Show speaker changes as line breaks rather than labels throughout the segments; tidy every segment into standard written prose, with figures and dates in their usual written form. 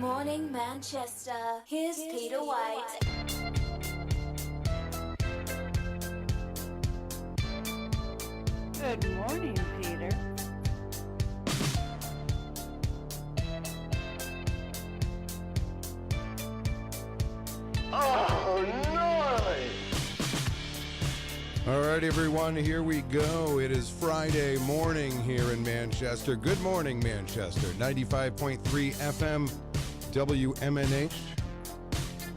morning, Manchester. Here's Peter White.
Good morning, Peter.
Oh, gnarly!
All right, everyone, here we go. It is Friday morning here in Manchester. Good morning, Manchester. 95.3 FM, WMNH.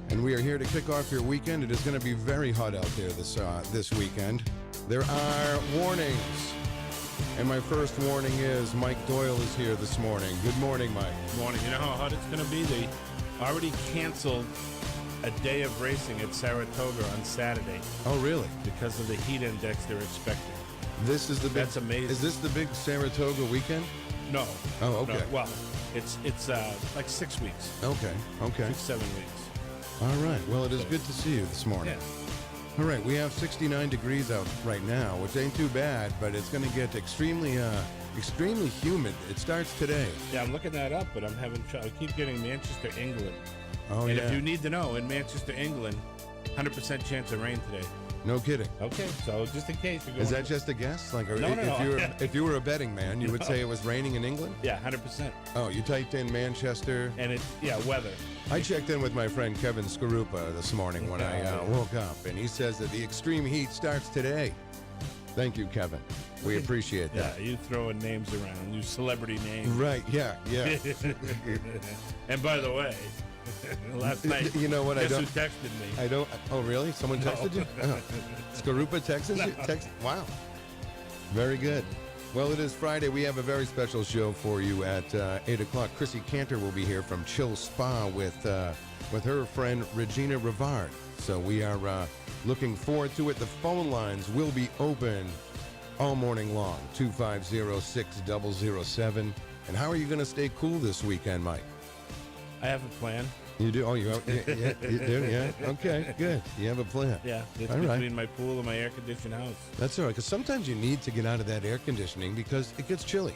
And we are here to kick off your weekend. It is going to be very hot out there this weekend. There are warnings. And my first warning is Mike Doyle is here this morning. Good morning, Mike.
Good morning. You know how hot it's going to be? They already canceled a day of racing at Saratoga on Saturday.
Oh, really?
Because of the heat index they're expecting.
This is the big,
That's amazing.
Is this the big Saratoga weekend?
No.
Oh, okay.
No. Well, it's like 6 weeks.
Okay.
7 weeks.
All right. Well, it is good to see you this morning.
Yeah.
All right, we have 69 degrees out right now, which ain't too bad, but it's going to get extremely humid. It starts today.
Yeah, I'm looking that up, but I'm having trouble. I keep getting Manchester, England.
Oh,
and
yeah.
if you need to know, in Manchester, England, 100% chance of rain today.
No kidding.
Okay, so just in case.
Is that just a guess? Like,
No.
if you were a betting man, you would say it was raining in England?
Yeah, 100%.
Oh, you typed in Manchester.
And weather.
I checked in with my friend Kevin Skarupa this morning when I woke up, and he says that the extreme heat starts today. Thank you, Kevin. We appreciate that.
Yeah, you throwing names around, you celebrity names.
Right, yeah.
And by the way, last night,
you know what?
guess who texted me?
I don't. Oh, really? Someone texted you? Oh. Skarupa texted you? Wow. Very good. Well, it is Friday. We have a very special show for you at 8 o'clock. Crissy Kantor will be here from Chill Spa with her friend Regina Rivard. So we are looking forward to it. The phone lines will be open all morning long, 250-6007. And how are you going to stay cool this weekend, Mike?
I have a plan.
You do? Oh, you do? Yeah. Okay, good. You have a plan.
Yeah, it's
all
between
right.
my pool and my air-conditioned house.
That's all right, because sometimes you need to get out of that air conditioning because it gets chilly.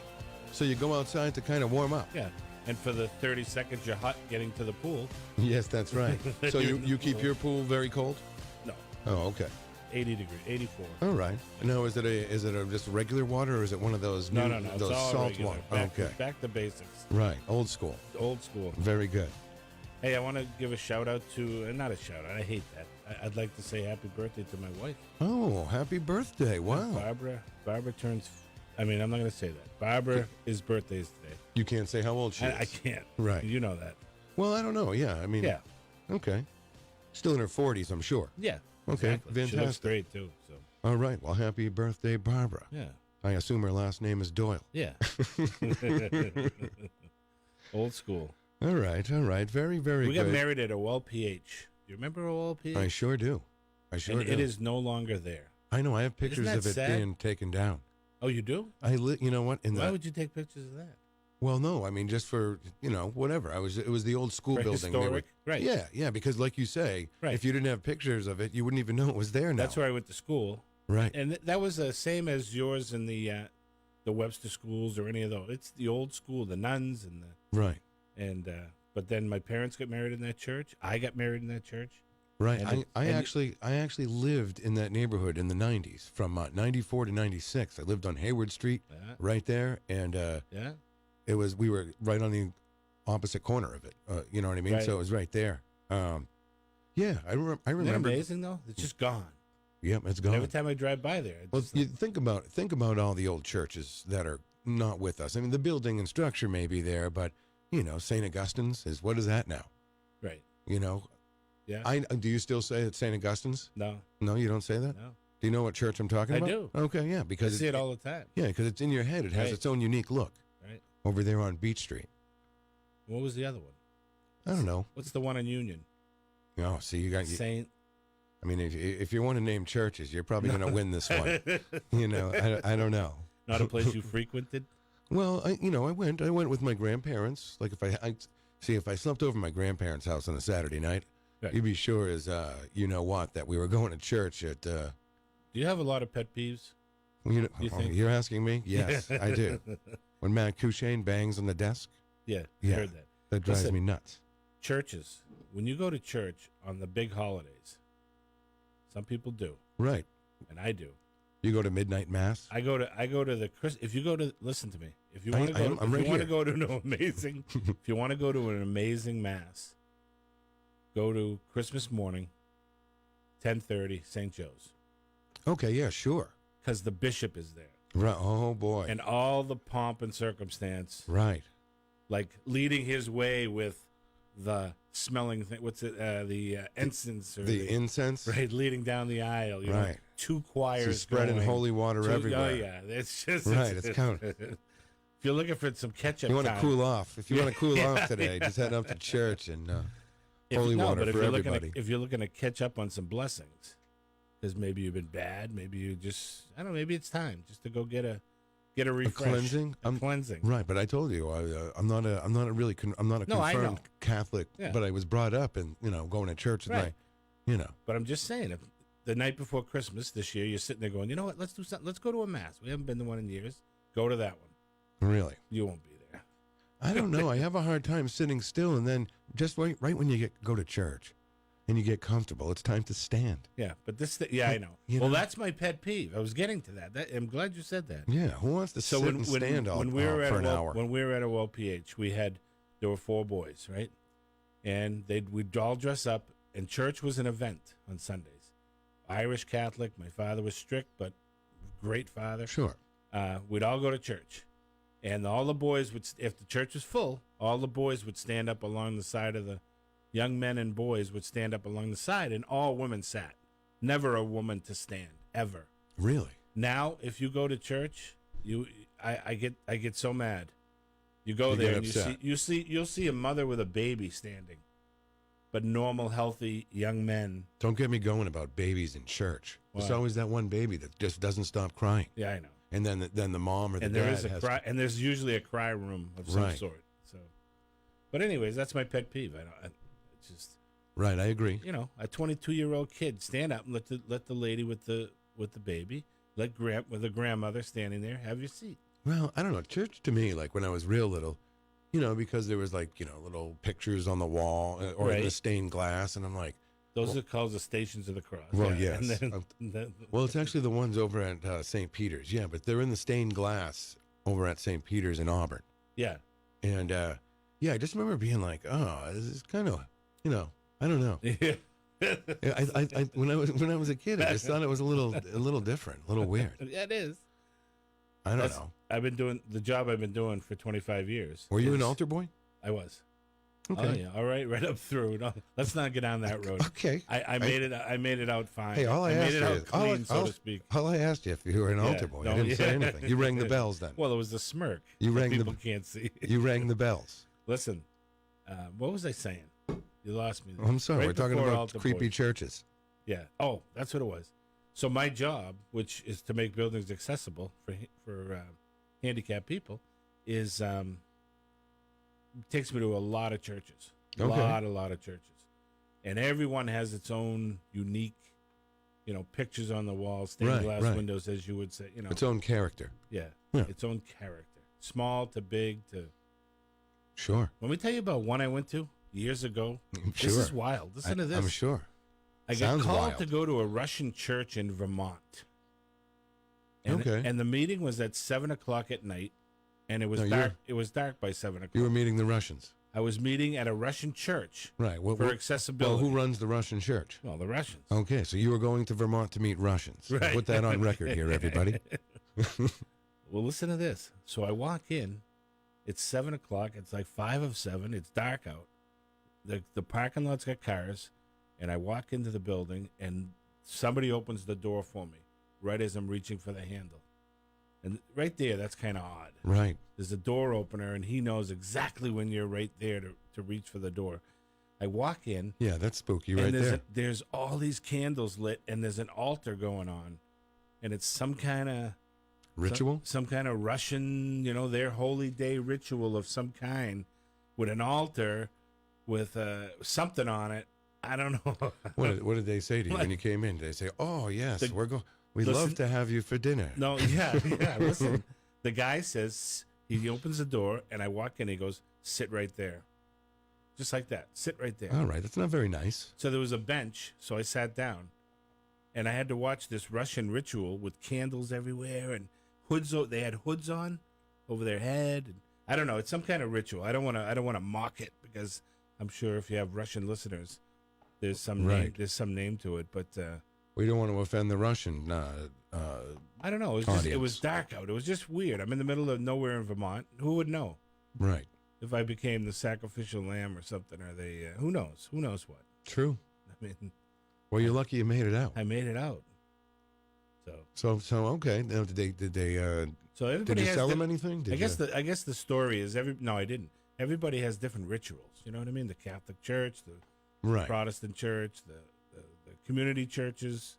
So you go outside to kind of warm up.
Yeah, and for the 30 seconds you're hot getting to the pool.
Yes, that's right. So you keep your pool very cold?
No.
Oh, okay.
80 degrees, 84.
All right. Now, is it just regular water, or is it one of those
No.
those
It's all
salt
regular.
water? Okay.
Back to basics.
Right. Old school.
Old school.
Very good.
Hey, I want to give a shout-out to, not a shout-out, I hate that. I'd like to say happy birthday to my wife.
Oh, happy birthday. Wow.
Barbara turns, I'm not going to say that. Barbara is birthdays today.
You can't say how old she is.
I can't.
Right.
You know that.
Well, I don't know. Yeah,
Yeah.
Okay. Still in her 40s, I'm sure.
Yeah.
Okay,
Exactly. She looks
fantastic.
great, too. So.
All right. Well, happy birthday, Barbara.
Yeah.
I assume her last name is Doyle.
Yeah. Old school.
All right. Very, very
We
good.
got married at OL PH. Do you remember OL PH?
I sure do.
And it is no longer there.
I know. I have pictures
that
of it
sad?
being taken down.
Oh, you do?
You know what?
Why would you take pictures of that?
Well, no. just for whatever. It was the old school
For
building.
historic? Right.
Yeah. Because like you say,
Right.
if you didn't have pictures of it, you wouldn't even know it was there now.
That's where I went to school.
Right.
And that was the same as yours in the Webster schools or any of those. It's the old school, the nuns and the
Right.
but then my parents got married in that church. I got married in that church.
Right.
And
I actually lived in that neighborhood in the 90s from 94 to 96. I lived on Hayward Street right there. And
Yeah.
we were right on the opposite corner of it. You know what I mean?
Right.
So it was right there. Yeah, I remember.
Isn't that amazing though? It's just gone.
Yep, it's gone.
Every time I drive by there,
Well, you think about all the old churches that are not with us. I mean, the building and structure may be there, but St. Augustine's what is that now?
right. Yeah.
Do you still say it's St. Augustine's?
No.
No, you don't say that?
No.
Do you know what church I'm talking
I
about?
do.
Okay, yeah,
I
because
see it all the time.
Yeah, because it's in your head. It has
Right.
its own unique look.
Right.
Over there on Beach Street.
What was the other one?
I don't know.
What's the one in Union?
Oh, see, you got
Saint.
I mean, if you want to name churches, you're probably going to win this one. I don't know.
Not a place you frequented?
Well, I went with my grandparents. Like if I slept over at my grandparents' house on a Saturday night,
Right.
you'd be sure as that we were going to church at.
Do you have a lot of pet peeves?
You
think?
You're asking me? Yes, I do. When Matt Couchane bangs on the desk.
Yeah,
Yeah.
I heard that.
That drives
Listen.
me nuts.
Churches, when you go to church on the big holidays, some people do,
Right.
and I do.
You go to midnight mass?
I go to the if you go to listen to me. If you
I-
want to
I
go,
am- I'm
if
right
you want to
here.
go to an amazing, if you want to go to an amazing mass, go to Christmas morning, 10:30, St. Joe's,
Okay, yeah, sure.
because the bishop is there,
Right. Oh, boy.
and all the pomp and circumstance,
Right.
like leading his way with the smelling thing. What's it? The incense or
The incense?
right, leading down the aisle. You know,
Right.
two choirs
She's spreading
going,
holy water everywhere.
Oh yeah, it's just
Right, it's kind of-
If you're looking for some ketchup,
You want to
time,
cool off. If you want to cool off today, just head up to church and holy
no,
water
but if
for
you're looking
everybody.
if you're looking to catch up on some blessings, because maybe you've been bad, maybe you just I don't know, maybe it's time just to go get a refresh,
cleansing?
cleansing.
Right, but I told you I'm not a
No, I know.
confirmed Catholic,
Yeah.
but I was brought up and going to church with
Right.
my,
But I'm just saying, if the night before Christmas this year, you're sitting there going, you know what? Let's do something. Let's go to a mass. We haven't been to one in years. Go to that one.
really.
You won't be there.
I don't know. I have a hard time sitting still, and then just right when you go to church and you get comfortable, it's time to stand.
Yeah, but I know.
You
Well,
know?
that's my pet peeve. I was getting to that. I'm glad you said that.
Yeah, who wants to sit and stand all
when we were
for
at
an hour?
when we were at a PH, there were 4 boys, right? And we'd all dress up, and church was an event on Sundays. Irish Catholic. My father was strict, but great father.
Sure.
We'd all go to church, and all the boys would, if the church was full, all the boys would stand up along the side of the young men and boys would stand up along the side, and all women sat. Never a woman to stand ever.
Really?
Now, if you go to church, I get so mad. You go
You
there
get
and
upset.
you'll see a mother with a baby standing, but normal, healthy young men.
Don't get me going about babies in church. There's
Why?
always that one baby that just doesn't stop crying,
Yeah, I know.
and then the mom or the
And
dad
there is a
has
cry, and there's usually a cry room of some
Right.
sort. So, but anyways, that's my pet peeve. It's just.
Right, I agree.
A 22-year-old kid stand up and let the lady with the baby, with the grandmother standing there, have your seat.
Well, I don't know. Church to me, like when I was real little, because there was little pictures on the wall or in the
Right.
stained glass, and I'm like,
Those are called the Stations of the Cross.
Well,
yeah.
yes.
And then,
well, it's actually the ones over at St. Peter's, yeah, but they're in the stained glass over at St. Peter's in Auburn,
yeah.
and I just remember being like, oh, this is kind of, I don't know.
Yeah.
I when I was a kid, I just thought it was a little different, a little weird.
Yeah, it is.
I don't know.
I've been doing the job I've been doing for 25 years.
Were you an altar boy?
I was.
Okay.
Oh yeah. All right up through. No, let's not get down that road.
Okay.
I made it out fine.
Hey, all I
made
asked
it
you
out
is,
clean, so to speak.
all I asked you if you were an altar boy. I didn't say anything. You rang the bells then.
Well, it was the smirk.
You
that
rang the-
people can't see.
You rang the bells.
Listen, what was I saying? You lost me.
Oh, I'm sorry.
Right
We're talking
before
about
altar
creepy
boys.
churches.
Yeah. Oh, that's what it was. So my job, which is to make buildings accessible for handicapped people, is takes me to a lot of churches.
Okay.
A lot of churches, and everyone has its own unique, pictures on the wall, stained
Right,
glass
right.
windows, as you would say.
Its own character.
Yeah,
Yeah.
its own character, small to big to.
Sure.
Let me tell you about one I went to years ago.
Sure.
This is wild. Listen to this.
I'm sure.
I got
Sounds
called
wild.
to go to a Russian church in Vermont. And,
Okay.
And the meeting was at 7:00 at night, and it was
No,
dark. It was dark by 7:00.
You were meeting the Russians.
I was meeting at a Russian church
Right.
for
Well,
accessibility.
who runs the Russian church?
Well, the Russians.
Okay, so you were going to Vermont to meet Russians.
Right.
Put that on record here, everybody.
Well, listen to this. So I walk in. It's 7:00. It's like 5 of 7. It's dark out. The parking lot's got cars, and I walk into the building, and somebody opens the door for me right as I'm reaching for the handle. And right there, that's kind of odd.
Right.
There's a door opener, and he knows exactly when you're right there to reach for the door. I walk in,
Yeah, that's spooky
and
right there.
there's all these candles lit, and there's an altar going on, and it's some kind of
Ritual?
some kind of Russian, their holy day ritual of some kind, with an altar with something on it. I don't know.
What did they say to you when you came in? Did they say, "Oh yes, we'd love to have you for dinner"?
No, yeah. Listen, the guy says he opens the door, and I walk in. He goes, "Sit right there." just like that. Sit right there.
All right, that's not very nice.
So there was a bench, so I sat down, and I had to watch this Russian ritual with candles everywhere and hoods. They had hoods on over their head. And I don't know. It's some kind of ritual. I don't want to mock it because I'm sure if you have Russian listeners, there's some name, name to it. But
we don't want to offend the Russian.
I don't know. It was dark out. It was just weird. I'm in the middle of nowhere in Vermont. Who would know?
Right.
If I became the sacrificial lamb or something, are they? Who knows? Who knows what?
True.
I mean,
well, you're lucky you made it out.
I made it out.
So okay. Now, did they?
So everybody
did you
has
sell them anything?
I guess the story is No, I didn't. Everybody has different rituals. You know what I mean? The Catholic Church, the Protestant Church, the community churches.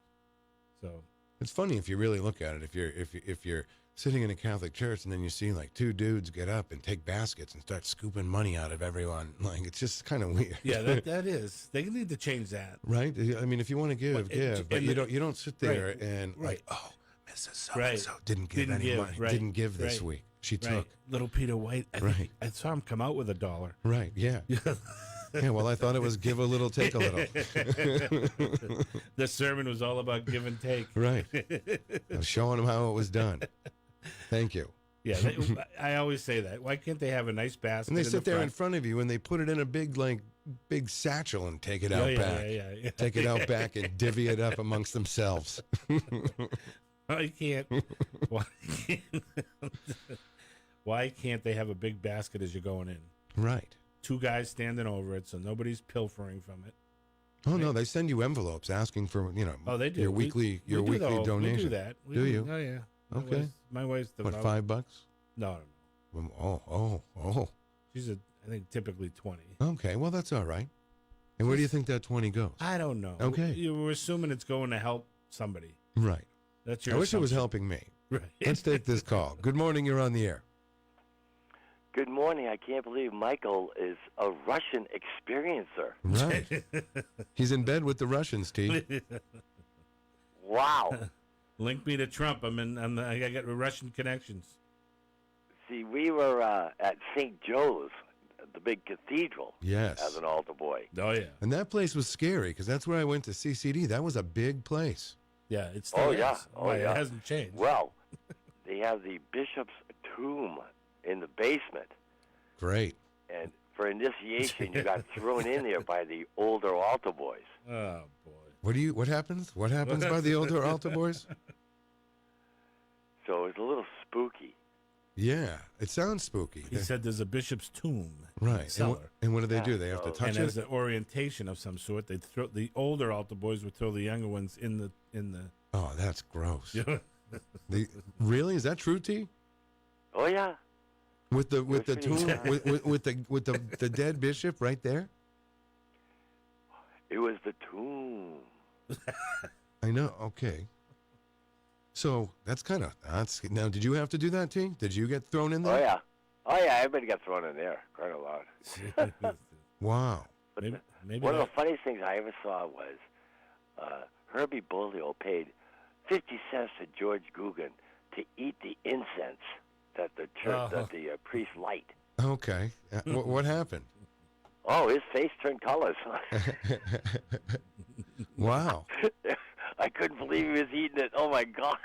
So
it's funny if you really look at it. If you're sitting in a Catholic church and then you see like two dudes get up and take baskets and start scooping money out of everyone, like it's just kind of weird.
Yeah, that is. They need to change that.
Right? I mean, if you want to give, but you don't sit there and like, oh, Mrs. So-and-so didn't give any money. Didn't give this week. She took.
Little Peter White. I saw him come out with $1.
Right, yeah. Yeah, well, I thought it was give a little, take a little.
The sermon was all about give and take.
Right. I was showing them how it was done. Thank you.
Yeah, I always say that. Why can't they have a nice basket?
And they sit there in front of you and they put it in a big satchel and take it out back.
Yeah.
Take it out back and divvy it up amongst themselves.
Why can't they have a big basket as you're going in?
Right.
2 guys standing over it so nobody's pilfering from it.
Oh, no, they send you envelopes asking for,
they do.
your weekly donation.
We do that.
Do you?
Oh, yeah.
Okay.
My wife's
what, $5?
No.
Oh.
She's I think typically 20.
Okay, well, that's all right. And where do you think that 20 goes?
I don't know.
Okay.
We're assuming it's going to help somebody.
Right.
That's your
I wish it was
assumption.
helping me.
Right.
Let's take this call. Good morning, you're on the air.
Good morning. I can't believe Michael is a Russian experiencer.
Right. He's in bed with the Russians, T.
Wow.
Link me to Trump. I got Russian connections.
See, we were at St. Joe's, the big cathedral,
Yes.
as an altar boy.
Oh, yeah.
And that place was scary because that's where I went to CCD. That was a big place.
Yeah, it's still
Oh, yeah.
is.
Oh, yeah.
It hasn't changed.
Well, they have the bishop's tomb in the basement.
Great.
And for initiation, you got thrown in there by the older altar boys.
Oh, boy.
What happens? What happens by the older altar boys?
So it was a little spooky.
Yeah, it sounds spooky.
He said there's a bishop's tomb.
Right.
Cellar.
And what do they do? They have to touch
And
it?
as an orientation of some sort, they throw the older altar boys would throw the younger ones in the.
Oh, that's gross. Really? Is that true, T?
Oh, yeah.
With the
pretty
tomb
bad.
with the dead bishop right there?
It was the tomb.
I know. Okay. So that's now. Did you have to do that, T? Did you get thrown in there?
Oh, yeah. Everybody got thrown in there. Quite a lot.
Wow.
But
maybe
one of the funniest things I ever saw was Herbie Bolio paid 50 cents to George Guggen to eat the incense that the church, that the priest light.
Okay. What happened?
Oh, his face turned colors.
Wow.
I couldn't believe he was eating it. Oh my God.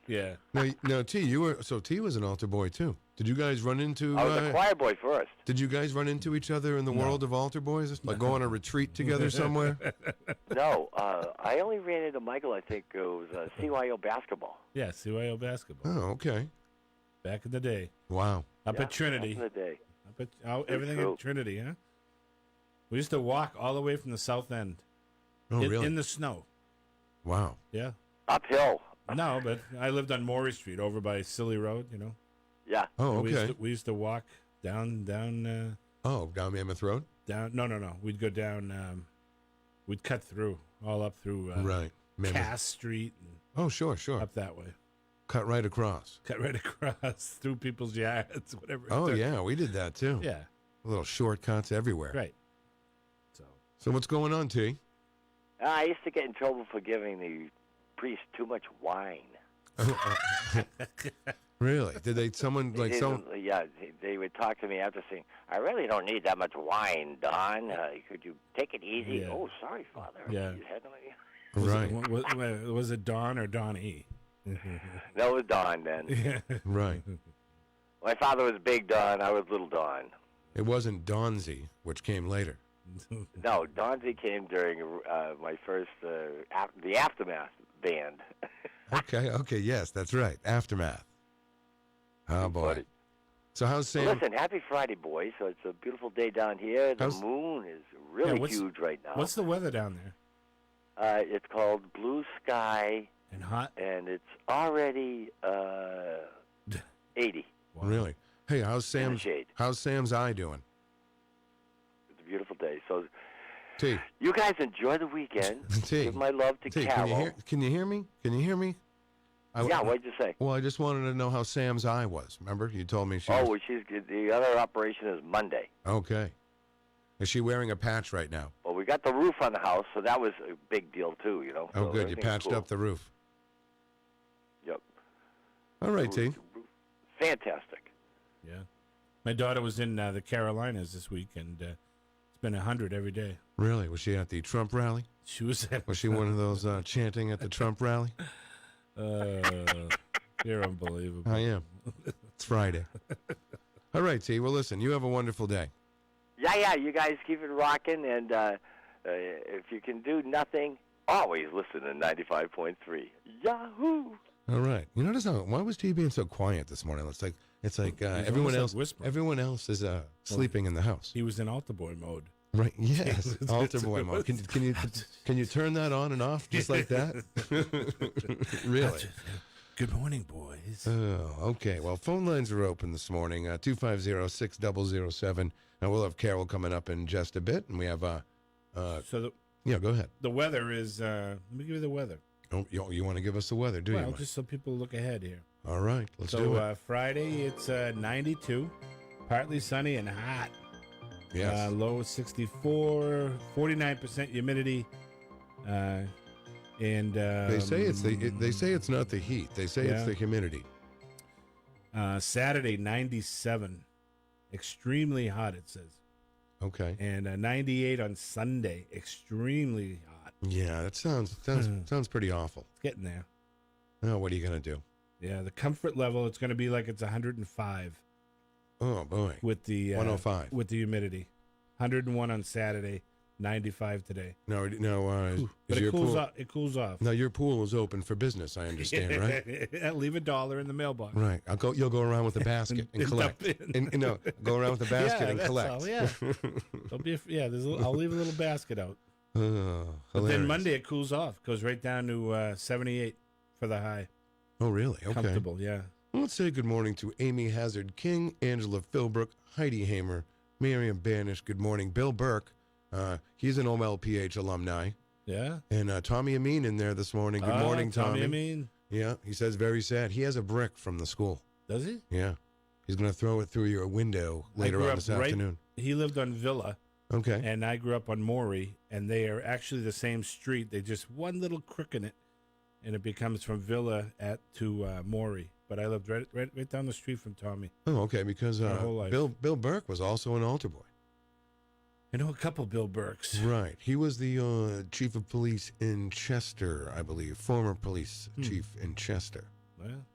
Yeah.
No, T. T was an altar boy too. Did you guys run into?
I was a choir boy first.
Did you guys run into each other in the world of altar boys? Like go on a retreat together somewhere?
No, I only ran into Michael. I think it was CYO basketball.
Yeah, CYO basketball.
Oh, okay.
Back in the day.
Wow.
Up at Trinity.
Back in the day.
Up at everything
true.
at Trinity, huh? We used to walk all the way from the south end.
Oh, really?
In the snow.
Wow.
Yeah.
Uphill.
No, but I lived on Maury Street over by Silly Road,
Yeah.
Oh,
And
okay.
We used to walk down
Down Mammoth Road?
no. We'd go down, we'd cut through, all up through
Right.
Cass Street and
Oh, sure.
up that way.
Cut right across.
Cut right across through people's yards, whatever. it
Oh,
took.
yeah, we did that too.
Yeah,
Little shortcuts everywhere.
right.
So what's going on, T?
I used to get in trouble for giving the priest too much wine.
Really? Did they? Someone like someone?
Yeah, they would talk to me after saying, "I really don't need that much wine, Don. Could you take it easy?"
Yeah.
Oh, sorry, Father.
Yeah.
You had no
Right.
Was it Don or Donnie?
No, it was Don then.
Yeah.
Right.
My father was Big Don. I was Little Don.
It wasn't Donzi, which came later.
No, Donzi came during my first the Aftermath band.
Okay, yes, that's right. Aftermath. Oh boy.
Funny.
So how's Sam?
Well, listen, happy Friday, boys. So it's a beautiful day down here. The moon is really huge right now.
What's the weather down there?
It's called Blue Sky,
And hot?
and it's already 80.
Wow.
Really? Hey, how's
In the
Sam's?
shade.
How's Sam's eye doing?
It's a beautiful day. So
T.
you guys enjoy the weekend.
T.
Give my love to
T.
Carol.
Can you hear me? Can you hear me?
Yeah, what'd you say?
Well, I just wanted to know how Sam's eye was. Remember, you told me she.
Oh,
was...
well, the other operation is Monday.
Okay. Is she wearing a patch right now?
Well, we got the roof on the house, so that was a big deal too.
Oh,
So
good. You
everything's
patched
cool.
up the roof.
Yep.
All right, T.
Fantastic.
Yeah. My daughter was in the Carolinas this week, and it's been 100 every day.
Really? Was she at the Trump rally?
She was at.
Was she one of those chanting at the Trump rally?
You're unbelievable.
I am. It's Friday. All right, T. Well, listen, you have a wonderful day.
Yeah. You guys keep it rocking, and if you can do nothing, always listen to 95.3. Yahoo!
All right. You notice why was T being so quiet this morning? It's like everyone else.
whispering.
Everyone else is sleeping in the house.
He was in altar boy mode.
Right? Yes. Altar boy mode. Can you turn that on and off just like that? Really?
Good morning, boys.
Oh, okay. Well, phone lines are open this morning. 250-6007. Now we'll have Carol coming up in just a bit, and we have yeah. Go ahead.
The weather is. Let me give you the weather.
Oh, you want to give us the weather, do you?
Well,
Mike?
just so people look ahead here.
All right. Let's do it.
Friday, it's 92, partly sunny and hot.
Yes.
Low is 64, 49% humidity. And
They say it's not the heat. They say it's the humidity.
Saturday 97, extremely hot. It says.
Okay.
And 98 on Sunday, extremely hot.
Yeah, that sounds pretty awful.
It's getting there.
Oh, what are you gonna do?
Yeah, the comfort level, it's going to be like it's 105
Oh boy.
with the
105
with the humidity. 101 on Saturday, 95 today.
No.
But
Is
it
your
cools
pool?
off. It cools off.
No, your pool is open for business. I understand, right?
Leave $1 in the mailbox.
Right. You'll go around with a basket and collect.
dump in.
Go around with a basket and
that's
collect.
all, yeah. I'll leave a little basket out.
Oh,
But then
hilarious.
Monday it cools off. Goes right down to 78 for the high.
Oh, really? Okay.
Comfortable, yeah.
Well, let's say good morning to Amy Hazard King, Angela Philbrook, Heidi Hamer, Miriam Banish. Good morning. Bill Burke. He's an OLPH alumni.
Yeah.
And Tommy Amin in there this morning. Good morning, Tommy.
I mean,
Yeah, he says very sad. He has a brick from the school.
does he?
Yeah. He's going to throw it through your window later
grew
on
up
this
right-
afternoon.
He lived on Villa,
Okay.
and I grew up on Maury, and they are actually the same street. They just one little crook in it, and it becomes from Villa to Maury. But I lived right down the street from Tommy.
Oh, okay, because
My whole life.
Bill Burke was also an altar boy.
I know a couple Bill Burks.
Right. He was the chief of police in Chester, I believe. Former police chief in Chester.
Well,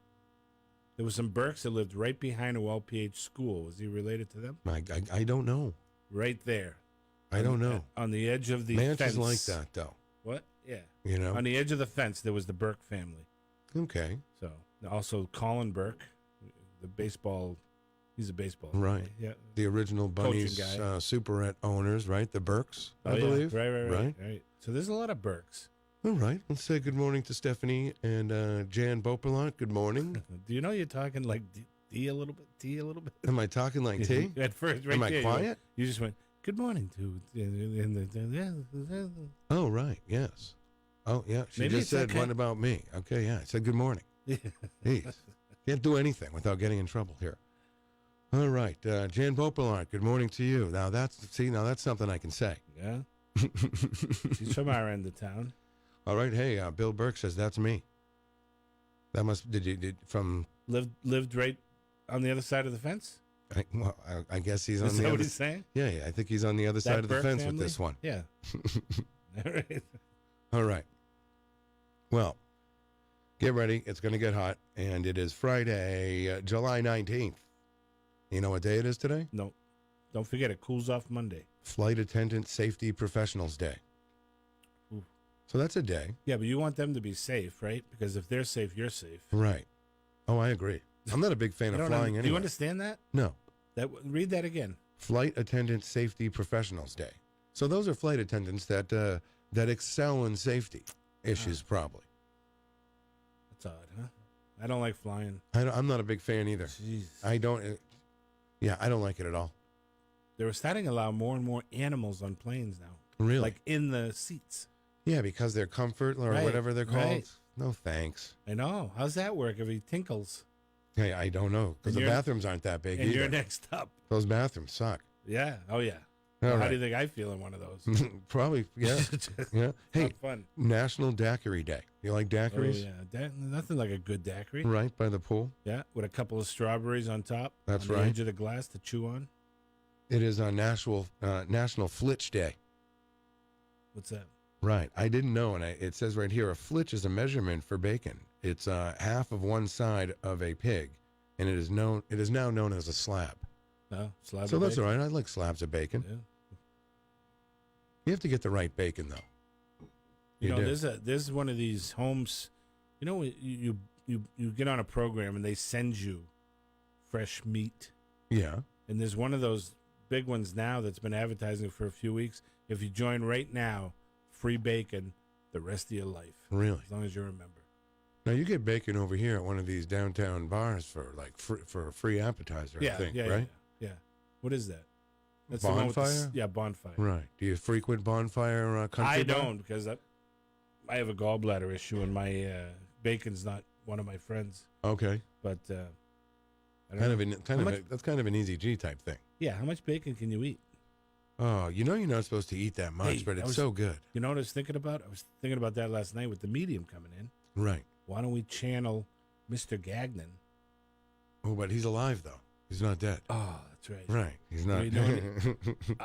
there was some Burks that lived right behind a LPH school. Was he related to them?
I don't know.
Right there.
I don't know.
On the edge of the
Manch
fence.
is like that, though.
What? Yeah.
You know?
On the edge of the fence, there was the Burke family.
Okay.
So also Colin Burke, the baseball. He's a baseball.
Right.
Guy. Yeah.
The original Bunnies
Coaching guy.
Superette owners, right? The Burks, I
yeah.
believe.
Right. So there's a lot of Burks.
All right. Let's say good morning to Stephanie and Jan Boperlant. Good morning.
Do you know you're talking like D a little bit? T a little bit?
Am I talking like T?
At first, right
Am I
there,
quiet?
You just went, good morning to.
Oh, right. Yes. Oh, yeah. She
Maybe
just
it's
said
okay.
one about me. Okay, yeah. I said good morning. Jeez. Can't do anything without getting in trouble here. All right. Jan Boperlant, good morning to you. Now that's something I can say.
Yeah. She's from our end of town.
All right. Hey, Bill Burke says that's me. That must, from
lived right on the other side of the fence?
I guess he's on
Is
the
that
other
what he's saying?
Yeah, I think he's on the other side of the
Burke
fence
family?
with this one.
Yeah. All right.
All right. Well, get ready. It's going to get hot, and it is Friday, July 19th. You know what day it is today?
No. Don't forget, it cools off Monday.
Flight Attendant Safety Professionals Day.
Ooh.
So that's a day.
Yeah, but you want them to be safe, right? Because if they're safe, you're safe.
Right. Oh, I agree. I'm not a big fan of flying anyway.
Do you understand that?
No.
Read that again.
Flight Attendant Safety Professionals Day. So those are flight attendants that excel in safety issues, probably.
That's odd, huh? I don't like flying.
I'm not a big fan either.
Jeez.
I don't like it at all.
They were starting to allow more and more animals on planes now.
Really?
Like in the seats.
Yeah, because they're comfort or
Right,
whatever they're called.
right.
No thanks.
I know. How's that work if he tinkles?
Hey, I don't know because
And
the
you're-
bathrooms aren't that big
And
either.
you're next up.
Those bathrooms suck.
Yeah. Oh, yeah.
All
How
right.
do you think I feel in one of those?
Probably, yeah. Yeah. Hey,
Not fun.
National Daiquiri Day. You like
Oh,
daiquiris?
yeah. Nothing like a good daiquiri.
Right by the pool.
Yeah, with a couple of strawberries on top.
That's
on the
right.
edge of the glass to chew on.
It is on National Flitch Day.
What's that?
Right. I didn't know, and it says right here, a flitch is a measurement for bacon. It's half of one side of a pig, and it is now known as a slab.
No, slab
So
of
that's
bacon?
all right. I like slabs of bacon.
Yeah.
You have to get the right bacon, though.
You know,
do.
there's one of these homes. You know, you get on a program and they send you fresh meat,
Yeah.
and there's one of those big ones now that's been advertising for a few weeks. If you join right now, free bacon the rest of your life,
Really?
as long as you remember.
Now you get bacon over here at one of these downtown bars for for a free appetizer. I think, right?
Yeah. What is that? That's
Bonfire?
The one with the, Bonfire.
Right. Do you frequent Bonfire country
I
bar?
don't because I have a gallbladder issue and my bacon's not one of my friends.
Okay.
But I don't know.
That's kind of an easy G type thing.
Yeah, how much bacon can you eat?
Oh, you know you're not supposed to eat that much,
Hey,
but
I
it's
was-
so good.
You know what I was thinking about? I was thinking about that last night with the medium coming in.
Right.
Why don't we channel Mr. Gagnon?
Oh, but he's alive though. He's not dead.
Oh, that's right.
Right. He's not.
You know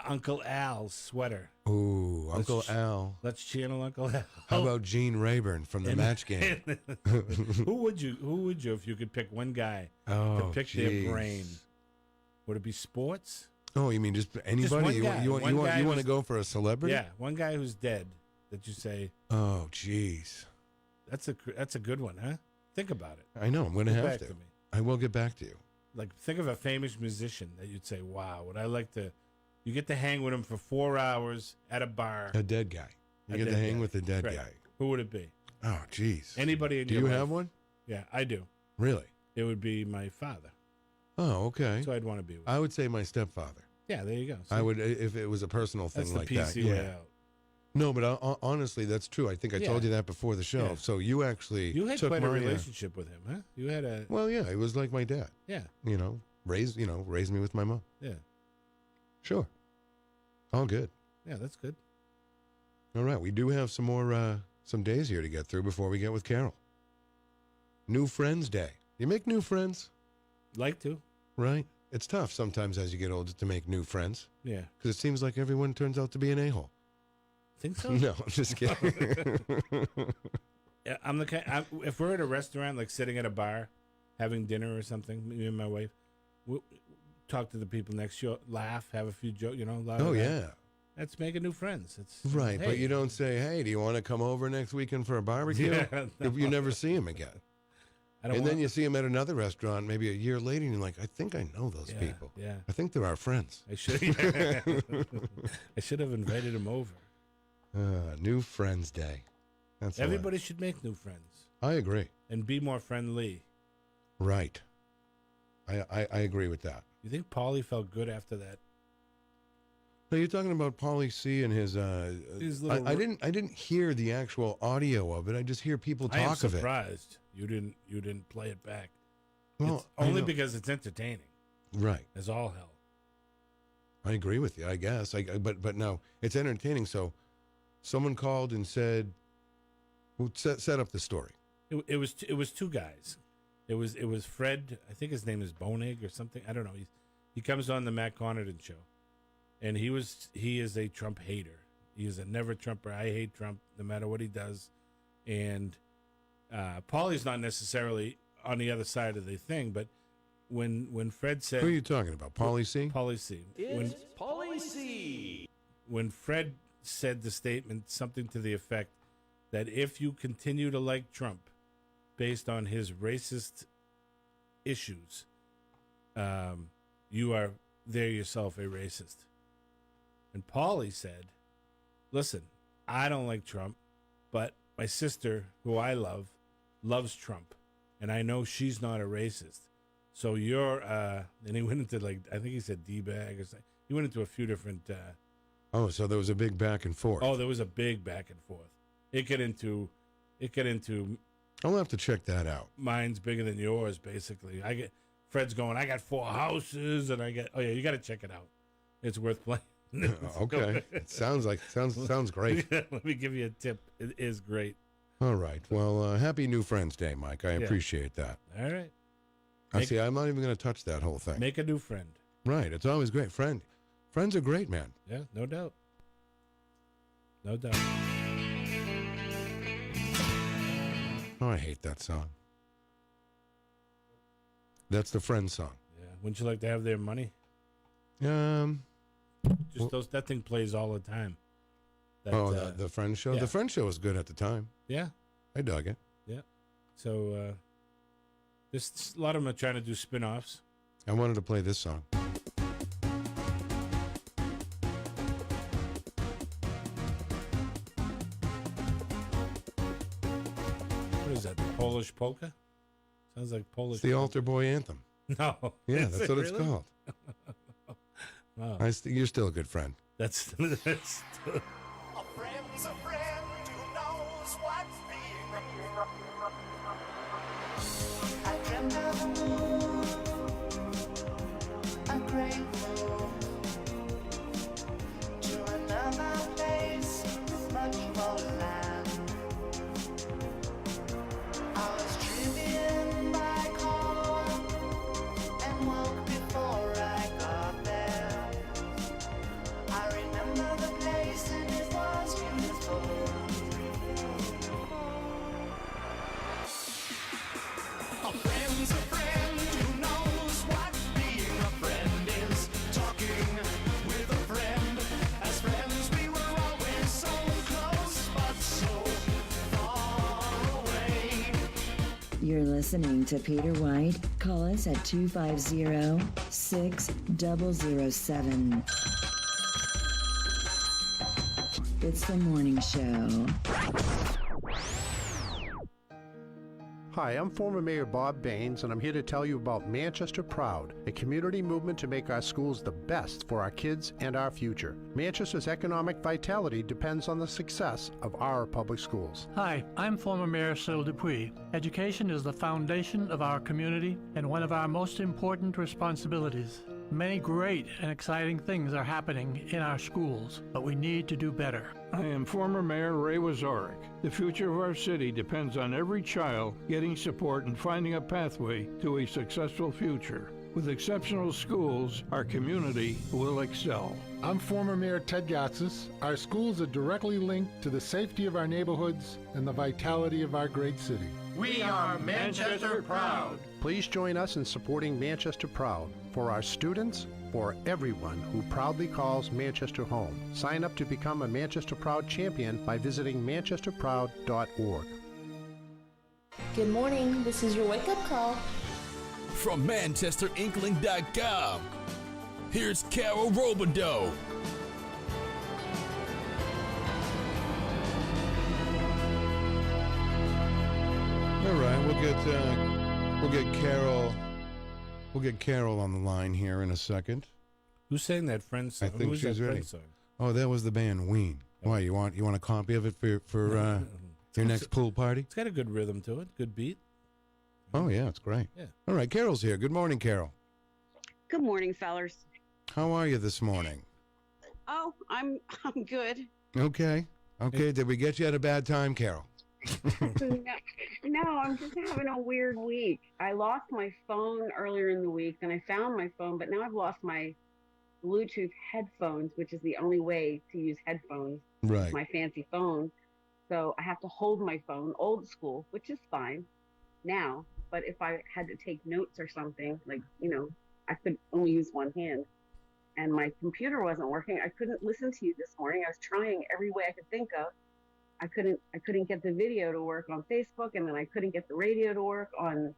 Uncle Al's sweater.
Ooh,
Let's
Uncle Al.
Let's channel Uncle Al.
How about Gene Rayburn from the
And-
Match Game?
Who would you if you could pick one guy
Oh,
to pick their
jeez.
brain? Would it be sports?
Oh, you mean just anybody?
one
you
guy. One guy
want to
who's-
go for a celebrity?
Yeah, one guy who's dead that you say
Oh, jeez.
that's a good one, huh? Think about it.
I know. I'm going to
Get
have
back
to.
to me.
I will get back to you.
Like, think of a famous musician that you'd say, "Wow, would I like to?" You get to hang with him for 4 hours at a bar.
A dead guy. You
A
get to
dead
hang
guy.
with a dead
Right.
guy.
Who would it be?
Oh, jeez.
Anybody in
Do
your
you
life?
have one?
Yeah, I do.
Really?
It would be my father.
Oh, okay.
So I'd want to be with.
I would say my stepfather.
Yeah, there you go.
I
See?
would if it was a personal thing
That's
like
the PC
that.
way
Yeah.
out.
No, but honestly, that's true. I think I told
Yeah.
you that before the show.
Yeah.
So you actually
You had
took
quite a
my,
relationship with him, huh? You had a
well, yeah, it was like my dad.
yeah,
Raised me with my mom.
yeah,
Sure. All good.
yeah. That's good.
All right, we do have some more some days here to get through before we get with Carol. New Friends Day. You make new friends,
Like to,
right? It's tough sometimes as you get older to make new friends
yeah.
because it seems like everyone turns out to be an a-hole.
Think so?
No, I'm just kidding.
Yeah, I'm the kind. If we're at a restaurant, like sitting at a bar, having dinner or something, me and my wife, we'll talk to the people next to you, laugh, have a few jokes, laugh.
Oh, yeah.
That's making new friends. It's
Right,
hey.
but you don't say, hey, do you want to come over next weekend for a barbecue?
Yeah,
If you never see him again.
I don't
And
want,
then you see him at another restaurant maybe a year later, and you're like, I think I know those
yeah,
people.
Yeah,
I think they're our friends.
I should. I should have invited him over.
New Friends Day. That's the one.
Everybody should make new friends
I agree.
and be more friendly.
Right. I agree with that.
You think Paulie felt good after that?
No, you're talking about Paulie C and his.
His little
I didn't hear the actual audio of it. I just hear people
I am
talk of it.
surprised you didn't play it back.
Well,
It's only
I know.
because it's entertaining.
Right.
As all hell.
I agree with you. I guess. But no, it's entertaining. So, someone called and said, "Well, set up the story."
It was two guys. It was Fred. I think his name is Bonig or something. I don't know. He comes on the Matt Connaughton show, and he is a Trump hater. He is a never Trumper. I hate Trump no matter what he does. And Paulie's not necessarily on the other side of the thing, but when Fred said,
Who are you talking about? Paulie C?
Paulie C.
It's Paulie C.
When Fred said the statement, something to the effect that if you continue to like Trump based on his racist issues, you are there yourself a racist. And Paulie said, listen, I don't like Trump, but my sister, who I love, loves Trump, and I know she's not a racist. So you're, and he went into, like, I think he said D-bag or something. He went into a few different...
Oh, so there was a big back and forth.
Oh, there was a big back and forth. It got into
I'll have to check that out.
mine's bigger than yours, basically. Fred's going, I got 4 houses, and you got to check it out. It's worth playing.
Okay. It sounds great.
Let me give you a tip. It is great.
All right. Well, happy New Friends Day, Mike. I appreciate that.
All right.
See, I'm not even going to touch that whole thing.
Make a new friend.
Right. It's always great. Friends are great, man.
Yeah, no doubt. No doubt.
Oh, I hate that song. That's the Friends song.
Yeah. Wouldn't you like to have their money? That thing plays all the time.
The Friends show?
Yeah.
The Friends show was good at the time.
Yeah.
I dug it.
Yeah. So, there's a lot of them are trying to do spin-offs.
I wanted to play this song.
What is that, the Polish polka? Sounds like Polish.
It's the Altar Boy Anthem.
No.
Yeah,
Is
that's
it
what it's
really?
called.
Wow.
You're still a good friend.
That's
A friend's a friend who knows what's being. I dreamt of a moon, a great moon, to another place with much more land. I was driven by car and woke before I got there. I remember the place and it was beautiful. A friend's a friend who knows what being a friend is. Talking with a friend. As friends we were always so close but so far away.
You're listening to Peter White. Call us at 250-6007. It's the morning show.
Hi, I'm former Mayor Bob Baines, and I'm here to tell you about Manchester Proud, a community movement to make our schools the best for our kids and our future. Manchester's economic vitality depends on the success of our public schools.
Hi, I'm former Mayor Cyril Dupuis. Education is the foundation of our community and one of our most important responsibilities. Many great and exciting things are happening in our schools, but we need to do better.
I am former Mayor Ray Wazorek. The future of our city depends on every child getting support and finding a pathway to a successful future. With exceptional schools, our community will excel.
I'm former Mayor Ted Gatsis. Our schools are directly linked to the safety of our neighborhoods and the vitality of our great city.
We are Manchester Proud.
Please join us in supporting Manchester Proud for our students, for everyone who proudly calls Manchester home. Sign up to become a Manchester Proud champion by visiting manchesterproud.org.
Good morning. This is your wake-up call.
From ManchesterInkling.com, here's Carol Robideau.
All right, we'll get Carol. We'll get Carol on the line here in a second.
Who sang that Friends song?
I think
Who's
she's
that
ready.
Friends song?
Oh, that was the band Ween. Why you want a copy of it for your next pool party?
It's got a good rhythm to it, good beat.
Oh yeah, it's great.
Yeah.
All right, Carol's here. Good morning, Carol.
Good morning, fellers.
How are you this morning?
Oh, I'm good.
Okay. Did we get you at a bad time, Carol?
No, I'm just having a weird week. I lost my phone earlier in the week, then I found my phone, but now I've lost my Bluetooth headphones, which is the only way to use headphones.
Right.
My fancy phone. So I have to hold my phone old school, which is fine now. But if I had to take notes or something, like, I could only use one hand. And my computer wasn't working. I couldn't listen to you this morning. I was trying every way I could think of. I couldn't get the video to work on Facebook, and then I couldn't get the radio to work on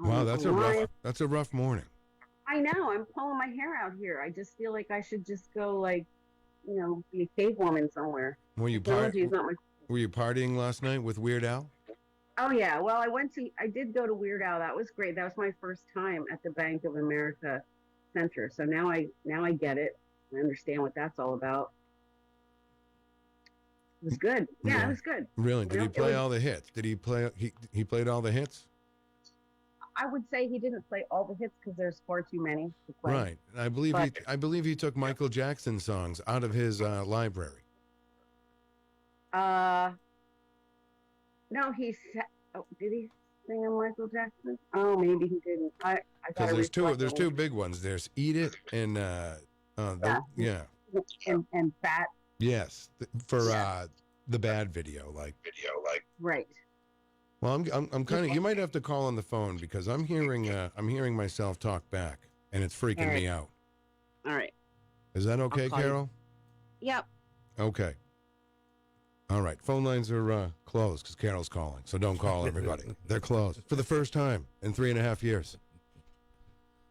Wow, that's
online.
a rough morning.
I know. I'm pulling my hair out here. I just feel like I should just go, like, be a cave woman somewhere.
Were you
Technology is not my...
Were you partying last night with Weird Al?
Oh yeah. Well, I did go to Weird Al. That was great. That was my first time at the Bank of America Center. So now I get it. I understand what that's all about. It was good. Yeah, it was good.
Really? Did he play all the hits? Did he play? He played all the hits?
I would say he didn't play all the hits because there's far too many to play.
Right. I believe he took Michael Jackson songs out of his library.
No, did he sing a Michael Jackson? Oh, maybe he didn't. I
Because there's two big ones. There's "Eat It" and yeah.
And Fat.
Yes, for the bad video, like.
Right.
Well, I'm kind of. You might have to call on the phone because I'm hearing myself talk back, and it's freaking me out.
All right.
Is that okay, Carol?
Yep.
Okay. All right. Phone lines are closed because Carol's calling, so don't call everybody. They're closed for the first time in 3.5 years.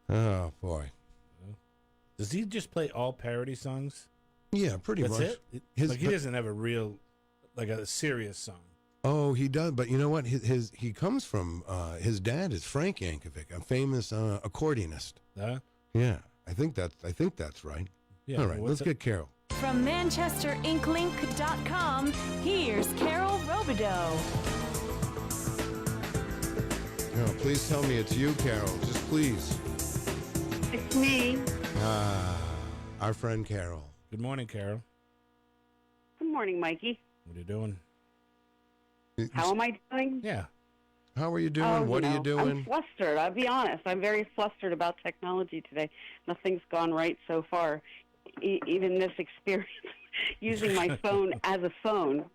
Oh boy.
Does he just play all parody songs?
Yeah, pretty much.
That's it. He doesn't have a real, like a serious song.
Oh, he does, but you know what? He comes from his dad is Frank Yankovic, a famous accordionist. Yeah, I think that's right.
Yeah,
all right, let's get Carol.
From ManchesterInkLink.com, here's Carol Robideau.
Oh, please tell me it's you, Carol. Just please.
It's me.
Our friend Carol.
Good morning, Carol.
Good morning, Mikey.
What are you doing?
How am I doing?
Yeah.
How are you doing? What are you doing?
I'm flustered. I'll be honest. I'm very flustered about technology today. Nothing's gone right so far. Even this experience, using my phone as a phone,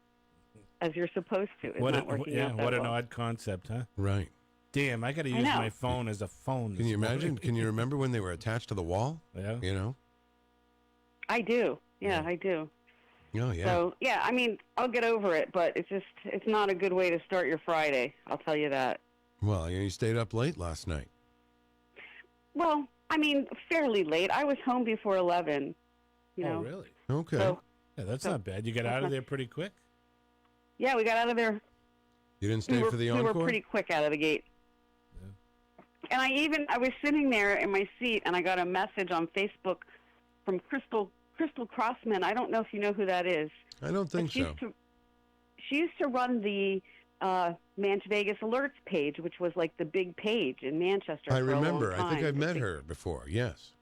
as you're supposed to, is not working out that
what an
well.
odd concept, huh?
Right.
Damn, I got to use my phone as a phone.
Can you imagine? Can you remember when they were attached to the wall?
Yeah.
You know?
I do. Yeah, I do.
Oh, yeah.
So, yeah, I mean, I'll get over it, but it's not a good way to start your Friday. I'll tell you that.
Well, you stayed up late last night.
Well, I mean, fairly late. I was home before 11. You know?
Really?
Okay.
So,
yeah, that's not bad. You got out of there pretty quick?
Yeah, we got out of there.
You didn't stay for the encore?
We were pretty quick out of the gate. Yeah. And I was sitting there in my seat, and I got a message on Facebook from Crystal Crossman. I don't know if you know who that is.
I don't think so.
She used to run the Manch Vegas Alerts page, which was like the big page in Manchester.
I
for
remember.
A long time.
I think I've met her before. Yes.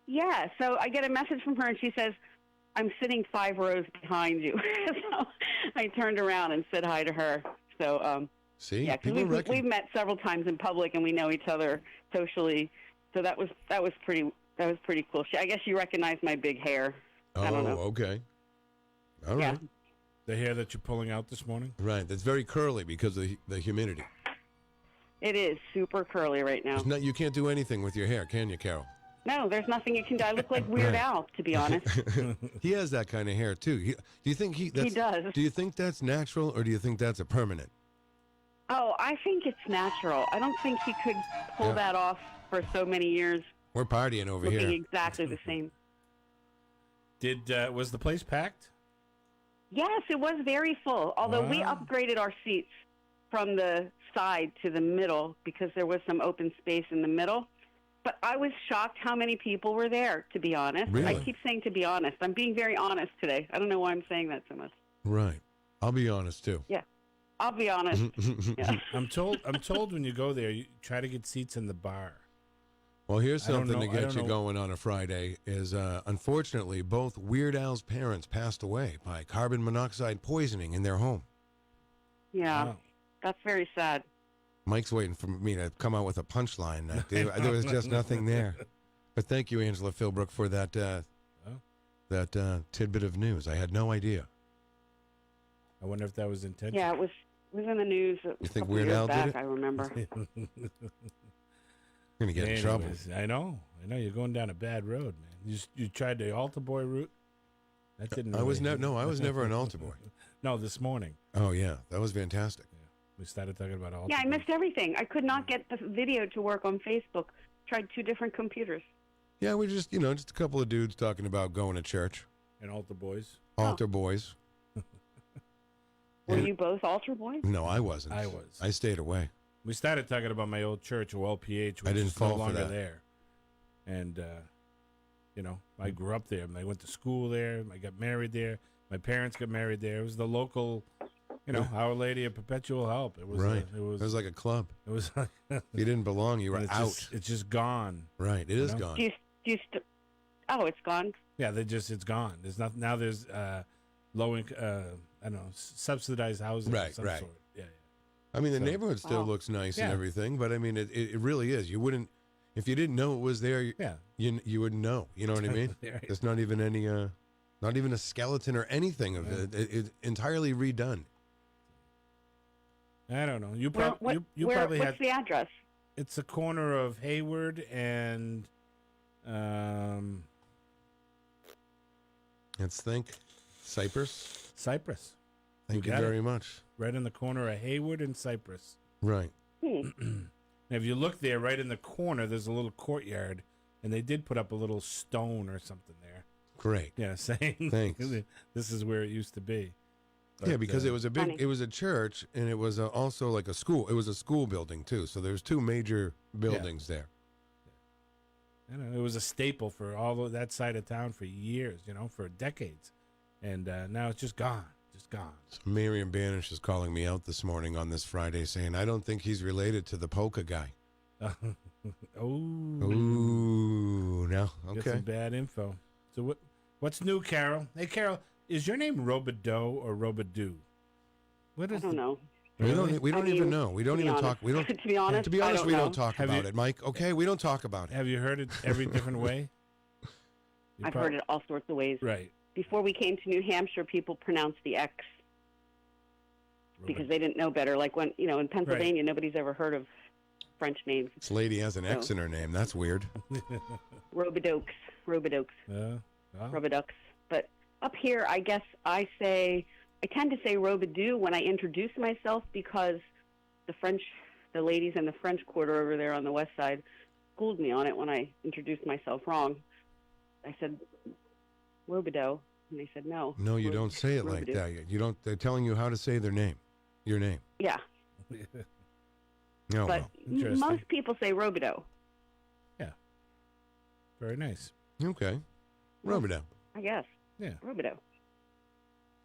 Yeah. So I get a message from her, and she says, "I'm sitting 5 rows behind you." So I turned around and said hi to her. So
see,
yeah, because we've met several times in public, and we know each other socially. So that was pretty cool. I guess she recognized my big hair. I don't know.
Okay. All right.
The hair that you're pulling out this morning?
Right. That's very curly because of the humidity.
It is super curly right now.
You can't do anything with your hair, can you, Carol?
No, there's nothing you can do. I look like Weird Al, to be honest.
He has that kind of hair, too. Do you think he
does.
Do you think that's natural, or do you think that's a permanent?
Oh, I think it's natural. I don't think he could pull that off for so many years.
We're partying over
looking
here.
Exactly the same.
Was the place packed?
Yes, it was very full. Although we upgraded our seats from the side to the middle because there was some open space in the middle. But I was shocked how many people were there, to be honest.
Really?
I keep saying to be honest. I'm being very honest today. I don't know why I'm saying that so much.
Right. I'll be honest, too.
Yeah. I'll be honest. Yeah.
I'm told when you go there, you try to get seats in the bar.
Well, here's something to get you going on a Friday is, unfortunately, both Weird Al's parents passed away by carbon monoxide poisoning in their home.
Yeah,
Wow.
that's very sad.
Mike's waiting for me to come out with a punchline. There was just nothing there. But thank you, Angela Philbrook, for that tidbit of news. I had no idea.
I wonder if that was intentional.
Yeah, it was in the news.
You think
a couple
Weird
years
Al
back,
did it?
I remember.
Going to get in trouble.
Anyways, I know. You're going down a bad road, man. You tried the altar boy route. That didn't.
I was never an altar boy.
No, this morning.
Oh yeah, that was fantastic.
Yeah. We started talking about altar.
Yeah, I
boys.
missed everything. I could not get the video to work on Facebook. Tried 2 different computers.
Yeah, we just just a couple of dudes talking about going to church.
And altar boys.
Altar boys.
Were you both altar boys?
No, I wasn't.
I was.
I stayed away.
We started talking about my old church, OLPH, which
I didn't
is
fall
no
for
longer
that.
there. And, I grew up there. I went to school there. I got married there. My parents got married there. It was the local, Our Lady of Perpetual Help. It was
Right.
It was
like a club.
It was like
You didn't belong. You were out.
It's just gone.
Right. It is gone.
Oh, it's gone.
Yeah, it's gone. There's nothing now. There's low income, subsidized housing
Right,
of some
right.
sort. Yeah.
I mean, the neighborhood still looks nice and
Yeah.
everything, but I mean, it really is. You wouldn't, if you didn't know it was there.
Yeah.
You wouldn't know. You know what I mean?
Right.
There's not even any, not even a skeleton or anything of it. It's entirely redone.
I don't know. You
Where-
probably
what's
had.
the address?
It's the corner of Hayward and
Let's think. Cypress.
Cypress.
Thank you
got
very
it.
much.
Right in the corner of Hayward and Cypress.
Right.
Now, if you look there, right in the corner, there's a little courtyard, and they did put up a little stone or something there.
Great.
Yeah, saying
Thanks.
this is where it used to be.
Yeah, because it was a
Funny.
it was a church, and it was also like a school. It was a school building too. So there's 2 major buildings there.
I don't know, it was a staple for all of that side of town for years, for decades, and now it's just gone.
So Miriam Banish is calling me out this morning on this Friday, saying I don't think he's related to the polka guy. Ooh, no,
Got
okay.
some bad info. So what's new, Carol? Hey, Carol, is your name Robidoux or Robidoo? What
I
is
don't know.
We don't even know. We don't
to be
even talk.
honest-
We don't.
to be honest,
To be
I
honest,
don't
we
know.
don't talk
Have
about
you-
it, Mike. Okay, we don't talk about it.
Have you heard it every different way?
I've heard it all sorts of ways.
Right.
Before we came to New Hampshire, people pronounced the X because they didn't know better. Like when, in Pennsylvania, nobody's ever heard of French names.
This lady has an X
So-
in her name. That's weird.
Robidoux.
Wow.
Robidux. But up here, I guess I tend to say Robidoux when I introduce myself because the ladies in the French Quarter over there on the west side schooled me on it when I introduced myself wrong. I said Robidoux, and they said no.
No, you don't say it like
Robidoux.
that. You don't. They're telling you how to say their name. Your name.
Yeah,
No.
but
Interesting.
most people say Robidoux.
Very nice.
Okay. Robidoux.
I guess.
Yeah.
Robidoux.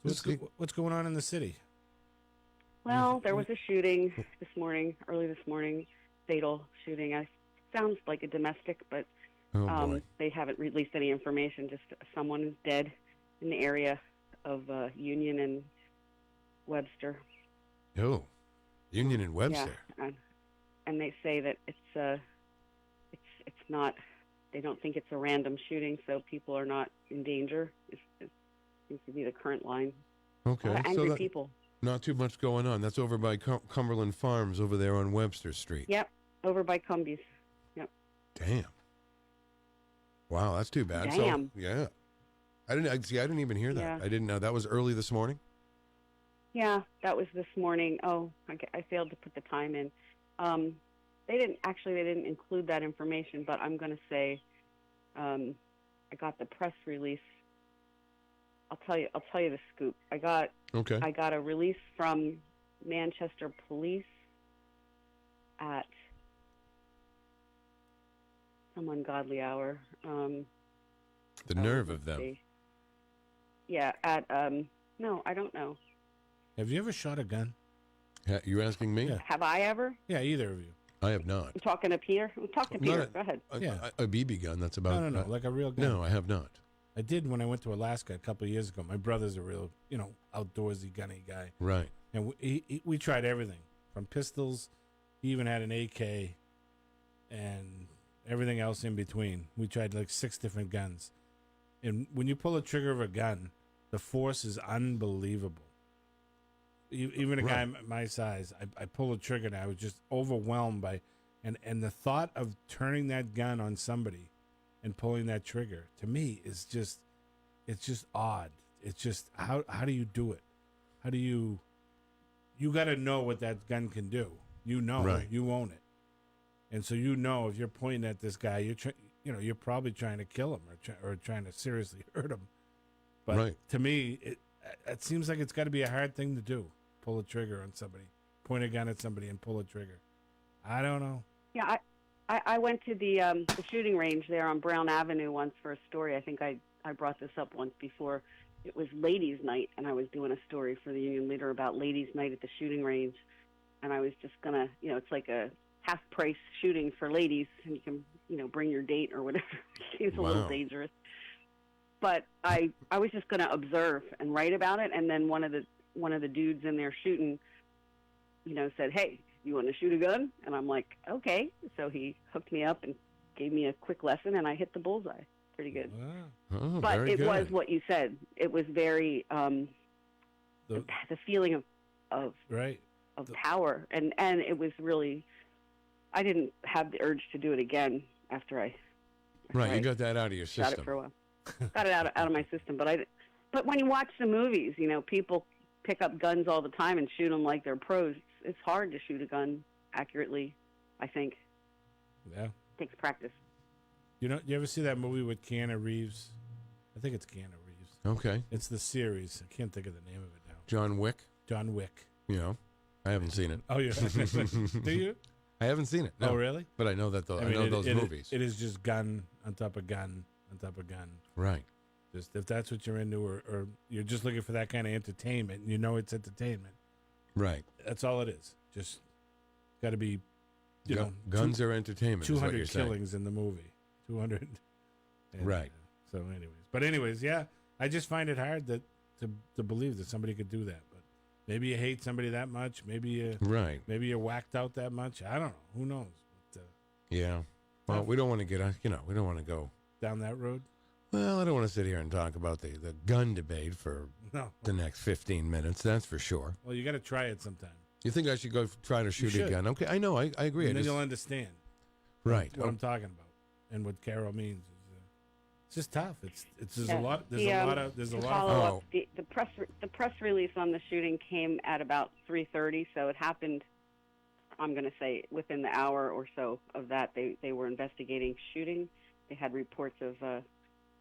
What's going on in the city?
Well, there was a shooting early this morning, fatal shooting. Sounds like a domestic, but
Oh boy.
they haven't released any information. Just someone is dead in the area of Union and Webster.
Oh. Union and Webster.
Yeah, and they say that it's not. They don't think it's a random shooting, so people are not in danger. It seems to be the current line.
Okay.
A lot of angry people.
Not too much going on. That's over by Cumberland Farms over there on Webster Street.
Yep, over by Cumbies. Yep.
Damn. Wow, that's too bad.
Damn.
So, yeah. I didn't even hear that.
Yeah.
I didn't know. That was early this morning?
Yeah, that was this morning. Oh, I failed to put the time in. They didn't include that information, but I'm going to say I got the press release. I'll tell you the scoop. I got a release from Manchester Police at some ungodly hour.
The nerve of them.
Yeah, at no, I don't know.
Have you ever shot a gun?
You asking me?
Yeah.
Have I ever?
Yeah, either of you.
I have not.
I'm talking to Peter. Talk to Peter. Go ahead.
A BB gun. That's about.
No, like a real gun.
No, I have not.
I did when I went to Alaska a couple of years ago. My brother's a real, outdoorsy gunny guy.
Right.
And we tried everything from pistols. He even had an AK and everything else in between. We tried like 6 different guns. And when you pull the trigger of a gun, the force is unbelievable. Even a guy my size, I pull the trigger and I was just overwhelmed by, and the thought of turning that gun on somebody and pulling that trigger, to me, is just, it's just odd. It's just, how do you do it? How do you got to know what that gun can do. You know, you own it. And so if you're pointing at this guy, you're probably trying to kill him or trying to seriously hurt him. But to me, it seems like it's got to be a hard thing to do. Pull a trigger on somebody, point a gun at somebody and pull a trigger. I don't know.
Yeah, I went to the shooting range there on Brown Avenue once for a story. I think I brought this up once before. It was ladies' night, and I was doing a story for the union leader about ladies' night at the shooting range. And I was just going to, it's like a half-price shooting for ladies, and you can, bring your date or whatever. It's a little dangerous. But I was just going to observe and write about it, and then one of the dudes in there shooting, said, "Hey, you want to shoot a gun?" And I'm like, "Okay." So he hooked me up and gave me a quick lesson, and I hit the bullseye. Pretty good.
Wow. Oh,
but
very
it
good.
was what you said. It was very the feeling of power, and it was really. I didn't have the urge to do it again after I.
You got that out of your
shot
system.
it for a while. Got it out of my system, but when you watch the movies, people pick up guns all the time and shoot them like they're pros. It's hard to shoot a gun accurately, I think.
Yeah.
It takes practice.
You ever see that movie with Keanu Reeves? I think it's Keanu Reeves.
Okay.
It's the series. I can't think of the name of it now.
John Wick?
John Wick.
Yeah. I haven't seen it.
Oh, yeah. Do you?
I haven't seen it. No.
Oh, really?
But I know that I know those movies.
It is just gun on top of gun on top of gun.
Right.
Just if that's what you're into, or you're just looking for that kind of entertainment, it's entertainment.
Right.
That's all it is. Just got to be,
guns are entertainment.
200 killings in the movie. 200.
Right.
Anyways, yeah, I just find it hard to believe that somebody could do that. But maybe you hate somebody that much. Maybe maybe you're whacked out that much. I don't know. Who knows? But,
yeah. Well, we don't want to get we don't want to go
down that road.
Well, I don't want to sit here and talk about the gun debate for the next 15 minutes. That's for sure.
Well, you got to try it sometime.
You think I should go try to shoot a gun? Okay, I know. I agree.
And then you'll understand.
Right.
What I'm talking about and what Carol means. It's just tough. There's a lot. There's a lot.
Follow up. The press release on the shooting came at about 3:30, so it happened. I'm going to say within the hour or so of that, they were investigating shooting. They had reports of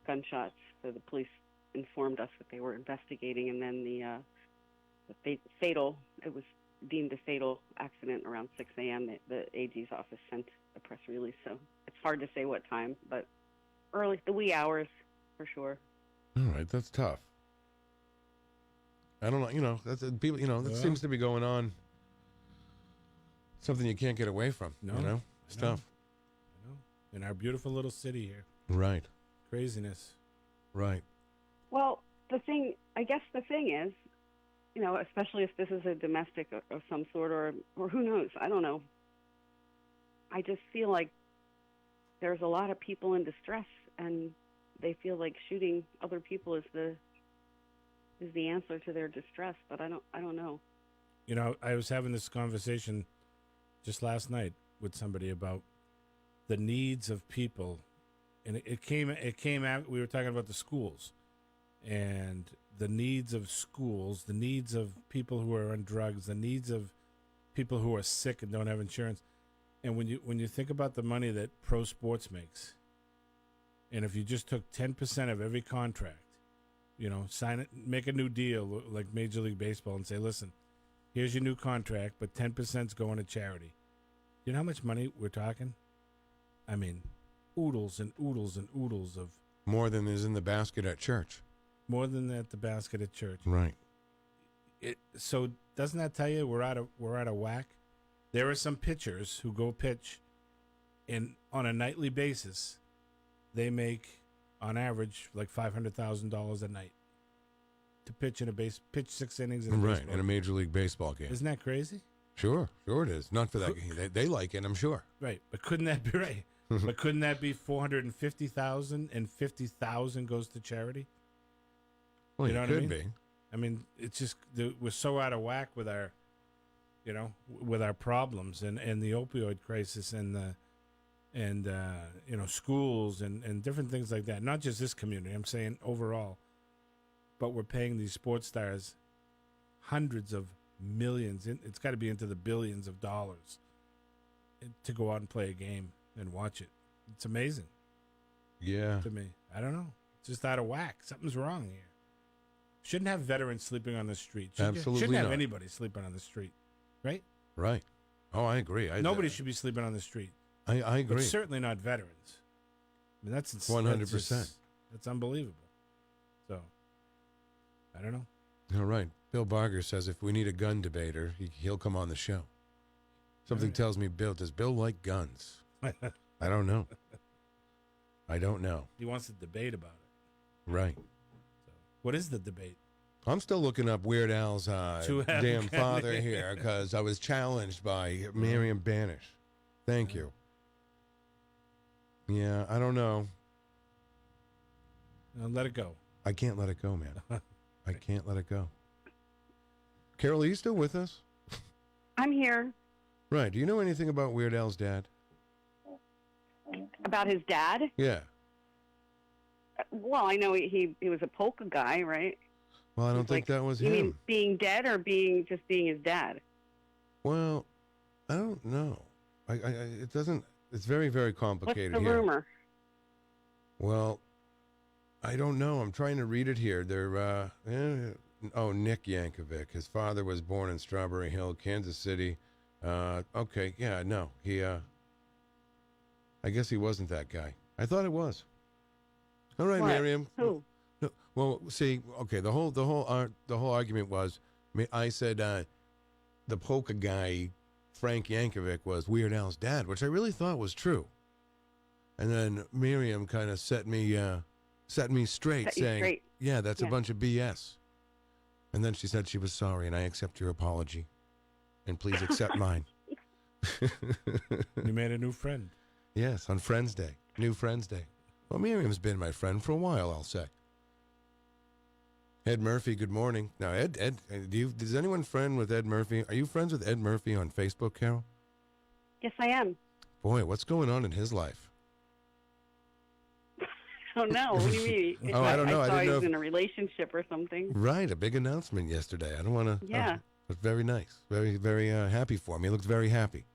gunshots, so the police informed us that they were investigating, and then the fatal. It was deemed a fatal accident around 6 a.m. The AG's office sent a press release, so it's hard to say what time, but early, the wee hours, for sure.
All right, that's tough. I don't know, that's people, that seems to be going on. Something you can't get away from, It's tough.
I know. In our beautiful little city here.
Right.
Craziness.
Right.
Well, the thing is, especially if this is a domestic of some sort, or who knows, I don't know. I just feel like there's a lot of people in distress, and they feel like shooting other people is the answer to their distress. But I don't know.
I was having this conversation just last night with somebody about the needs of people, and it came out. We were talking about the schools and the needs of schools, the needs of people who are on drugs, the needs of people who are sick and don't have insurance. And when you think about the money that pro sports makes, and if you just took 10% of every contract, sign it, make a new deal like Major League Baseball and say, listen, here's your new contract, but 10% is going to charity. You know how much money we're talking? I mean, oodles and oodles and oodles of...
More than is in the basket at church.
More than at the basket at church.
Right.
So doesn't that tell you we're out of whack? There are some pitchers who go pitch, and on a nightly basis, they make, on average, like $500,000 a night. to pitch pitch 6 innings in a
Right,
baseball
in a Major League Baseball game.
Isn't that crazy?
Sure it is. Not for that. They like it, I'm sure.
Right, but couldn't that be right? But couldn't that be 450,000 and 50,000 goes to charity?
Well,
you know
it
what
could
I mean?
be.
I mean, it's just we're so out of whack with our, with our problems and the opioid crisis and schools and different things like that. Not just this community. I'm saying overall. But we're paying these sports stars hundreds of millions. It's got to be into the billions of dollars to go out and play a game and watch it. It's amazing.
Yeah.
To me. I don't know. It's just out of whack. Something's wrong here. Shouldn't have veterans sleeping on the street. Shouldn't have anybody sleeping on the street. Right?
Right. Oh, I agree.
Nobody should be sleeping on the street.
I agree.
But certainly not veterans. I mean, that's
100%.
That's unbelievable. So, I don't know.
All right. Bill Barger says if we need a gun debater, he'll come on the show. Something tells me, does Bill like guns? I don't know. I don't know.
He wants to debate about it.
Right.
So, what is the debate?
I'm still looking up Weird Al's damn father here because I was challenged by Miriam Banish. Thank you. Yeah, I don't know.
Let it go.
I can't let it go, man. I can't let it go. Carol, are you still with us?
I'm here.
Right. Do you know anything about Weird Al's dad?
About his dad?
Yeah.
Well, I know he was a polka guy, right?
Well, I don't think that was
you
him.
mean being dead or being his dad?
Well, I don't know. It doesn't. It's very, very complicated.
What's the rumor?
Well, I don't know. I'm trying to read it here. They're Nick Yankovic. His father was born in Strawberry Hill, Kansas City. Okay, yeah, no, he. I guess he wasn't that guy. I thought it was. All right,
what?
Miriam.
Who?
No, well, see, okay. The whole argument was, I said the polka guy, Frank Yankovic, was Weird Al's dad, which I really thought was true. And then Miriam kind of set me straight, saying, "Yeah, that's a bunch of BS." And then she said she was sorry, and I accept your apology, and please accept mine.
You made a new friend.
Yes, on Friends Day, New Friends Day. Well, Miriam's been my friend for a while, I'll say. Ed Murphy, good morning. Now, Ed, does anyone friend with Ed Murphy? Are you friends with Ed Murphy on Facebook, Carol?
Yes, I am.
Boy, what's going on in his life?
Oh, no. What do you mean?
I don't know.
I
I
thought
didn't
he
know
was in a relationship or something.
Right, a big announcement yesterday. I don't want to...
Yeah.
It's very nice. Very, very happy for him. He looks very happy.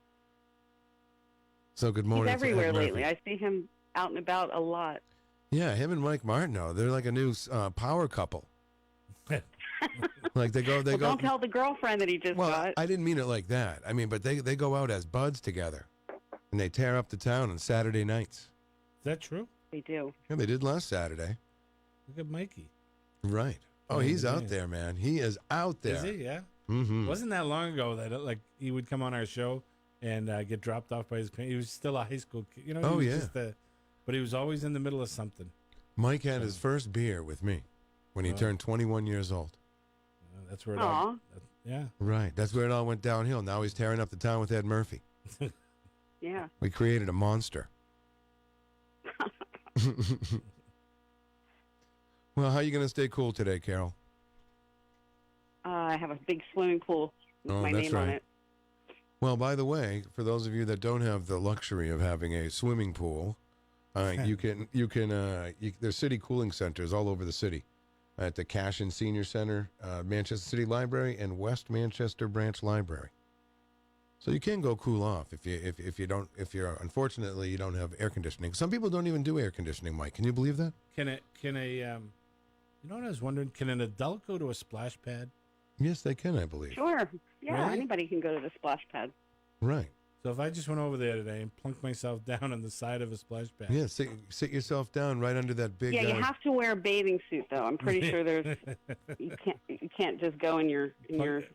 So good morning.
He's everywhere
to Ed
lately.
Murphy.
I see him out and about a lot.
Yeah, him and Mike Martineau, they're like a new power couple. Like they go.
Don't tell the girlfriend that he just got.
I didn't mean it like that. I mean, but they go out as buds together, and they tear up the town on Saturday nights.
Is that true?
They do.
Yeah, they did last Saturday.
Look at Mikey.
Right. Oh, he's out there, man. He is out there.
Is he? Yeah.
Mm-hmm.
Wasn't that long ago that he would come on our show and get dropped off by his parents? He was still a high school kid. You know.
Oh,
he
yeah.
was but he was always in the middle of something.
Mike had his first beer with me when he turned 21 years old.
That's where it all. Yeah.
Right. That's where it all went downhill. Now he's tearing up the town with Ed Murphy.
Yeah.
We created a monster. Well, how are you going to stay cool today, Carol?
I have a big swimming pool with my
that's
name on
right.
it.
Well, by the way, for those of you that don't have the luxury of having a swimming pool, there's city cooling centers all over the city, at the Cashin Senior Center, Manchester City Library, and West Manchester Branch Library. So you can go cool off if you're unfortunately you don't have air conditioning. Some people don't even do air conditioning, Mike. Can you believe that?
You know what I was wondering? Can an adult go to a splash pad?
Yes, they can, I believe.
Sure. Yeah,
Really?
anybody can go to the splash pad.
Right.
So if I just went over there today and plunked myself down on the side of a splash pad.
Yeah, sit yourself down right under that big.
Yeah, you have to wear a bathing suit though. I'm pretty sure you can't just go in your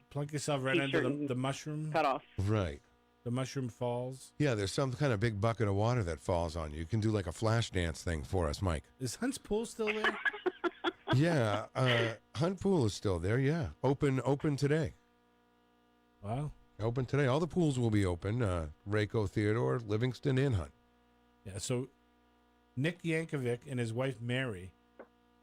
plunk yourself right under
t-shirt
the mushroom
cut off.
Right.
The mushroom falls.
Yeah, there's some kind of big bucket of water that falls on you. You can do like a flash dance thing for us, Mike.
Is Hunt's Pool still there?
Yeah, Hunt Pool is still there. Yeah, open today.
Wow.
Open today. All the pools will be open. Rayco, Theodore, Livingston, and Hunt.
Yeah. So Nick Yankovic and his wife Mary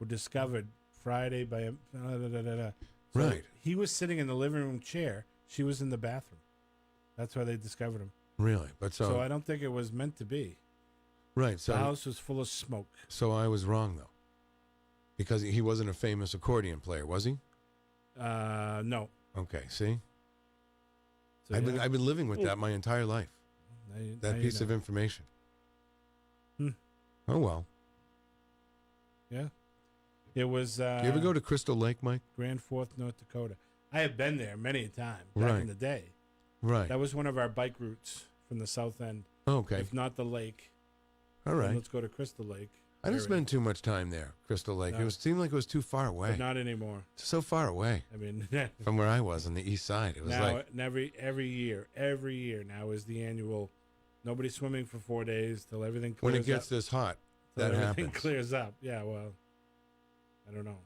were discovered Friday by a. So
Right.
He was sitting in the living room chair. She was in the bathroom. That's why they discovered him.
Really, but
So I don't think it was meant to be.
right. So
The house was full of smoke.
So I was wrong though, because he wasn't a famous accordion player, was he?
No.
Okay. See,
So,
I've
yeah.
been living with that my entire life.
Now
That
you
piece of
know.
information.
Hmm.
Oh well.
Yeah. It was.
Do you ever go to Crystal Lake, Mike?
Grand Forks, North Dakota. I have been there many a time back
Right.
in the day.
Right.
That was one of our bike routes from the south end.
Okay.
If not the lake.
All
then
right.
Let's go to Crystal Lake.
I didn't
area.
spend too much time there, Crystal Lake.
No.
It seemed like it was too far away.
But not anymore.
So far away
I mean,
from where I was on the east side. It was
now
like
every year now is the annual. Nobody swimming for 4 days till everything clears
when it gets
up.
this hot,
Till
that
everything
happens.
clears up. Yeah, well, I don't know.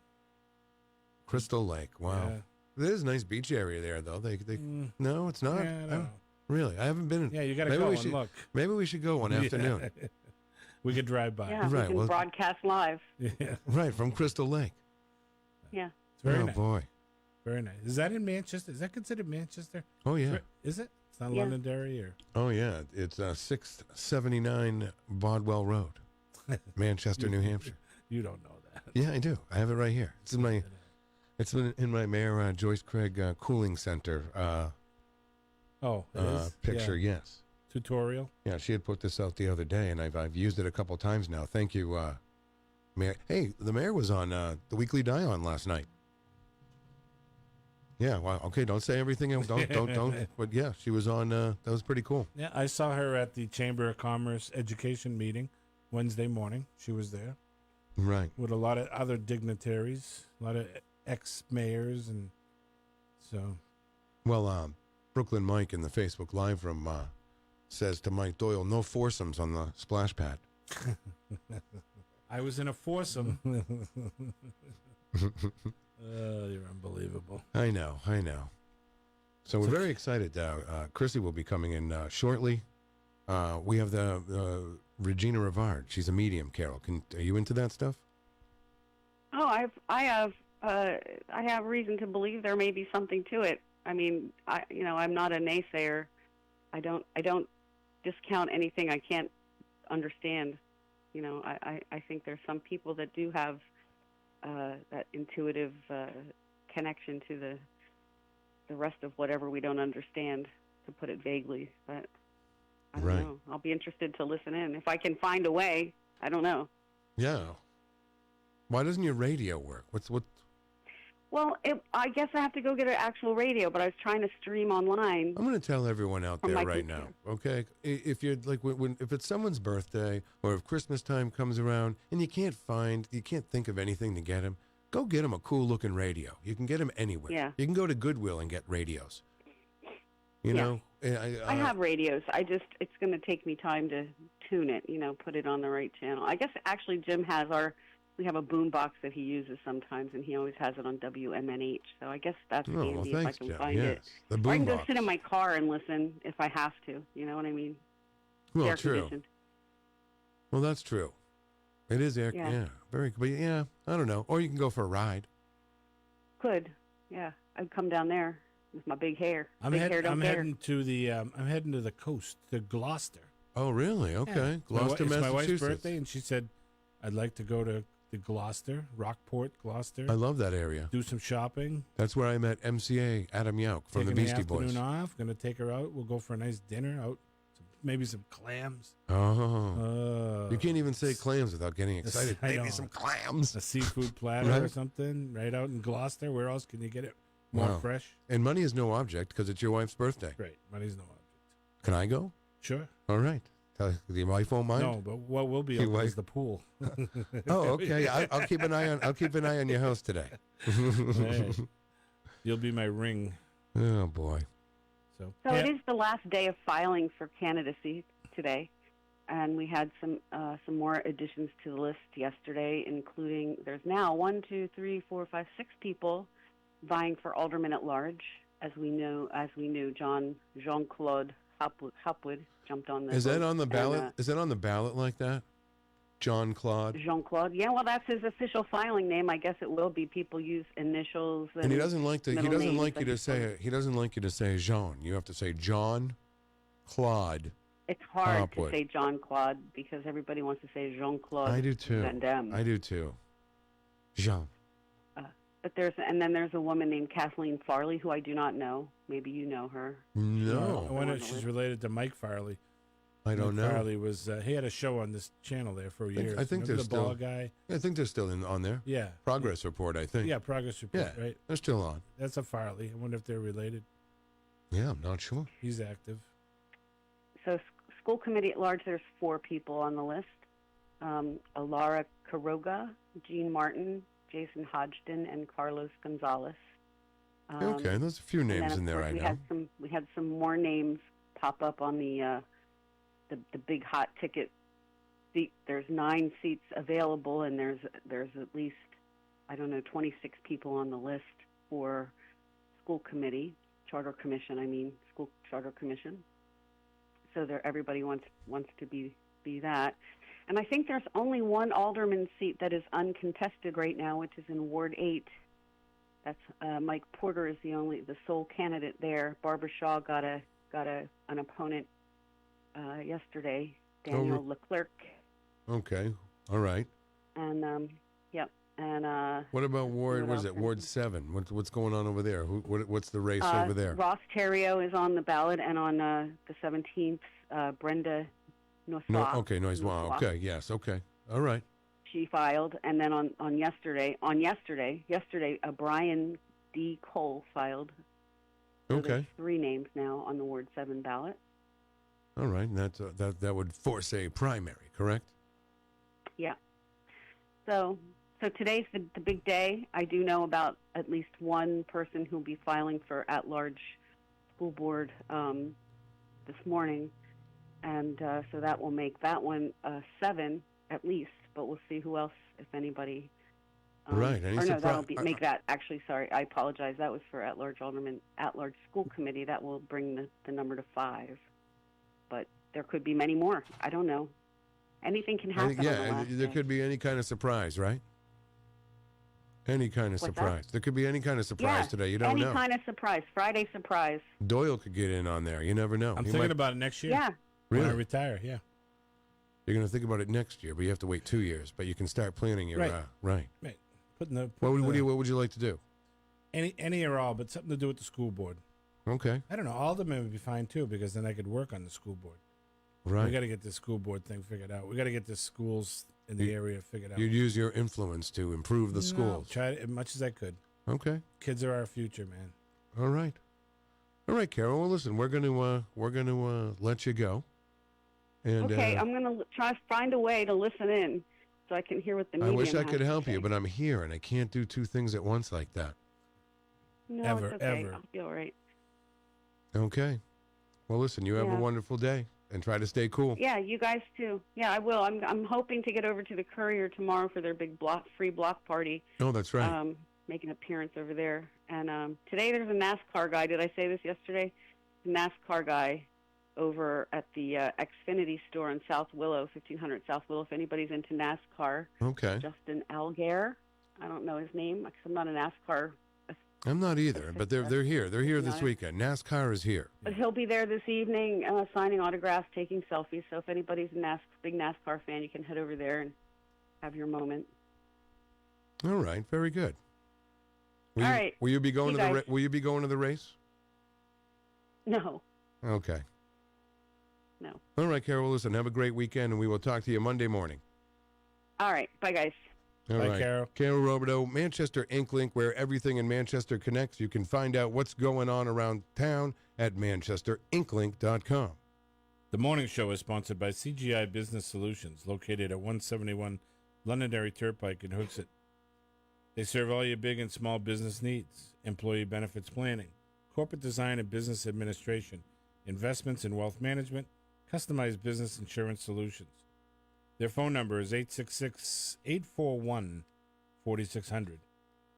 Crystal Lake. Wow.
Yeah.
There's a nice beach area there, though. They no, it's not.
Yeah, I don't know.
Really, I haven't been.
Yeah, you got to
Maybe
go
we
and
should,
look.
Maybe we should go one
Yeah.
afternoon.
We could drive by.
Yeah,
Right,
we can
well-
broadcast live.
Yeah.
Right, from Crystal Lake.
Yeah.
It's very
oh
nice.
boy.
Very nice. Is that in Manchester? Is that considered Manchester?
Oh yeah.
Is it? It's not
Yeah.
Londonderry or?
Oh yeah. It's 679 Bodwell Road, Manchester, New Hampshire.
You don't know that.
Yeah, I do. I have it right here. It's in my. It's in my Mayor Joyce Craig Cooling Center
Oh, it is?
picture.
Yeah.
Yes.
Tutorial.
Yeah, she had put this out the other day, and I've used it a couple times now. Thank you, Mayor. Hey, the mayor was on the Weekly Die-On last night. Yeah, well, okay, don't say everything. Don't. But yeah, she was on. That was pretty cool.
Yeah, I saw her at the Chamber of Commerce education meeting Wednesday morning. She was there
Right.
with a lot of other dignitaries, a lot of ex-mayors, and so.
Well, Brooklyn Mike in the Facebook Live room says to Mike Doyle, no foursomes on the splash pad.
I was in a foursome. You're unbelievable.
I know. So we're very excited. Crissy will be coming in shortly. We have the Regina Rivard. She's a medium, Carol. Are you into that stuff?
Oh, I have reason to believe there may be something to it. I mean, I'm not a naysayer. I don't discount anything I can't understand. I think there's some people that do have that intuitive connection to the rest of whatever we don't understand, to put it vaguely. But I don't know. I'll be interested to listen in if I can find a way. I don't know.
Yeah. Why doesn't your radio work? What?
Well, I guess I have to go get an actual radio, but I was trying to stream online.
I'm going to tell everyone out
From
there
my
right
computer.
now, okay? If you're like, if it's someone's birthday or if Christmas time comes around and you can't think of anything to get him, go get him a cool looking radio. You can get them anywhere.
Yeah.
You can go to Goodwill and get radios. You know?
I have radios. It's going to take me time to tune it, put it on the right channel. I guess actually Jim has we have a boom box that he uses sometimes, and he always has it on WMNH. So I guess that's handy if I can find it.
The
Or I
boom
can go
box.
sit in my car and listen if I have to. You know what I mean?
Well,
Air
true.
conditioned.
Well, that's true. It is air.
Yeah.
Yeah. Very. But yeah, I don't know. Or you can go for a ride.
Could. Yeah. I'd come down there with my big hair.
I'm
big hair don't care.
heading to the coast, to Gloucester.
Oh, really? Okay.
Yeah.
Gloucester,
It's my wife's
Massachusetts.
birthday, and she said, "I'd like to go to Gloucester, Rockport, Gloucester.
I love that area.
Do some shopping.
That's where I met MCA Adam Yauch from
Taking
the Beastie
afternoon
Boys.
off. Going to take her out. We'll go for a nice dinner out. Maybe some clams.
Oh. You can't even say clams without getting excited.
I know.
Maybe some clams.
A seafood platter
Right.
or something right out in Gloucester. Where else can you get it more
Wow.
fresh?
And money is no object because it's your wife's birthday.
Right. Money's no object.
Can I go?
Sure.
All right. Your wife won't mind?
No, but what will be
Your
open
wife-
is the pool.
Oh, okay. I'll keep an eye on. I'll keep an eye on your house today.
Hey, you'll be my ring.
Oh boy.
So
So it is the last day of filing for candidacy today. and we had some more additions to the list yesterday, including there's now 1, 2, 3, 4, 5, 6 people vying for alderman at large. As we knew, Jean-Claude Hopwood jumped on the.
Is that
vote,
on the ballot?
and,
Is that on the ballot like that? Jean-Claude.
Jean-Claude. Yeah, well, that's his official filing name. I guess it will be. People use initials.
And he doesn't like to. He
middle
doesn't
names,
like you
I
to
suppose.
say. He doesn't like you to say Jean. You have to say John Claude.
It's hard
Hopwood.
to say Jean-Claude because everybody wants to say Jean-Claude
I do too.
Van Damme.
I do too. Jean.
But then there's a woman named Kathleen Farley who I do not know. Maybe you know her.
No.
I wonder if she's related to Mike Farley.
I don't know.
Farley was he had a show on this channel there for years.
I think
Remember
they're
the
still.
ball guy.
I think they're still on there.
Yeah.
Progress report. I think.
Yeah, Progress Report.
Yeah,
Right.
they're still on.
That's a Farley. I wonder if they're related.
Yeah, I'm not sure.
He's active.
So school committee at large, there's 4 people on the list. Alara Quiroga, Jean Martin, Jason Hodgson, and Carlos Gonzalez.
Okay, there's a few
and then,
names
of
in there.
course,
I
we
know.
had some more names pop up on the big hot ticket seat. There's 9 seats available, and there's at least 26 people on the list for school committee, charter commission. School charter commission. So everybody wants to be that. And I think there's only one alderman seat that is uncontested right now, which is in Ward 8. That's Mike Porter is the sole candidate there. Barbara Shaw got an opponent yesterday, Daniel Leclerc.
Okay, all right.
And yep. And
what about Ward? What is
else?
it? Ward 7. What's going on over there? What's the race over there?
Ross Terrio is on the ballot, and on the 17th, Brenda Noiswa.
No. Okay, Noiswa. Okay. Yes. Okay. All right.
She filed, and then on yesterday, Brian D. Cole filed. So
Okay.
There's 3 names now on the Ward 7 ballot.
All right. And that would force a primary, correct?
Yeah. So today's the big day. I do know about at least one person who'll be filing for at-large school board this morning, and so that will make that one 7 at least. But we'll see who else, if anybody.
Right.
Or no, that'll make that. Actually, sorry, I apologize. That was for at-large alderman, at-large school committee. That will bring the number to 5. But there could be many more. I don't know. Anything can happen. On the last
there
day.
could be any kind of surprise, right? Any kind of
What's
surprise. There could be any kind of surprise today. You don't know.
Any kind of surprise. Friday surprise.
Doyle could get in on there. You never know.
I'm thinking about it next year.
Yeah.
When I
Really?
retire. Yeah.
You're going to think about it next year, but you have to wait 2 years. But you can start planning your
Right.
right.
Right. Putting the
What would you like to do?
any or all, but something to do with the school board.
Okay.
I don't know. Alderman would be fine too, because then I could work on the school board.
Right.
We got to get this school board thing figured out. We got to get the schools in the area figured out.
You'd use your influence to improve the schools.
Try as much as I could.
Okay.
Kids are our future, man.
All right. All right, Carol. Well, listen, we're going to let you go. And
Okay, I'm going to try to find a way to listen in so I can hear what the
I
medium
wish I
has
could
to
help
say.
you, but I'm here and I can't do 2 things at once like that.
No,
Ever,
it's okay.
ever.
I'll be all right.
Okay. Well, listen, you have a
Yeah.
wonderful day and try to stay cool.
Yeah, you guys too. Yeah, I will. I'm hoping to get over to the Courier tomorrow for their big free block party.
Oh, that's right.
Make an appearance over there. And today there's a NASCAR guy. Did I say this yesterday? NASCAR guy over at the Xfinity store in South Willow, 1500 South Willow. If anybody's into NASCAR,
Okay.
Justin Algare. I don't know his name because I'm not a NASCAR.
I'm not either, but they're here. They're here this
Nice.
weekend. NASCAR is here.
But he'll be there this evening signing autographs, taking selfies. So if anybody's a big NASCAR fan, you can head over there and have your moment.
All right. Very good.
All right.
Will you be going
You
to the
guys.
Will you be going to the race?
No,
Okay.
no.
All right, Carol. Listen, have a great weekend, and we will talk to you Monday morning.
All right. Bye, guys.
All
Bye,
right.
Carol.
Carol Robideau, Manchester Ink Link, where everything in Manchester connects. You can find out what's going on around town at manchesterinklink.com.
The morning show is sponsored by CGI Business Solutions, located at 171 Londonderry Turnpike in Hooksett. They serve all your big and small business needs: employee benefits planning, corporate design and business administration, investments and wealth management, customized business insurance solutions. Their phone number is 866-841-4600.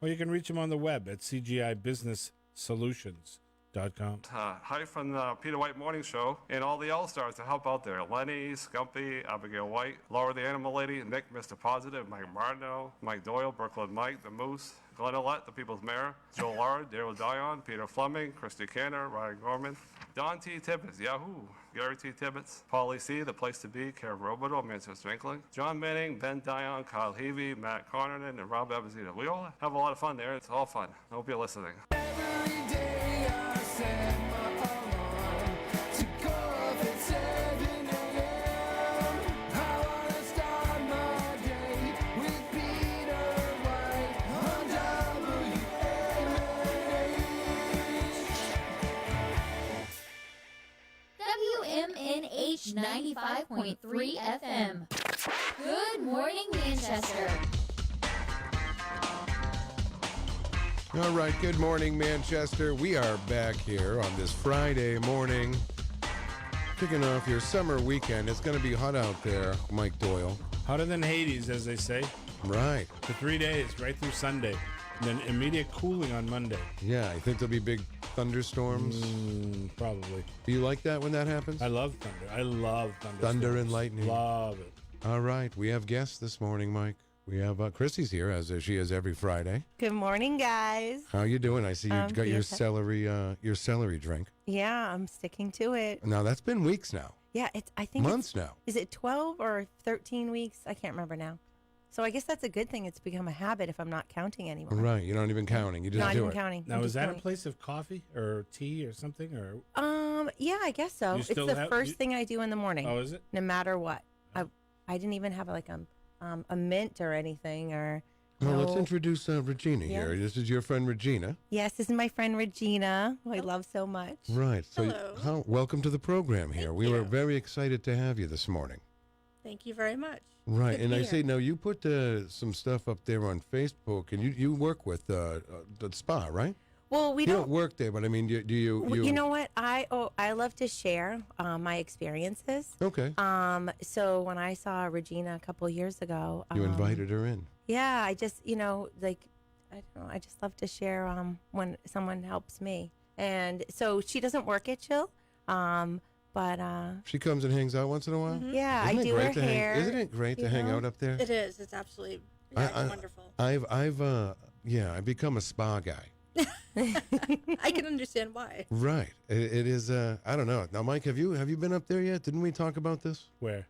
Or you can reach them on the web at cgibusinesssolutions.com.
Hi from the Peter White Morning Show and all the All-Stars to help out there. Lenny, Scumpy, Abigail White, Laura the Animal Lady, Nick, Mr. Positive, Mike Martineau, Mike Doyle, Brooklyn Mike, The Moose, Glenn Ollett, the People's Mayor, Joe Lara, Daryl Dion, Peter Fleming, Christy Kantor, Ryan Gorman, Donn Tibbetts, Yahoo, Gary Tibbetts, Paulie C., The Place to Be, Kara Robidoux, Manchester Inkling, John Manning, Ben Dion, Kyle Heavey, Matt Connerton, and Rob Abazita. We all have a lot of fun there. It's all fun. I hope you're listening.
Every day I set my alarm to go off at 7 a.m. I wanna start my day with Peter White on
WMNH 95.3 FM. Good morning, Manchester.
All right, good morning, Manchester. We are back here on this Friday morning, kicking off your summer weekend. It's going to be hot out there, Mike Doyle.
Hotter than Hades, as they say.
Right.
For 3 days, right through Sunday. And then immediate cooling on Monday.
Yeah, I think there'll be big thunderstorms.
Probably.
Do you like that when that happens?
I love thunder. I love thunder.
Thunder and lightning.
Love it.
All right, we have guests this morning, Mike. We have Chrissy's here, as she is every Friday.
Good morning, guys.
How you doing? I see you got your celery drink.
Yeah, I'm sticking to it.
Now that's been weeks now.
Yeah, I think
months now.
Is it 12 or 13 weeks? I can't remember now. So I guess that's a good thing. It's become a habit if I'm not counting anymore.
Right, you're not even counting. You just
not
do
even
it.
Counting.
Now, is that a place of coffee or tea or something? Or
yeah, I guess so. It's the first thing I do in the morning.
Oh, is it?
No matter what. I didn't even have like a mint or anything or.
Well, let's introduce Regina here. This is your friend Regina.
Yes, this is my friend Regina, who I love so much.
Right. So, welcome to the program here. We were very excited to have you this morning.
Thank you very much.
Right, and I say now you put some stuff up there on Facebook, and you work with the spa, right?
Well,
you don't work there, but I mean, do you?
You know what? I love to share my experiences.
Okay.
So when I saw Regina a couple years ago,
you invited her in.
Yeah, I just I don't know. I just love to share when someone helps me, and so she doesn't work at Chill. But
she comes and hangs out once in a while.
Mm-hmm. Yeah, I do her hair.
Isn't it great to hang out up there?
It is. It's absolutely wonderful.
I've become a spa guy.
I can understand why.
Right. It is. I don't know. Now, Mike, have you been up there yet? Didn't we talk about this?
Where?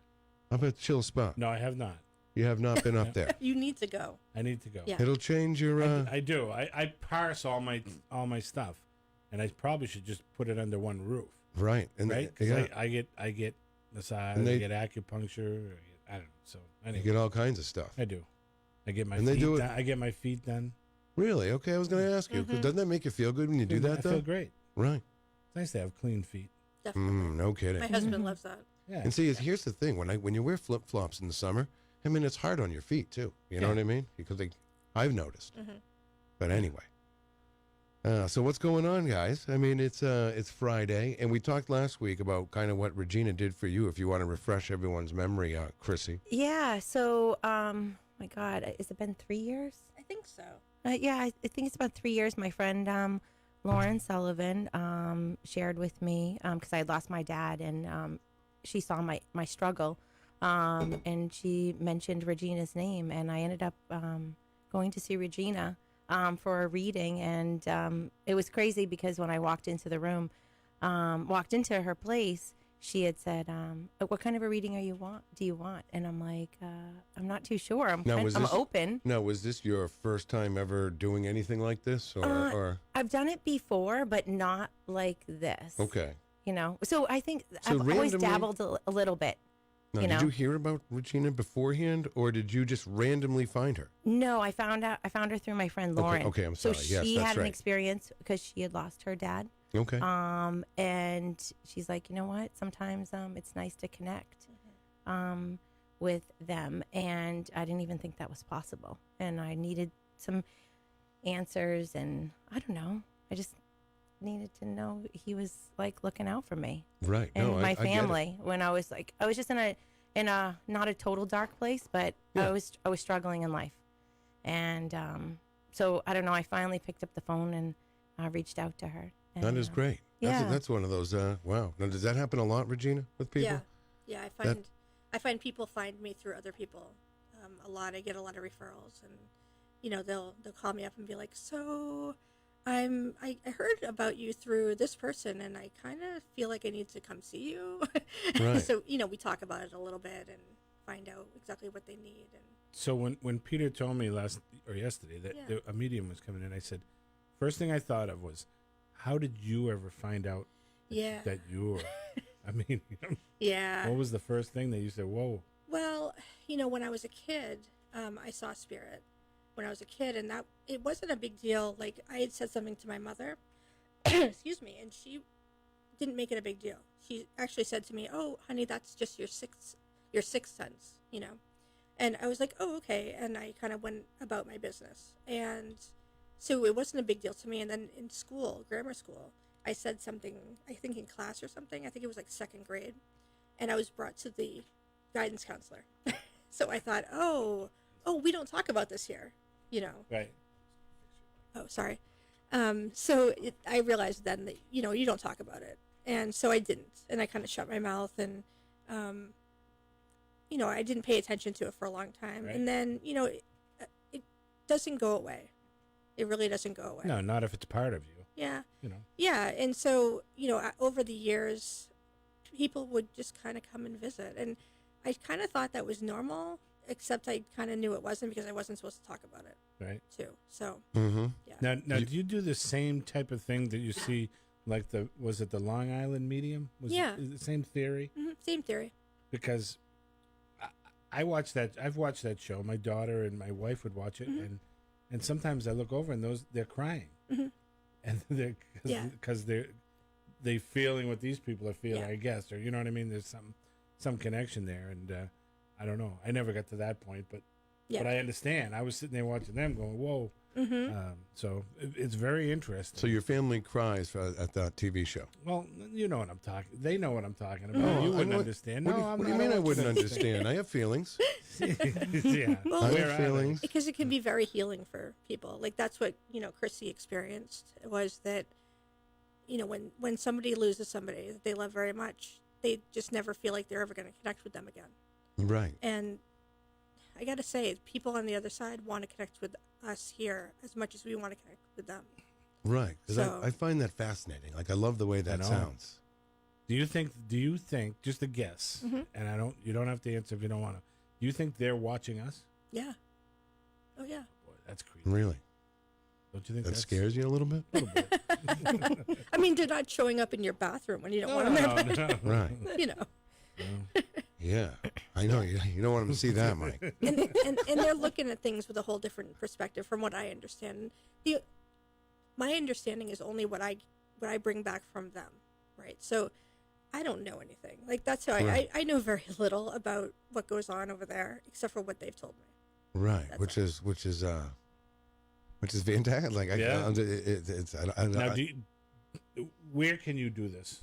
Up at Chill Spa.
No, I have not.
You have not been up there.
You need to go.
I need to go.
Yeah.
It'll change your.
I do. I parse all my stuff, and I probably should just put it under one roof.
Right. And
right. Because I get massage. I get acupuncture. I don't know. So anyway.
You get all kinds of stuff.
I do. I get my
and
feet
they do
done. I get my feet done.
Really? Okay. I was going to ask you. Doesn't that make you feel good when you do that?
I feel great.
Right.
It's nice to have clean feet.
Definitely.
No kidding.
My husband loves that.
Yeah.
And see, here's the thing: when you wear flip flops in the summer, I mean, it's hard on your feet too. You know what I mean? Because I've noticed. But anyway. So what's going on, guys? I mean, it's Friday, and we talked last week about kind of what Regina did for you. If you want to refresh everyone's memory, Crissy.
Yeah. So, my God, has it been 3 years?
I think so.
Yeah, I think it's about 3 years. My friend Lauren Sullivan shared with me because I had lost my dad, and she saw my struggle, and she mentioned Regina's name, and I ended up going to see Regina for a reading, and it was crazy because when I walked into the room, walked into her place, she had said, "What kind of a reading do you want?" And I'm like, "I'm not too sure. I'm open."
Now, was this your first time ever doing anything like this, or?
I've done it before, but not like this.
Okay.
You know, so I think I've always dabbled a little bit.
Now, did you hear about Regina beforehand, or did you just randomly find her?
No, I found her through my friend Lauren.
Okay, I'm sorry.
So
yes,
she
that's
had
right.
an experience because she had lost her dad.
Okay.
And she's like, you know what? Sometimes it's nice to connect with them, and I didn't even think that was possible. And I needed some answers, and I don't know. needed to know he was like looking out for me.
Right.
And
No,
my
I get it.
family when I was just in a not a total dark place, but
Yeah.
I was struggling in life. And so I don't know, I finally picked up the phone and reached out to her. And,
That is great.
Yeah.
That's one of those. Wow. Now, does that happen a lot, Regina, with people?
Yeah. I find people find me through other people a lot. I get a lot of referrals, and they'll call me up and be like, "So, I heard about you through this person, and I kind of feel like I need to come see you."
Right.
So we talk about it a little bit and find out exactly what they need. And
So when Peter told me yesterday that a medium was coming in, I said, first thing I thought of was, how did you ever find out that you were? I mean,
yeah.
What was the first thing that you said? Whoa.
Well, when I was a kid, I saw spirit when I was a kid, and that it wasn't a big deal. Like, I had said something to my mother, excuse me, and she didn't make it a big deal. She actually said to me, "Oh, honey, that's just your sixth sense," And I was like, "Oh, okay," and I kind of went about my business, and so it wasn't a big deal to me. And then in school, grammar school, I said something, I think in class or something, I think it was like second grade, and I was brought to the guidance counselor. So I thought, oh, we don't talk about this here,
Right.
Oh, sorry. I realized then that, you don't talk about it. And so I didn't, and I kind of shut my mouth, and, I didn't pay attention to it for a long time.
Right.
And then, it doesn't go away. It really doesn't go away.
No, not if it's part of you.
Yeah. Yeah. And so, over the years, people would just kind of come and visit. And I kind of thought that was normal, except I kind of knew it wasn't, because I wasn't supposed to talk about it.
Right.
Too. So,
Now, do you do the same type of thing that you see, like was it the Long Island medium? Is it the same theory?
Mm-hmm. Same theory.
Because I've watched that show. My daughter and my wife would watch it,
Mm-hmm.
and sometimes I look over and they're crying,
Mm-hmm.
and because they feeling what these people are feeling, I guess, or you know what I mean. There's some connection there, and I don't know. I never got to that point, but I understand. I was sitting there watching them, going, "Whoa!"
Mm-hmm.
So it's very interesting.
So your family cries at that TV show?
Well, you know what I'm talking. They know what I'm talking about.
Oh,
You
I
wouldn't
would-
understand.
What do you mean I wouldn't understand? I have feelings.
Yeah.
Well,
I
Where
have
are they?
feelings.
Because it can be very healing for people. Like, that's what, Crissy experienced, was that, when somebody loses somebody that they love very much, they just never feel like they're ever going to connect with them again.
Right.
And I got to say, people on the other side want to connect with us here as much as we want to connect with them.
Right. Because
So-
I find that fascinating. Like, I love the way
I
that
know.
sounds.
Do you think? Just a guess,
Mhm.
and you don't have to answer if you don't want to. Do you think they're watching us?
Yeah. Oh, yeah.
Boy, that's creepy.
Really?
Don't you think
That scares you a little bit?
I mean, they're not showing up in your bathroom when you don't want them there.
No.
Right. Yeah. I know. You don't want them to see that, Mike.
and they're looking at things with a whole different perspective from what I understand. My understanding is only what I bring back from them, right? So I don't know anything. Like, that's how
Right.
I know very little about what goes on over there, except for what they've told me.
Right. Which is fantastic. Like,
Yeah. Now, where can you do this?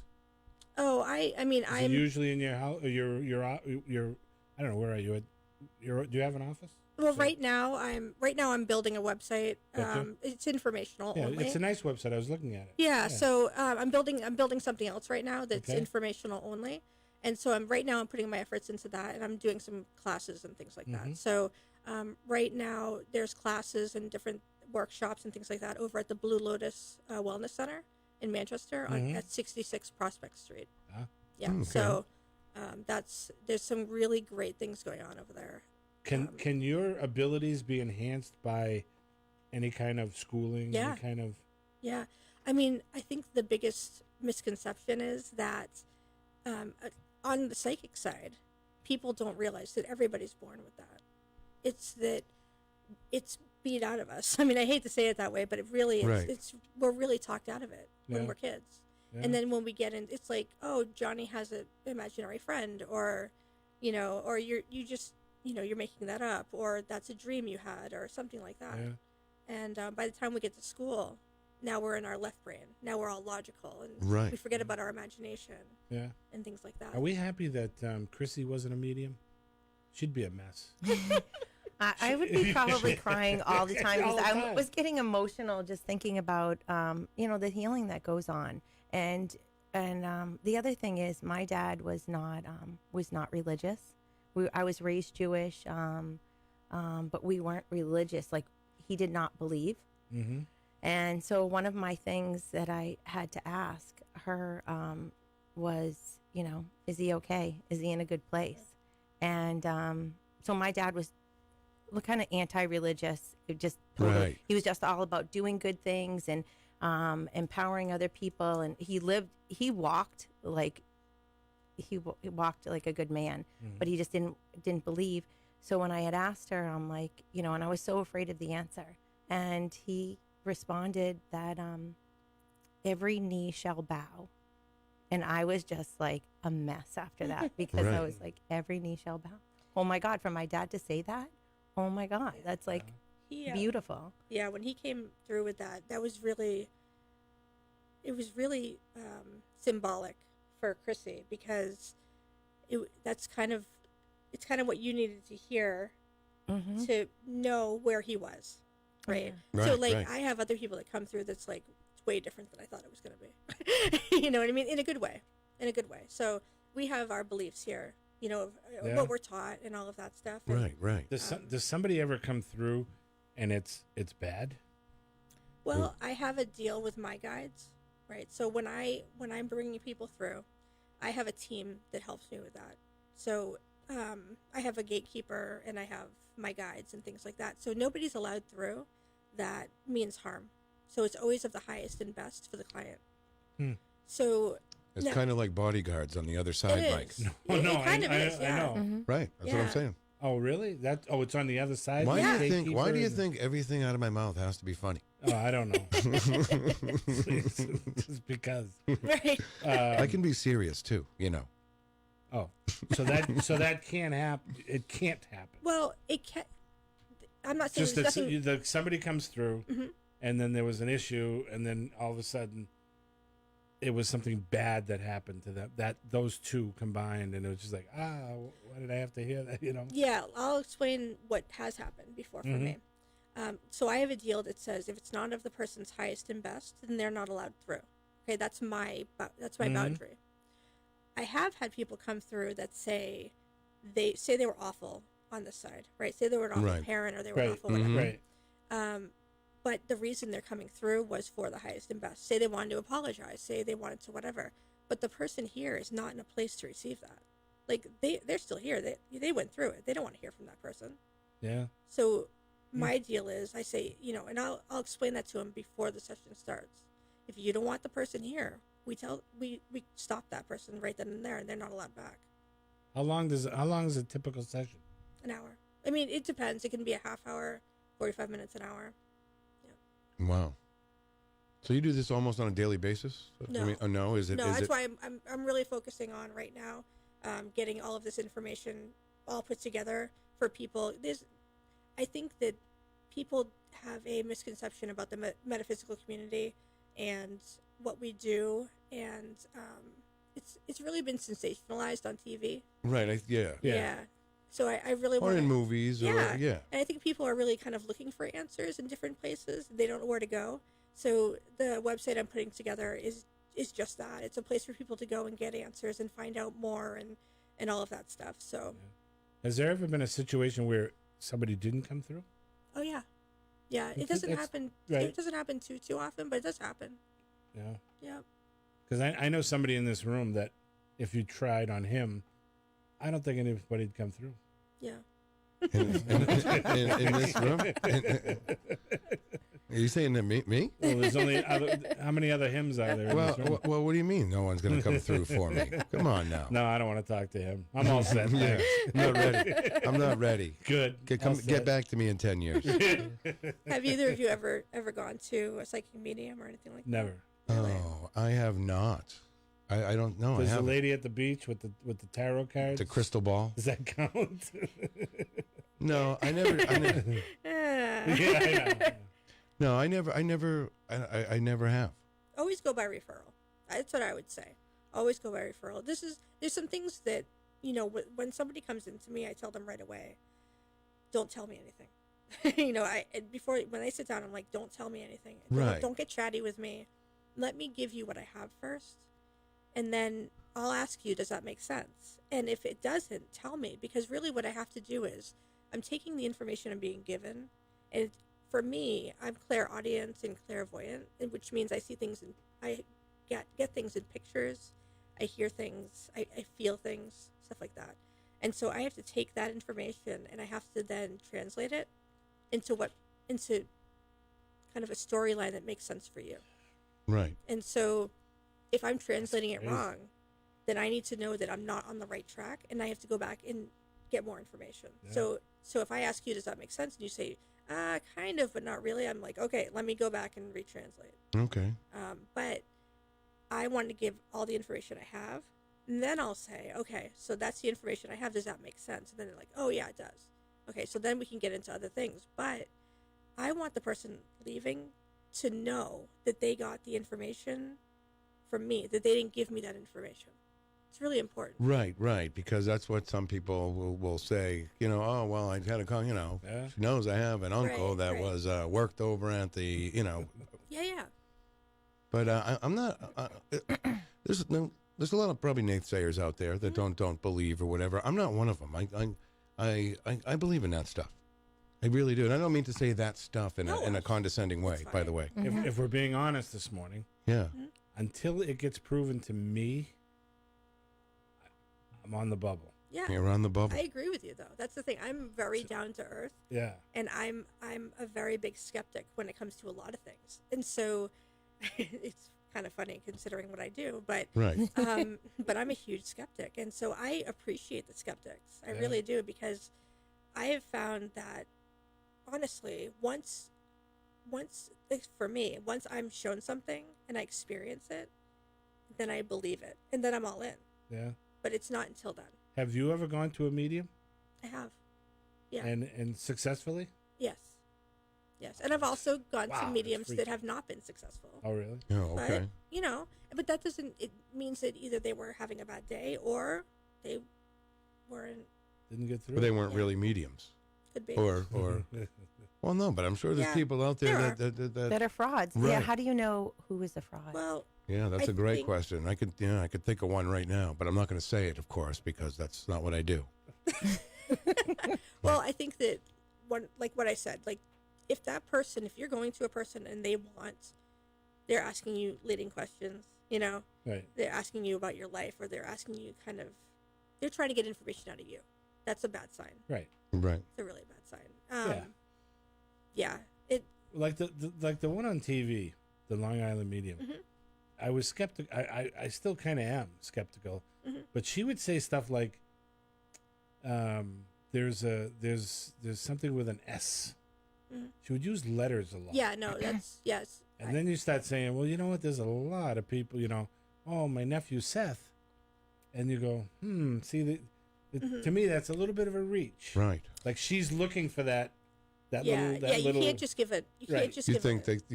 Oh, I mean,
Is it
I'm
usually in your house. Your I don't know. Where are you? Do you have an office?
well. Right now, I'm building a website.
Okay.
It's informational
Yeah,
only.
it's a nice website. I was looking at it.
Yeah, so I'm building something else right now that's
Okay.
informational only, and so I'm putting my efforts into that, and I'm doing some classes and things like
Mhm.
that. So right now there's classes and different workshops and things like that over at the Blue Lotus Wellness Center in Manchester
Mhm.
at 66 Prospect Street.
Ah.
Yeah,
Okay.
so there's some really great things going on over there.
Can your abilities be enhanced by any kind of schooling?
Yeah.
Any kind of
Yeah, I mean, I think the biggest misconception is that on the psychic side, people don't realize that everybody's born with that. It's that it's beat out of us. I mean, I hate to say it that way, but it really is.
Right.
We're really talked out of it when
Yeah.
we're kids.
Yeah.
And then when we get in, it's like, oh, Johnny has an imaginary friend, or, or you're making that up, or that's a dream you had, or something like that.
Yeah.
And by the time we get to school, now we're in our left brain. Now we're all logical, and
Right.
we forget about our imagination.
Yeah.
And things like that.
Are we happy that Crissy wasn't a medium? She'd be a mess.
I would be probably crying all the time
All
because
the
I
time.
was getting emotional just thinking about the healing that goes on, and the other thing is my dad was not religious. I was raised Jewish, but we weren't religious. Like, he did not believe.
Mm-hmm.
And so one of my things that I had to ask her was, is he okay? Is he in a good place? And so my dad was kind of anti-religious.
Right.
He was just all about doing good things and empowering other people. And he walked like a good man, but he just didn't believe. So when I had asked her, I'm like, and I was so afraid of the answer. And he responded that every knee shall bow. And I was just like a mess after that because I was like, every knee shall bow. Oh my God, for my dad to say that, oh my God, that's like beautiful.
Yeah, when he came through with that, it was really symbolic for Crissy, because it's kind of what you needed to hear to know where he was, right? So like I have other people that come through that's like way different than I thought it was going to be. You know what I mean? In a good way. So we have our beliefs here, of what we're taught and all of that stuff. And,
Right.
Does somebody ever come through and it's bad?
Well, I have a deal with my guides, right? So when I'm bringing people through, I have a team that helps me with that. So I have a gatekeeper and I have my guides and things like that. So nobody's allowed through that means harm. So it's always of the highest and best for the client. So
it's kind of like bodyguards on the other side, Mike.
It kind of is, yeah.
I know.
Right. That's what I'm saying.
Oh, really? It's on the other side?
Why do you think everything out of my mouth has to be funny?
Oh, I don't know. Just because.
Right.
I can be serious too,
Oh, so that can't happen. It can't happen.
Well, it can. I'm not saying
Just
there's
that
nothing.
somebody comes through, and then there was an issue, and then all of a sudden, it was something bad that happened to them. That those two combined, and it was just like, why did I have to hear that?
Yeah, I'll explain what has happened before for me. So I have a deal that says if it's not of the person's highest and best, then they're not allowed through. Okay, that's my boundary. I have had people come through that say they were awful on this side, right? Say they were an awful parent or they were awful whatever.
Right.
But the reason they're coming through was for the highest and best. Say they wanted to apologize. Say they wanted to whatever. But the person here is not in a place to receive that. Like they're still here. They went through it. They don't want to hear from that person.
Yeah.
So my deal is, I say, and I'll explain that to them before the session starts. If you don't want the person here, we stop that person right then and there, and they're not allowed back.
How long is a typical session?
An hour. I mean, it depends. It can be a half hour, 45 minutes, an hour. Yeah.
Wow. So you do this almost on a daily basis?
No.
I mean, no. Is it?
No, that's why I'm really focusing on right now, getting all of this information all put together for people. I think that people have a misconception about the metaphysical community and what we do, and it's really been sensationalized on TV.
Right.
Yeah. So I really want.
Or in movies.
Yeah.
Or, yeah.
And I think people are really kind of looking for answers in different places. They don't know where to go. So the website I'm putting together is just that. It's a place for people to go and get answers and find out more and all of that stuff. So.
Has there ever been a situation where somebody didn't come through?
Oh yeah. Yeah. It doesn't happen.
Right.
It doesn't happen too often, but it does happen.
Yeah.
Yeah.
Because I know somebody in this room that if you tried on him, I don't think anybody'd come through.
Yeah.
In this room? Are you saying that me?
Well, there's only how many other hymns are there?
Well, what do you mean? No one's going to come through for me? Come on now.
No, I don't want to talk to him. I'm all set.
Yeah, I'm not ready. I'm not ready.
Good.
Get back to me in 10 years.
Have either of you ever gone to a psychic medium or anything like
Never.
that?
Oh, I have not. I don't know.
There's a lady at the beach with the tarot cards.
The crystal ball.
Does that count?
No, I never.
Yeah, I know.
No, I never have.
Always go by referral. That's what I would say. Always go by referral. There's some things that, you know, when somebody comes into me, I tell them right away, don't tell me anything. You know, when I sit down, I'm like, don't tell me anything. Don't get chatty with me. Let me give you what I have first, and then I'll ask you, does that make sense? And if it doesn't, tell me, because really what I have to do is I'm taking the information I'm being given, and for me, I'm clairaudient and clairvoyant, which means I see things and I get things in pictures, I hear things, I feel things, stuff like that. And so I have to take that information and I have to then translate it into kind of a storyline that makes sense for you.
Right.
And so if I'm translating it wrong, then I need to know that I'm not on the right track and I have to go back and get more information. Yeah. So if I ask you, does that make sense? And you say, kind of, but not really. I'm like, okay, let me go back and retranslate.
Okay.
But I want to give all the information I have. And then I'll say, okay, so that's the information I have. Does that make sense? And then they're like, oh, yeah, it does. Okay, so then we can get into other things. But I want the person leaving to know that they got the information from me, that they didn't give me that information. It's really important.
Right, because that's what some people will say, you know, oh, well, I had a call, you know, she knows I have an uncle that was worked over at the, you know.
Yeah.
But I'm not, there's a lot of probably naysayers out there that don't believe or whatever. I'm not one of them. I believe in that stuff. I really do. And I don't mean to say that stuff in a condescending way, by the way.
If we're being honest this morning.
Yeah.
Until it gets proven to me, I'm on the bubble.
Yeah.
You're on the bubble.
I agree with you, though. That's the thing. I'm very down to earth.
Yeah.
And I'm a very big skeptic when it comes to a lot of things. And so it's kind of funny considering what I do, but but I'm a huge skeptic. And so I appreciate the skeptics. I really do, because I have found that, honestly, once for me, once I'm shown something and I experience it, then I believe it. And then I'm all in.
Yeah.
But it's not until then.
Have you ever gone to a medium?
I have. Yeah.
And successfully?
Yes. And I've also gone to mediums that have not been successful.
Oh, really?
Oh, okay.
But, you know, but that doesn't, it means that either they were having a bad day or they
didn't get through.
Or they weren't really mediums.
Could be.
Or well, no, but I'm sure there's people out there
that are frauds.
Right.
Yeah. How do you know who is a fraud?
Well,
yeah, that's a great question. I could think of one right now, but I'm not going to say it, of course, because that's not what I do.
Well, I think that like what I said, like if you're going to a person and they're asking you leading questions, you know, they're asking you about your life, or they're asking you they're trying to get information out of you. That's a bad sign.
Right.
It's a really bad sign. Yeah.
Like the one on TV, the Long Island Medium.
Mm-hmm.
I was skeptical. I still kind of am skeptical, but she would say stuff like, "There's something with an S."
Mm-hmm.
She would use letters a lot.
Yeah, no, that's yes.
And then you start saying, "Well, you know what? There's a lot of people. You know, oh, my nephew Seth," and you go, See, to me, that's a little bit of a reach.
Right.
Like she's looking for that
you
little.
Can't just give it. You can't just.
You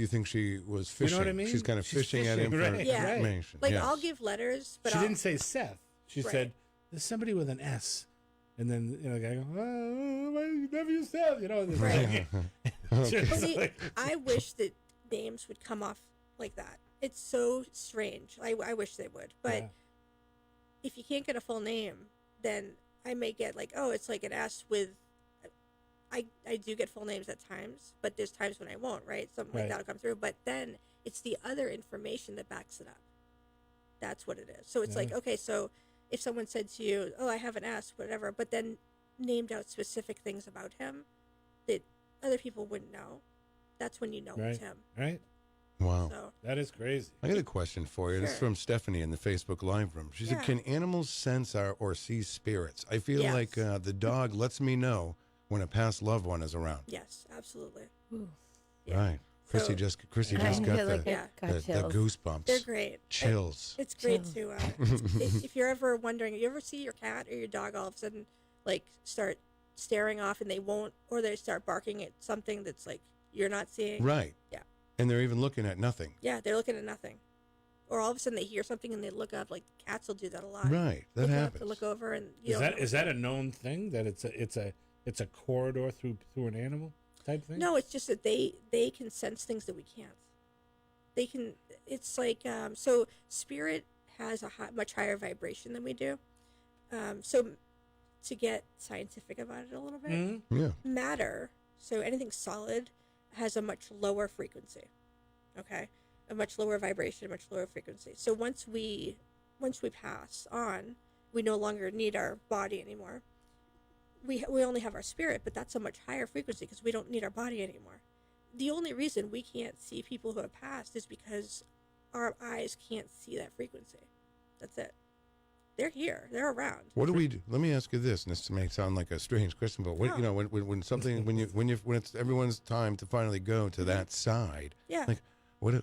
think she was fishing?
You know what I mean?
She's kind of fishing at him for information.
Like I'll give letters, but
she didn't say Seth. She said there's somebody with an S, and then the guy goes, "Oh, my nephew Seth," you know.
Right. See, I wish that names would come off like that. It's so strange. I wish they would, but if you can't get a full name, then I may get like, oh, it's like an S with. I do get full names at times, but there's times when I won't, right? Something like that will come through. But then it's the other information that backs it up. That's what it is. So it's like, okay, so if someone said to you, oh, I have an S, whatever, but then named out specific things about him that other people wouldn't know, that's when you know it's him.
Right.
Wow.
So,
that is crazy.
I got a question for you. This is from Stephanie in the Facebook Live room. She said, can animals sense or see spirits? I feel like the dog lets me know when a past loved one is around.
Yes, absolutely.
Ooh.
Yeah.
Right. Crissy just got the goosebumps.
They're great.
Chills.
It's great to, if you're ever wondering, you ever see your cat or your dog all of a sudden, like, start staring off and they won't, or they start barking at something that's like, you're not seeing.
Right.
Yeah.
And they're even looking at nothing.
Yeah, they're looking at nothing. Or all of a sudden they hear something and they look up. Like cats will do that a lot.
Right, that
look
happens.
Up to look over and
Is that a known thing that it's a corridor through an animal type thing?
No, it's just that they can sense things that we can't. They can. It's like so spirit has a much higher vibration than we do. So to get scientific about it a little bit,
yeah.
Matter. So anything solid has a much lower frequency. Okay, a much lower vibration, a much lower frequency. So once we pass on, we no longer need our body anymore. We only have our spirit, but that's a much higher frequency because we don't need our body anymore. The only reason we can't see people who have passed is because our eyes can't see that frequency. That's it. They're here. They're around.
What do we do? Let me ask you this, and this may sound like a strange question, but what, when something when it's everyone's time to finally go to that side,
yeah.
Like what do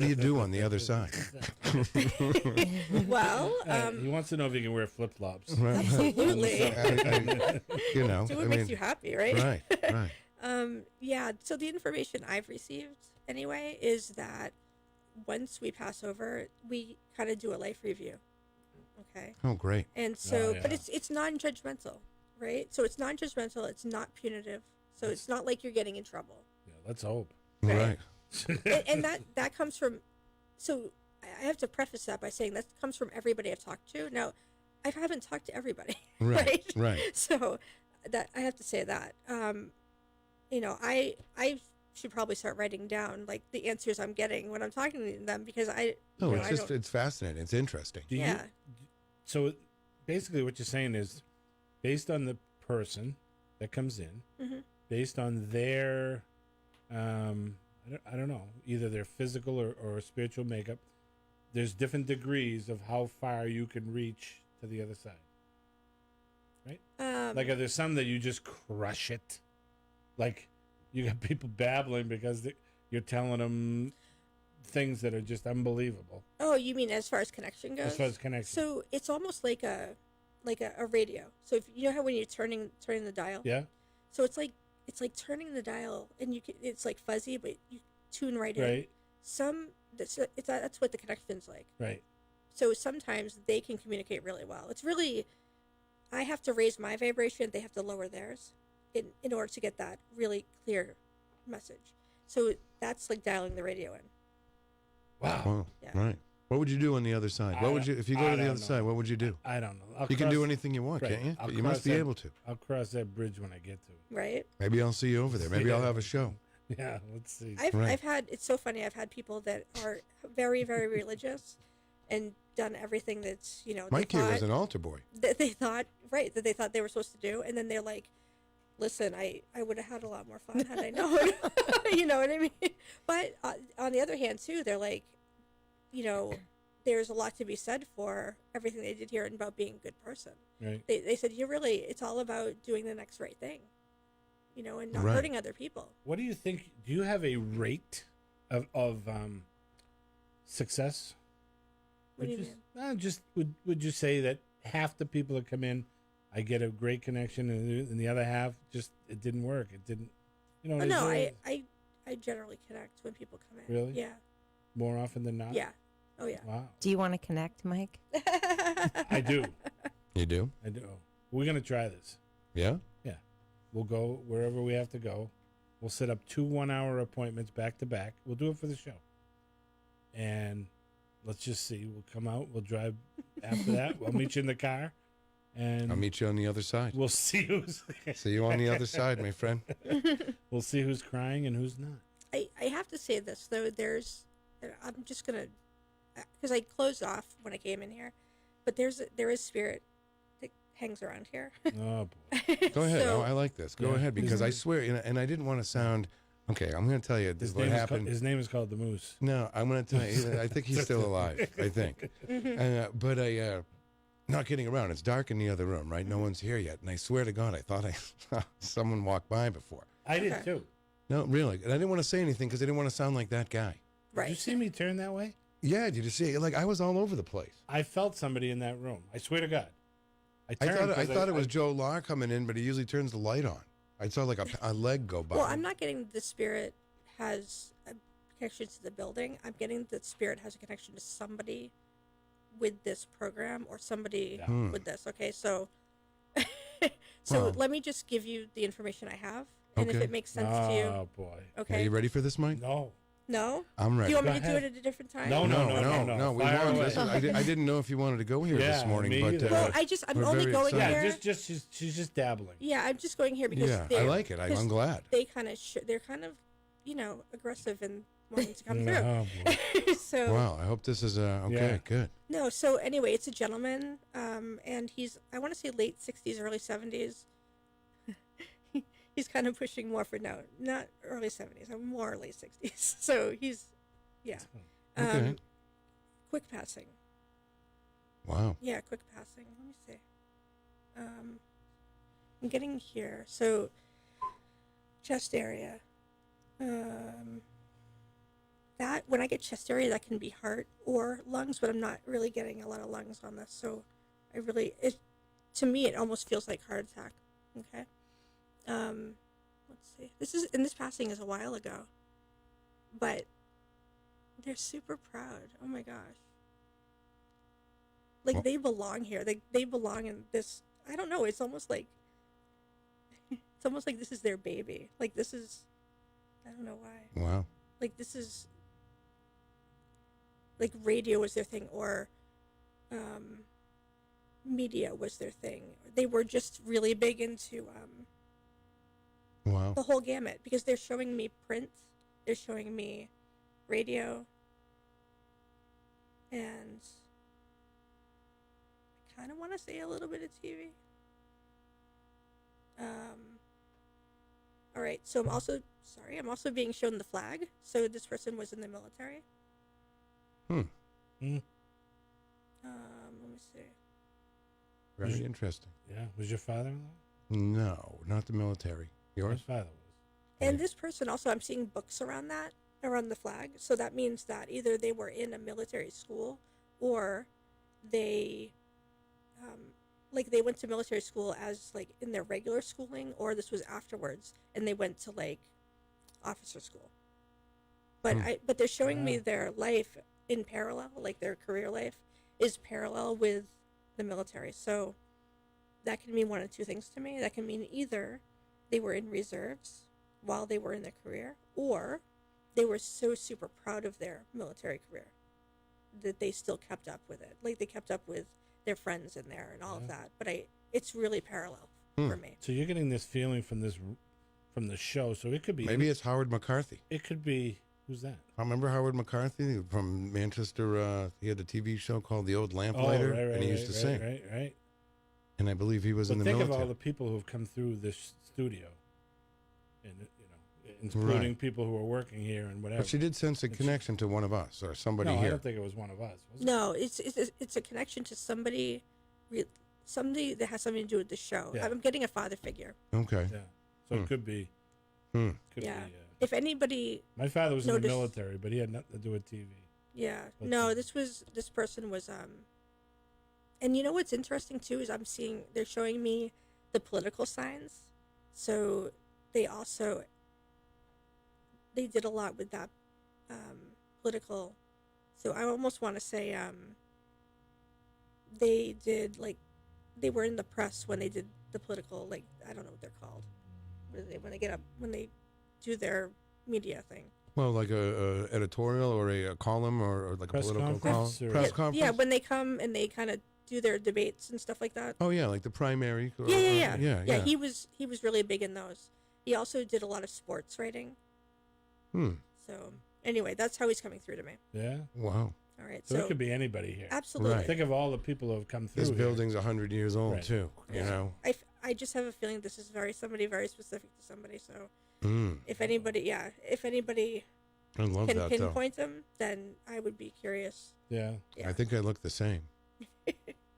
you do on the other side?
Well,
he wants to know if he can wear flip flops.
Right.
Absolutely.
Do
what makes you happy, right?
Right.
Yeah. So the information I've received anyway is that once we pass over, we kind of do a life review. Okay.
Oh, great.
And so, but it's non-judgmental, right? So it's non-judgmental. It's not punitive. So it's not like you're getting in trouble.
Yeah, let's hope.
Right.
and that comes from. So I have to preface that by saying that comes from everybody I've talked to. Now, I haven't talked to everybody.
Right. Right.
So that I have to say that. I should probably start writing down like the answers I'm getting when I'm talking to them because
it's fascinating. It's interesting.
So basically what you're saying is based on the person that comes in, based on their, I don't know, either their physical or spiritual makeup, there's different degrees of how far you can reach to the other side. Right? Like, are there some that you just crush it? Like, you got people babbling because you're telling them things that are just unbelievable.
Oh, you mean as far as connection goes?
As far as connection.
So it's almost like a radio. So if you know how when you're turning the dial.
Yeah.
So it's like turning the dial, and it's like fuzzy, but you tune right in.
Right.
That's what the connection's like.
Right.
So sometimes they can communicate really well. It's really, I have to raise my vibration, they have to lower theirs. In order to get that really clear message. So that's like dialing the radio in.
Wow.
Yeah.
Right. What would you do on the other side? What would you, if you go to the other side, what would you do?
I don't know.
You can do anything you want,
right.
can't you?
I'll
You must be able to.
I'll cross that bridge when I get to it.
Right.
Maybe I'll see you over there. Maybe I'll have a show.
Yeah, let's see.
I've had, it's so funny, I've had people that are very, very religious and done everything that's,
Mike here was an altar boy.
That they thought they were supposed to do. And then they're like, listen, I would have had a lot more fun had I known. You know what I mean? But on the other hand, too, they're like, there's a lot to be said for everything they did here and about being a good person.
Right.
They said, it's all about doing the next right thing, and not hurting other people.
What do you think? Do you have a rate of success?
What do you mean?
Would you say that half the people that come in, I get a great connection, and the other half it didn't work. It didn't,
No, I generally connect when people come in.
Really?
Yeah.
More often than not.
Yeah. Oh yeah.
Wow.
Do you want to connect, Mike?
I do.
You do?
I do. We're gonna try this.
Yeah.
Yeah. We'll go wherever we have to go. We'll set up 2 1-hour appointments back to back. We'll do it for the show. And let's just see. We'll come out. We'll drive after that. I'll meet you in the car. And
I'll meet you on the other side.
We'll see who's.
See you on the other side, my friend.
We'll see who's crying and who's not.
I have to say this though. I'm just gonna, because I closed off when I came in here, but there is spirit that hangs around here.
Oh boy.
Go ahead.
So,
I like this. Go ahead, because I swear, and I didn't want to sound. Okay, I'm going to tell you what happened.
His name is called the Moose.
No, I'm going to tell you. I think he's still alive. I think. But I. Not kidding around. It's dark in the other room, right? No one's here yet. And I swear to God, I thought someone walked by before.
I did too.
No, really. And I didn't want to say anything because I didn't want to sound like that guy.
Right.
Did you see me turn that way?
Yeah, did you see it? Like, I was all over the place.
I felt somebody in that room. I swear to God.
I thought it was Joe Lahr coming in, but he usually turns the light on. I saw like a leg go by.
Well, I'm not getting the spirit has a connection to the building. I'm getting that spirit has a connection to somebody with this program or somebody with this. Okay, so let me just give you the information I have, and if it makes sense to you.
Oh boy.
Okay.
Are you ready for this, Mike?
No.
I'm ready.
Do you want me to do it at a different time?
No. We wanted I didn't know if you wanted to go here this morning, but
well, I'm only going here.
She's just dabbling.
Yeah, I'm just going here because
I like it. I'm glad.
They kind of they're kind of aggressive and wanting to come through. So
wow, I hope this is okay. Good.
No, so anyway, it's a gentleman, and he's I want to say late 60s, early 70s. He's kind of pushing more for not early 70s, I'm more late 60s. So he's
okay.
Quick passing.
Wow.
Yeah, quick passing. Let me see. I'm getting here. So chest area. That when I get chest area, that can be heart or lungs, but I'm not really getting a lot of lungs on this. So to me, it almost feels like heart attack. Okay. Let's see. This passing is a while ago, but they're super proud. Oh my gosh. Like they belong here. They belong in this. I don't know. It's almost like this is their baby. Like this is, I don't know why.
Wow.
Like this is, like radio was their thing, or media was their thing. They were just really big into
wow.
the whole gamut, because they're showing me print, they're showing me radio, and I kind of want to say a little bit of TV. All right, so I'm also being shown the flag. So this person was in the military.
Let
me see.
Very interesting.
Yeah. Was your father-in-law?
No, not the military. Yours?
My father was.
And this person also, I'm seeing books around the flag. So that means that either they were in a military school, or they, they went to military school as like in their regular schooling, or this was afterwards and they went to like officer school. But but they're showing me their life in parallel, like their career life is parallel with the military. So that can mean one of two things to me. That can mean either they were in reserves while they were in their career, or they were so super proud of their military career that they still kept up with it. Like they kept up with their friends in there and all of that. But it's really parallel for me.
So you're getting this feeling from the show. So it could be
maybe it's Howard McCarthy.
It could be. Who's that?
I remember Howard McCarthy from Manchester. He had a TV show called The Old Lamplighter, and he used to sing.
Right.
And I believe he was in the military.
Think of all the people who have come through this studio, and including people who are working here and whatever.
But she did sense a connection to one of us or somebody
here.
No,
I don't think it was one of us. Was it?
No, it's a connection to somebody that has something to do with the show.
Yeah.
I'm getting a father figure.
Okay.
Yeah. So it could be.
Could be. If anybody,
my father was in the military, but he had nothing to do with TV.
Yeah. No, this person was and you know what's interesting too is they're showing me the political signs. So they did a lot with that political. So I almost want to say they did they were in the press when they did the political, I don't know what they're called. When they do their media thing.
Well, like a editorial or a column or like
press
a political
conference
press conference.
Yeah, when they come and they kind of do their debates and stuff like that.
Oh yeah, like the primary.
Yeah. He was really big in those. He also did a lot of sports writing. So anyway, that's how he's coming through to me.
Yeah.
Wow.
All right.
So it could be anybody here.
Absolutely.
Right.
Think of all the people who have come through.
This building's 100 years old too.
Yeah.
You know.
I just have a feeling this is somebody very specific to somebody. So if anybody
I love
can
that,
pinpoint them, then I would be curious.
Yeah.
I think I look the same.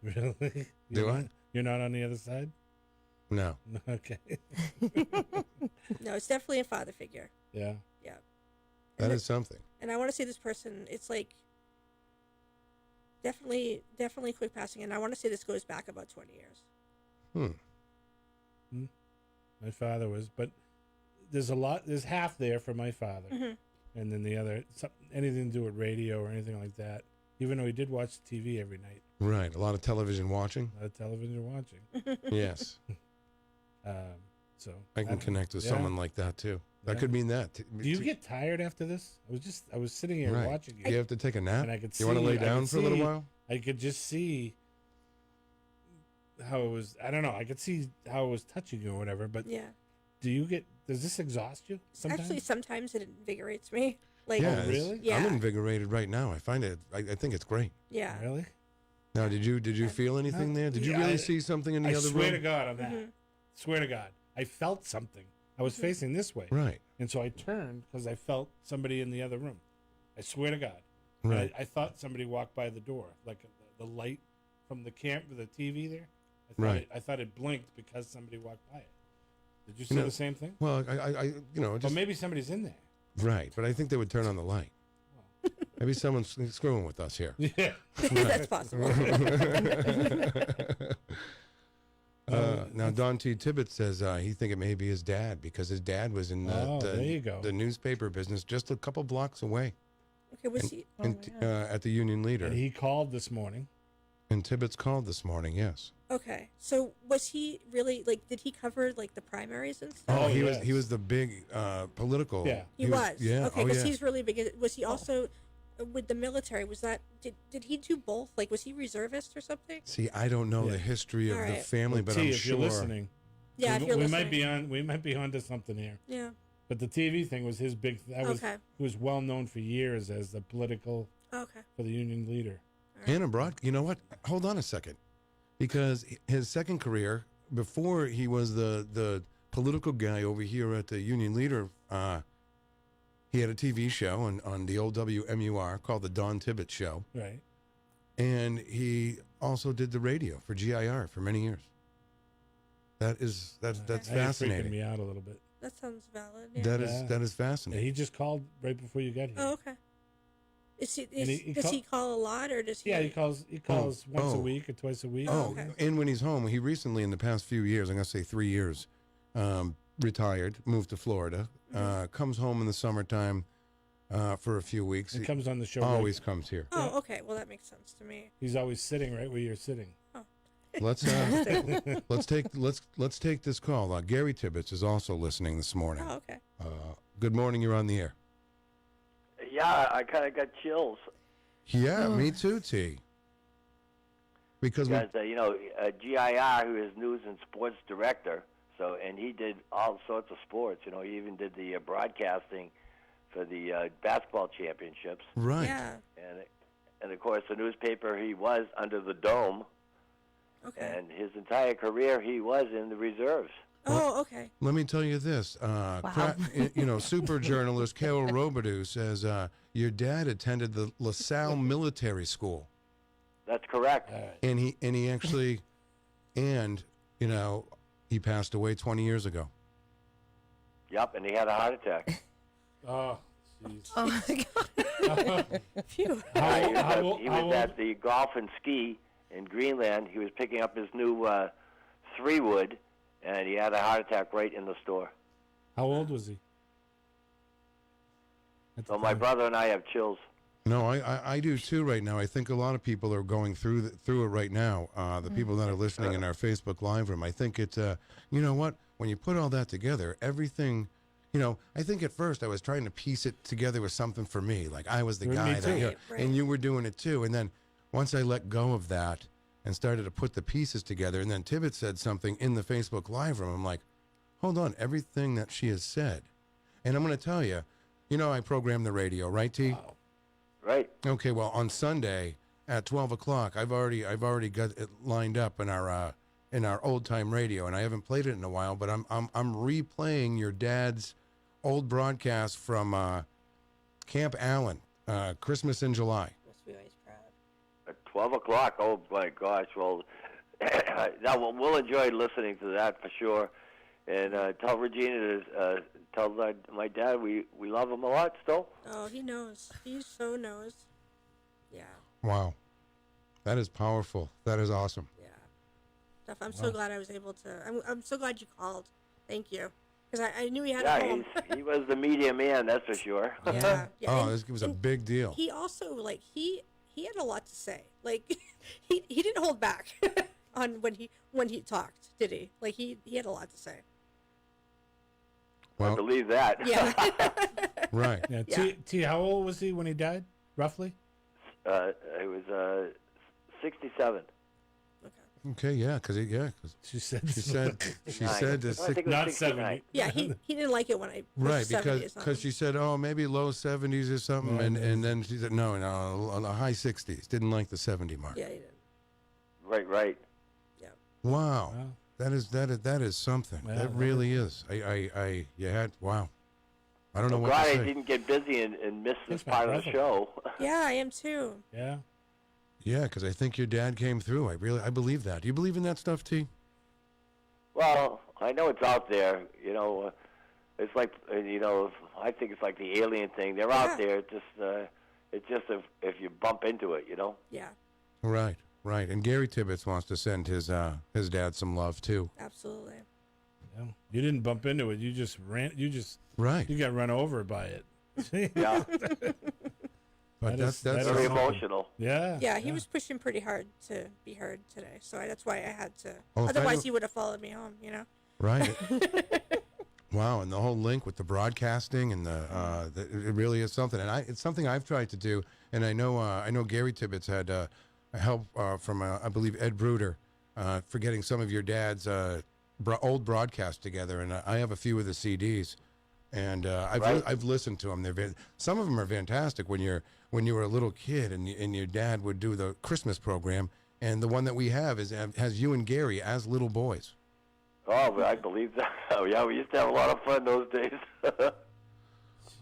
Really?
Do I?
You're not on the other side?
No.
Okay.
No, it's definitely a father figure.
Yeah.
Yeah.
That is something.
And I want to see this person. It's like definitely quick passing, and I want to say this goes back about 20 years.
My father was, but there's a lot. There's half there for my father, and then the other anything to do with radio or anything like that. Even though he did watch TV every night.
Right, a lot of television watching.
A lot of television watching.
Yes.
So
I can connect with someone like that too. That could mean that.
Do you get tired after this? I was sitting here watching you.
You have to take a nap.
And I could
you want to lay
I
down
could
for a little
see-
while?
I could just see how it was. I don't know. I could see how it was touching you or whatever. But
Yeah.
Does this exhaust you? Sometimes?
Actually, sometimes it invigorates me. Like,
Yeah,
really?
Yeah.
I'm invigorated right now. I find it. I think it's great.
Yeah.
Really?
Now, did you feel anything there? Did you really see something in the other room?
I swear to God on that. Swear to God, I felt something. I was facing this way.
Right.
And so I turned because I felt somebody in the other room. I swear to God.
Right.
I thought somebody walked by the door, like the light from the TV there. I thought it blinked because somebody walked by it. Did you see the same thing?
Well, I
But maybe somebody's in there.
Right, but I think they would turn on the light. Maybe someone's screwing with us here.
Yeah.
That's possible.
Now, Donn Tibbetts says he think it may be his dad because his dad was in
there you go.
the newspaper business just a couple blocks away.
Okay, was he?
At the Union Leader.
And he called this morning.
And Tibbetts called this morning, yes.
Okay, so was he really did he cover the primaries and stuff?
Oh, he was the big political.
Yeah,
he was.
Yeah.
Okay,
oh,
because
yeah.
he's really big. Was he also with the military? Was that did he do both? Like, was he reservist or something?
See, I don't know the history of
All
the
right.
family, but
T,
I'm
if
sure.
you're listening.
Yeah, if you're
we
listening.
might be onto something here.
Yeah.
But the TV thing was his big. He was well known for years as the political.
Okay.
For the Union Leader.
And abroad, you know what? Hold on a second, because his second career, before he was the political guy over here at the Union Leader, he had a TV show on the old WMUR called the Donn Tibbetts Show.
Right.
And he also did the radio for GIR for many years. That's
Now you're
fascinating.
Oh,
freaking me out a little bit.
That sounds valid. Yeah.
That is
Yeah,
fascinating.
he just called right before you got here.
Oh, okay. Does
And
he call a lot, or does he?
Yeah, he calls once a week or twice a week.
Oh, and when he's home, he recently, in the past few years, I'm going to say 3 years, retired, moved to Florida, comes home in the summertime for a few weeks.
He comes on the show.
Always comes here.
Oh, okay. Well, that makes sense to me.
He's always sitting right where you're sitting.
Oh.
Let's take this call. Gary Tibbetts is also listening this morning.
Oh, okay.
Good morning. You're on the air.
Yeah, I kind of got chills.
Yeah, me too, T. Because
GIR, who is news and sports director, and he did all sorts of sports. You know, he even did the broadcasting for the basketball championships.
Right.
Yeah.
And of course, the newspaper he was under the dome.
Okay.
And his entire career, he was in the reserves.
Oh, okay.
let me tell you this. Super journalist Carol Robidoux says your dad attended the LaSalle Military School.
That's correct.
And he actually, he passed away 20 years ago.
Yep, and he had a heart attack.
Oh, jeez.
Oh my God. Phew.
He was at the golf and ski in Greenland. He was picking up his new 3-wood, and he had a heart attack right in the store.
How old was he?
So my brother and I have chills.
No, I do too right now. I think a lot of people are going through it right now. The people that are listening in our Facebook Live room. I think it's, you know what? When you put all that together, everything, I think at first I was trying to piece it together with something for me. Like I was the guy that, and you were doing it too. And then once I let go of that and started to put the pieces together, and then Tibbetts said something in the Facebook Live room, I'm like, hold on, everything that she has said. And I'm going to tell you, I program the radio, right, T?
Wow.
Right. Okay. Well, on Sunday at 12 o'clock, I've already got it lined up in our old time radio, and I haven't played it in a while. But I'm replaying your dad's old broadcast from Camp Allen, Christmas in July.
Must be always proud.
At 12 o'clock. Oh my gosh. Well, we'll enjoy listening to that for sure. And tell Regina to tell my dad we love him a lot still.
Oh, he knows. He so knows. Yeah.
Wow. That is powerful. That is awesome.
Yeah. I'm so glad I was able to. I'm so glad you called. Thank you. Because I knew he had a
Yeah,
home.
he was the media man, that's for sure.
Yeah.
Oh, this was a big deal.
He also like he had a lot to say. Like he didn't hold back on when he talked, did he? Like he had a lot to say.
I believe that.
Yeah.
Right.
Yeah.
Yeah.
T, how old was he when he died, roughly?
It was 67.
Okay, yeah, because
she said
she said
I think it was
not
69.
70.
Yeah, he didn't like it when I
right
pushed 70 or something.
because she said, oh, maybe low 70s or something, and then she said no, on the high 60s. Didn't like the 70 mark.
Yeah, he didn't.
Right.
Wow. That is something.
Yeah,
that really is. You had wow. I don't know
I'm
what
glad
to
I
say.
didn't get busy and miss this
That's my
part of the
brother.
show.
Yeah, I am too.
Yeah.
Yeah, because I think your dad came through. I believe that. Do you believe in that stuff, T?
Well, I know it's out there. It's like I think it's like the alien thing. They're out there. It's just if you bump into it,
Yeah,
Right. And Gary Tibbetts wants to send his dad some love too.
absolutely.
Yeah. You didn't bump into it. You just ran.
Right.
You got run over by it.
Yeah.
But that's
very emotional.
Yeah.
Yeah, he was pushing pretty hard to be heard today, so that's why I had to.
Well, if I
Otherwise,
don't-
he would have followed me home.
right. Wow, and the whole link with the broadcasting and it really is something, and it's something I've tried to do, and I know Gary Tibbetts had help from I believe Ed Bruder for getting some of your dad's old broadcasts together, and I have a few of the CDs, and I've listened to them. Some of them are fantastic. When you were a little kid and your dad would do the Christmas program, and the one that we have has you and Gary as little boys.
Oh, but I believe that. Oh, yeah, we used to have a lot of fun those days.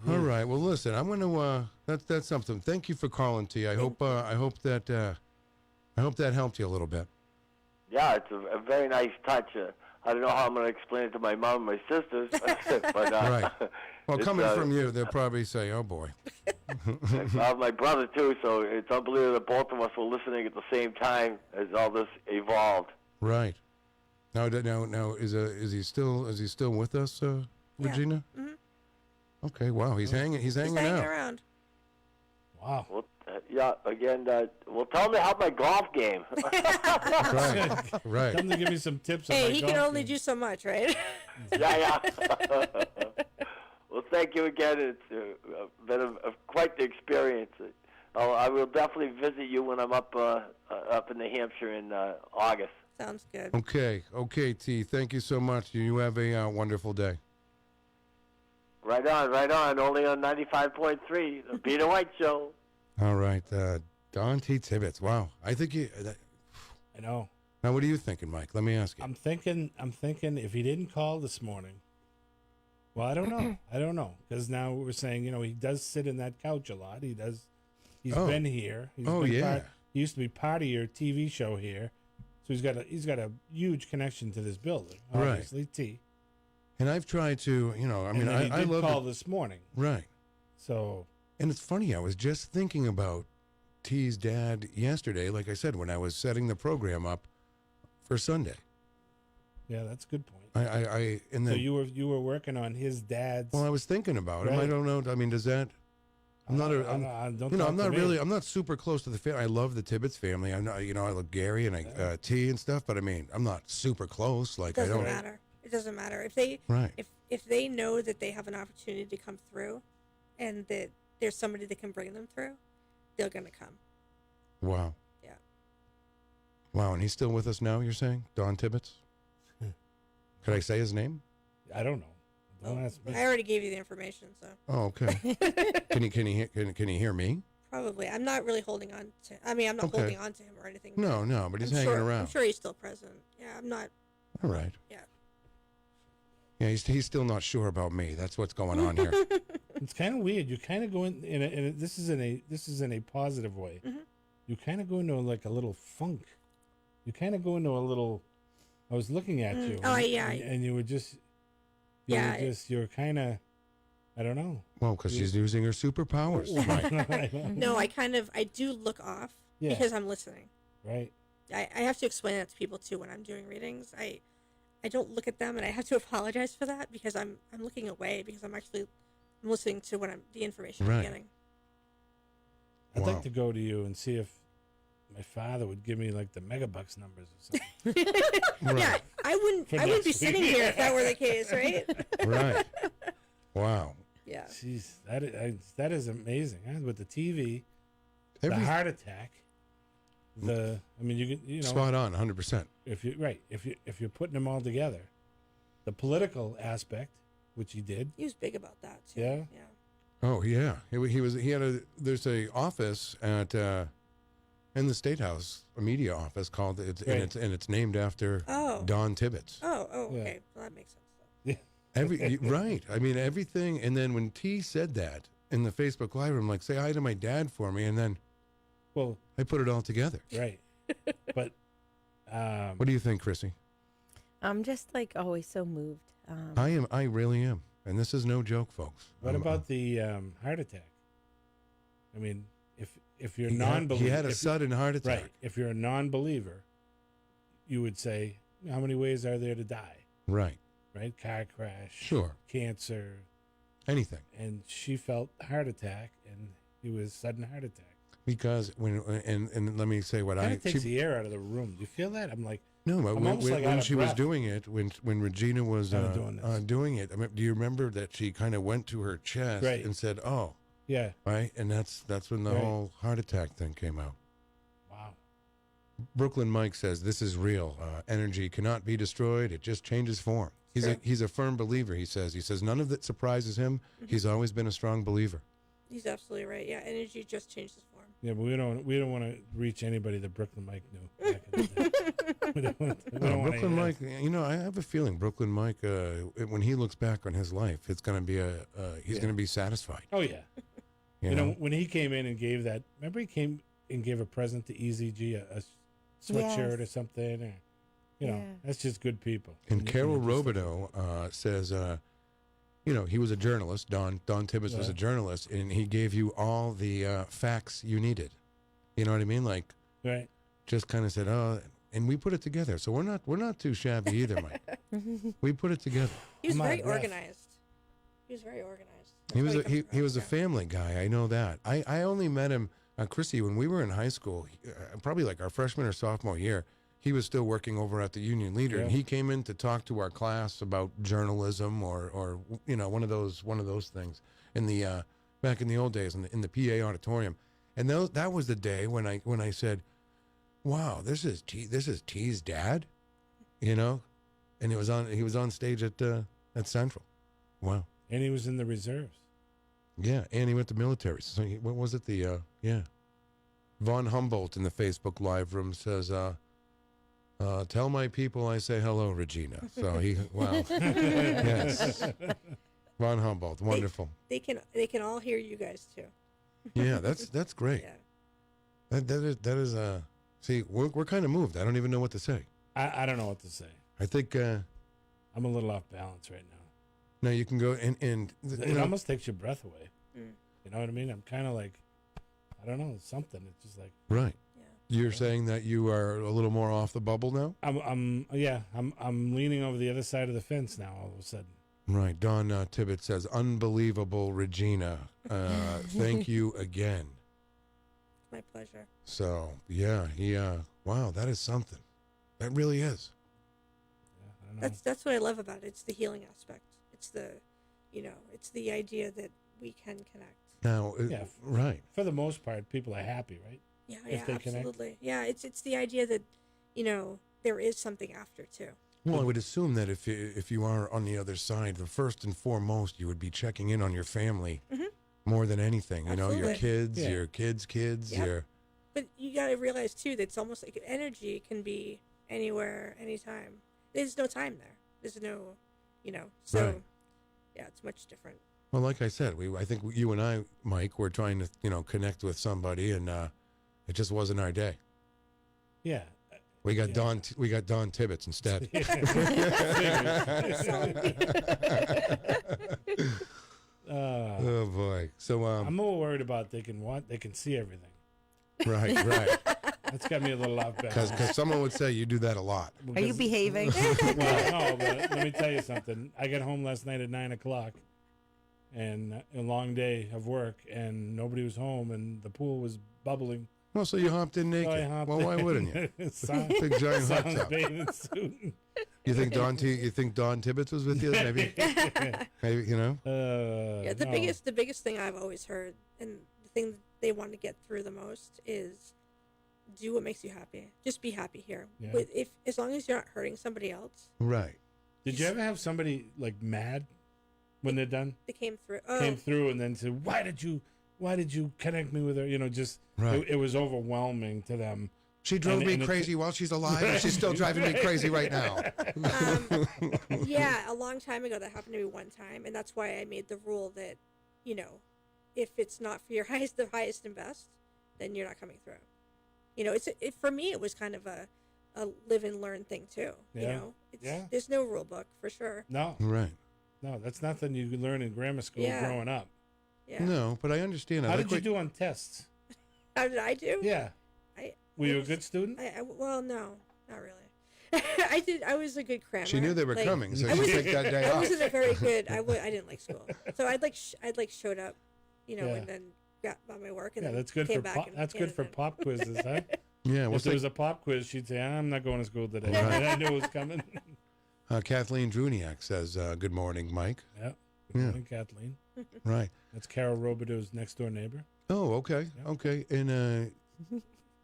All right. Well, listen, I'm going to. That's something. Thank you for calling, T. I hope that helped you a little bit.
Yeah, it's a very nice touch. I don't know how I'm going to explain it to my mom and my sisters, but
Right. Well,
it's,
coming from you, they'll probably say, "Oh boy."
my brother too. So it's unbelievable that both of us were listening at the same time as all this evolved.
Right. Now, is he still with us, Regina?
Mm-hmm.
Okay. Wow. He's hanging out.
Around.
Wow.
Well, yeah. Again, well, tell me how my golf game.
Right.
Tell him to give me some tips. on
Hey,
my
he
golf
can only
game.
do so much, right?
Yeah. Well, thank you again. It's been quite the experience. I will definitely visit you when I'm up in New Hampshire in August.
Sounds good.
Okay, T. Thank you so much. You have a wonderful day.
Right on. Only on 95.3, the Peter White Show.
All right, Donn T. Tibbetts. Wow. I think you.
I know.
Now, what are you thinking, Mike? Let me ask you.
I'm thinking if he didn't call this morning. Well, I don't know. Because now we're saying, he does sit in that couch a lot. He's been here. He's been he used to be part of your TV show here. So he's got a huge connection to this building. Obviously,
Right.
T.
And I've tried to,
I
love
call this morning.
Right.
So.
And it's funny, I was just thinking about T's dad yesterday, like I said, when I was setting the program up for Sunday.
Yeah, that's a good point.
So
you were working on his dad's.
Well, I was thinking about him. I
Right.
don't know. I mean, does that? I'm not.
don't
I'm
talk
not
to me.
really. I'm not super close to the family. I love the Tibbetts family. I know. I love Gary and T and stuff. But I mean, I'm not super close. Like
Doesn't
I don't.
matter. It doesn't matter if they
Right.
if they know that they have an opportunity to come through, and that there's somebody that can bring them through, they're gonna come.
Wow.
Yeah.
Wow, and he's still with us now. You're saying Donn Tibbetts? Could I say his name?
I don't know. Don't ask me.
I already gave you the information, so.
Oh, okay. Can he hear me?
Probably. I'm not really holding on to. I mean, I'm not
Okay.
holding on to him or anything.
No, but he's
I'm
hanging
sure,
around.
I'm sure he's still present. Yeah, I'm not.
All right.
Yeah.
Yeah, he's still not sure about me. That's what's going on here.
It's kind of weird. You kind of go in this is in a positive way.
Mm-hmm.
You kind of go into like a little funk. You kind of go into a little. I was looking at you.
Oh, yeah.
And you were just.
Yeah,
You're kind of. I don't know.
Well, because she's using her superpowers. Right.
No, I do look off because I'm listening.
Right.
I have to explain that to people too when I'm doing readings. I don't look at them, and I have to apologize for that because I'm looking away because I'm listening to the information I'm getting.
I'd like to go to you and see if my father would give me like the megabucks numbers or something.
Yeah, I wouldn't be sitting here if that were the case, right?
Right. Wow.
Yeah.
Jeez, that is amazing. Huh? With the TV, the heart attack, you know,
spot on, 100%.
If you're putting them all together, the political aspect, which he did.
He was big about that too.
Yeah.
Yeah.
Oh yeah, there's a office at in the State House, a media office called and it's named after Donn Tibbetts.
Oh, okay. Well, that makes sense.
Yeah.
Right. I mean everything, and then when T said that in the Facebook Live, I'm like, say hi to my dad for me, and then,
well,
I put it all together.
Right. But
what do you think, Crissy?
I'm just like always so moved.
I really am, and this is no joke, folks.
What about the heart attack? I mean, if you're non-believer,
he had a sudden heart attack.
Right. If you're a non-believer, you would say, how many ways are there to die?
Right.
Right. Car crash.
Sure.
Cancer.
Anything.
And she felt heart attack, and it was sudden heart attack.
Because and let me say what
It takes the air out of the room. Do you feel that? I'm like,
no, but when she was doing it, when Regina was doing it, I mean, do you remember that she kind of went to her chest and said, "Oh,
yeah,"
right, and that's when the whole heart attack thing came out.
Wow.
Brooklyn Mike says this is real. Energy cannot be destroyed; it just changes form. He's a firm believer. He says none of that surprises him. Mm-hmm. He's always been a strong believer.
He's absolutely right. Yeah, energy just changes form.
Yeah, but we don't want to reach anybody that Brooklyn Mike knew back in the day.
Brooklyn Mike, you know, I have a feeling Brooklyn Mike, when he looks back on his life, it's going to be he's going to be satisfied.
Oh yeah. You know, when he came in and gave that, remember he came and gave a present to EZG, a sweatshirt or something, or, you know, that's just good people.
And Carol Robideau says, you know, he was a journalist. Donn Tibbetts was a journalist, and he gave you all the facts you needed. You know what I mean? Like, just kind of said, "Oh," and we put it together. So we're not too shabby either, Mike. We put it together.
He was very organized. He was very organized.
He was a family guy. I know that. I only met him, Crissy, when we were in high school, probably like our freshman or sophomore year. He was still working over at the Union Leader, and he came in to talk to our class about journalism or you know, one of those things in the back in the old days in the PA auditorium. And that was the day when I said, "Wow, this is T's dad," you know, and he was on stage at Central. Wow.
And he was in the reserves.
Yeah, and he went to military. So what was it? Von Humboldt in the Facebook Live room says, tell my people I say hello, Regina. So yes. Von Humboldt, wonderful.
They can all hear you guys too.
Yeah, that's great. Yeah. That is see, we're kind of moved. I don't even know what to say.
I don't know what to say.
I think
I'm a little off balance right now.
No, you can go and
it almost takes your breath away. You know what I mean? I'm kind of like, I don't know, something. It's just like
right. You're saying that you are a little more off the bubble now?
I'm leaning over the other side of the fence now all of a sudden. Right.
Donn Tibbetts says, "Unbelievable, Regina. Thank you again."
My pleasure.
So yeah, wow, that is something. That really is.
Yeah, I don't know.
That's what I love about it. It's the healing aspect. It's it's the idea that we can connect.
Now, right.
For the most part, people are happy, right?
Yeah, absolutely. Yeah, it's the idea that, there is something after too.
Well, I would assume that if you are on the other side, the first and foremost, you would be checking in on your family more than anything.
Absolutely.
Your kids, your kids' kids,
yep. But you got to realize too that it's almost like energy can be anywhere, anytime. There's no time there. There's no, So,
right.
Yeah, it's much different.
Well, like I said, I think you and I, Mike, were trying to connect with somebody, and it just wasn't our day.
Yeah.
We got Donn Tibbetts instead. Oh boy! So
I'm more worried about they can see everything.
Right.
It's got me a little off balance.
Because someone would say you do that a lot.
Are you behaving?
Well, no, but let me tell you something. I got home last night at 9:00, and a long day of work, and nobody was home, and the pool was bubbling.
Well, so you hopped in naked.
So I hopped
well, why
in.
wouldn't you? Big giant hot tub.
Bathing suit.
You think Donn Tibbetts was with you? Maybe, maybe you know.
Yeah, the biggest thing I've always heard, and the thing they want to get through the most is do what makes you happy. Just be happy here.
Yeah.
As long as you're not hurting somebody else.
Right.
Did you ever have somebody like mad when they're done?
They came through.
Came through and then said, "Why did you connect me with her?" You know, just
Right.
it was overwhelming to them.
She drove me crazy while she's alive, and she's still driving me crazy right now.
Yeah, a long time ago that happened to me one time, and that's why I made the rule that, you know, if it's not for your the highest and best, then you're not coming through. You know, for me it was kind of a live and learn thing too.
Yeah.
You know, there's no rule book for sure.
No.
Right.
No, that's nothing you could learn in grammar school growing up.
Yeah.
No, but I understand.
How did you do on tests?
How did I do?
Yeah. Were you a good student?
Well, no, not really. I was a good crammer.
She knew they were coming, so she took that day off.
I wasn't a very good. I didn't like school, so I'd showed up, you know,
Yeah.
and then got by my work, and
Yeah,
then
that's good
came
for
back and
that's good for pop quizzes, huh?
Yeah.
If there was a pop quiz, she'd say, "I'm not going to school today." And I knew it was coming.
Kathleen Druniak says, "Good morning, Mike."
Yeah. Good morning, Kathleen.
Right.
That's Carol Robideau's next door neighbor.
Oh, okay, okay, and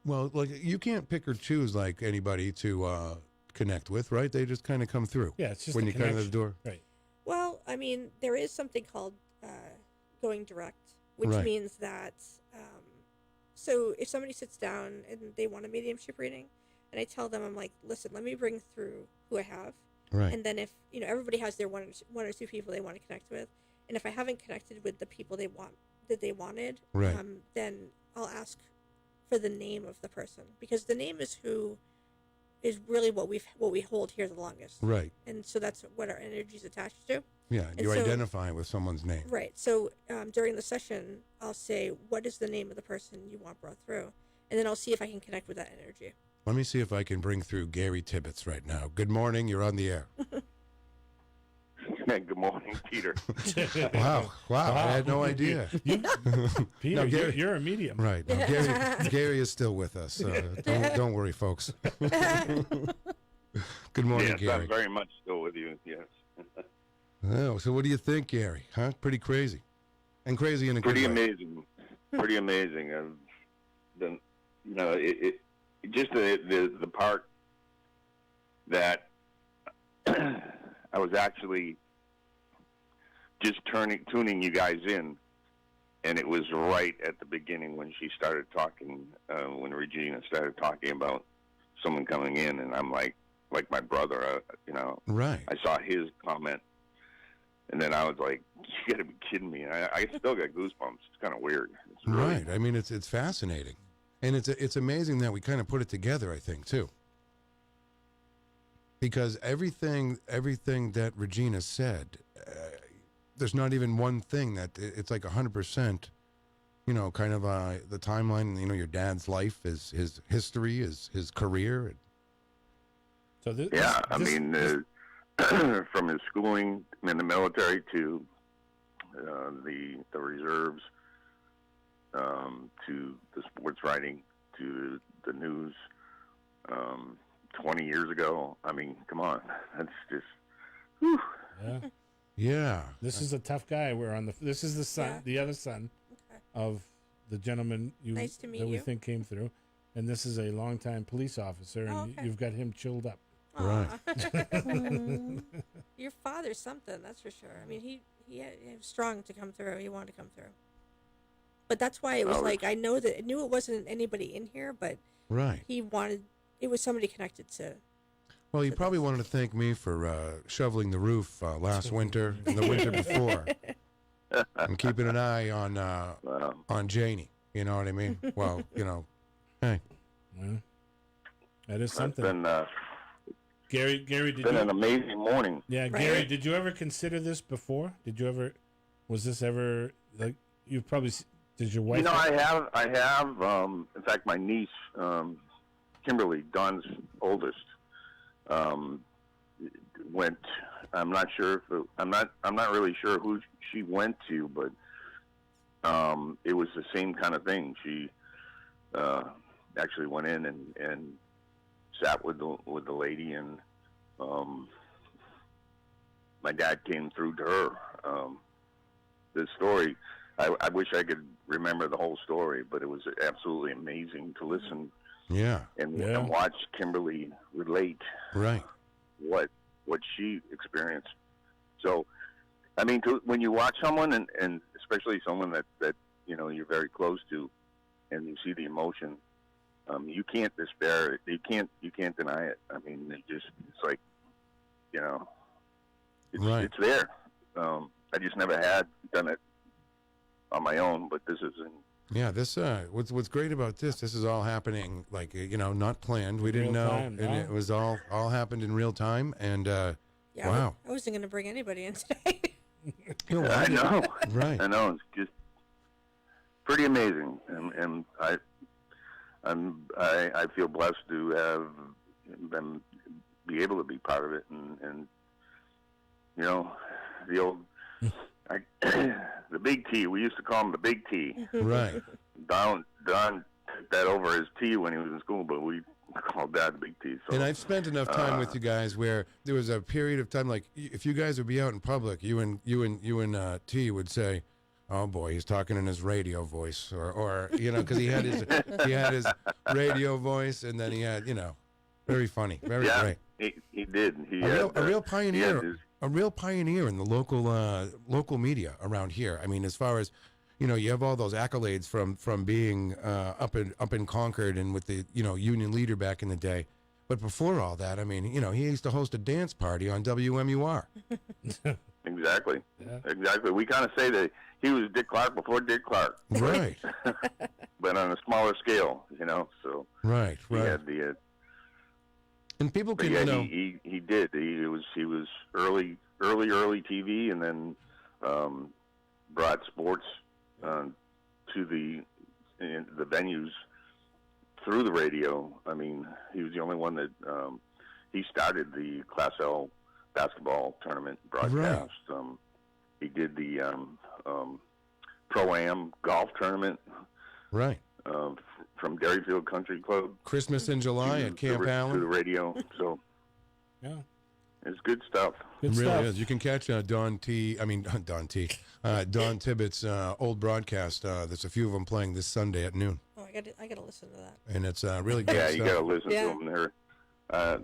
well, like you can't pick or choose like anybody to connect with, right? They just kind of come through.
Yeah, it's just
when
a
you come to the
connection.
door.
Right.
Well, I mean, there is something called going direct, which
Right.
means that so if somebody sits down and they want a mediumship reading, and I tell them, I'm like, listen, let me bring through who I have,
Right.
and then if you know everybody has their one or two people they want to connect with, and if I haven't connected with the people they wanted,
Right.
Then I'll ask for the name of the person, because the name is who is really what we hold here the longest.
Right.
And so that's what our energy is attached to.
Yeah,
And
you
so-
identify with someone's name.
Right. So during the session, I'll say, what is the name of the person you want brought through? And then I'll see if I can connect with that energy.
Let me see if I can bring through Gary Tibbetts right now. Good morning. You're on the air.
Good morning, Peter.
Wow. I had no idea.
Peter,
No, Gary-
you're a medium.
Right. No, Gary is still with us. Don't worry, folks. Good morning,
Yes,
Gary.
I'm very much still with you. Yes.
Oh, so what do you think, Gary? Huh? Pretty crazy. And crazy in a
Pretty
good way.
amazing. Pretty amazing. You know, it just the part that I was actually just tuning you guys in, and it was right at the beginning when she started talking, when Regina started talking about someone coming in, and I'm like my brother, you know.
Right.
I saw his comment, and then I was like, "You got to be kidding me!" And I still got goosebumps. It's kind of weird. It's really,
Right. I mean, it's fascinating, and it's amazing that we kind of put it together. I think too, because everything that Regina said, there's not even one thing that it's like 100%. You know, kind of the timeline. You know, your dad's life, his history, his career.
So
I mean, from his schooling in the military to the reserves, to the sports writing, to the news. 20 years ago. I mean, come on, that's just. Whew.
Yeah.
Yeah.
This is a tough guy. This is the son, the other son of the gentleman
Nice to meet
that we
you.
think came through, and this is a longtime police officer, and
okay.
you've got him chilled up.
Right.
Your father's something, that's for sure. I mean, he was strong to come through. He wanted to come through. But that's why it was like, I knew it wasn't anybody in here, but
Right.
it was somebody connected to.
Well, you probably wanted to thank me for shoveling the roof last winter and the winter before, and keeping an eye on Janie. You know what I mean? Well, you know, hey.
Well, that is something.
It's been,
Gary, did
been
you?
an amazing morning.
Yeah,
Right.
Gary, did you ever consider this before? Was this ever like you probably? Did your wife?
You know, I have. In fact, my niece Kimberly, Donn's oldest, went. I'm not sure if I'm not really sure who she went to, but it was the same kind of thing. She actually went in and sat with the lady, and my dad came through to her. The story, I wish I could remember the whole story, but it was absolutely amazing to listen.
Yeah.
And watch Kimberly relate.
Right.
What she experienced. So, I mean, when you watch someone, and especially someone that you're very close to, and you see the emotion, you can't despair it. You can't deny it. I mean, it's like, it's there. I just never had done it on my own, but this is
Yeah, this what's great about this is all happening like not planned. We didn't know,
time,
and it was all happened in real time. And wow,
I wasn't going to bring anybody in today.
I know,
right?
I know. It's just pretty amazing, and I feel blessed to have them be able to be part of it, and the old. The big T. We used to call him the big T.
Right.
Don took that over as T when he was in school, but we called Dad the big T. So,
and I've spent enough time with you guys where there was a period of time, like if you guys would be out in public, you and T would say, "Oh boy, he's talking in his radio voice," or because he had his radio voice, and then he had very funny, very great.
He did.
A real pioneer. A real pioneer in the local media around here. I mean, as far as you have all those accolades from being up in Concord and with the union leader back in the day. But before all that, I mean, he used to host a dance party on WMUR.
Exactly. We kind of say that he was Dick Clark before Dick Clark.
Right.
But on a smaller scale, So
right.
He had the.
And people can
he did. He was early TV, and then brought sports to the venues through the radio. I mean, he was the only one that he started the Class L basketball tournament broadcast.
Right.
He did the Pro-Am golf tournament.
Right.
From Dairyfield Country Club.
Christmas in July at Camp Allen.
To the radio. So,
yeah.
It's good stuff.
It really is. You can catch Donn Tibbetts' old broadcast. There's a few of them playing this Sunday at noon.
Oh, I gotta listen to that.
And it's really good stuff.
You gotta listen to them.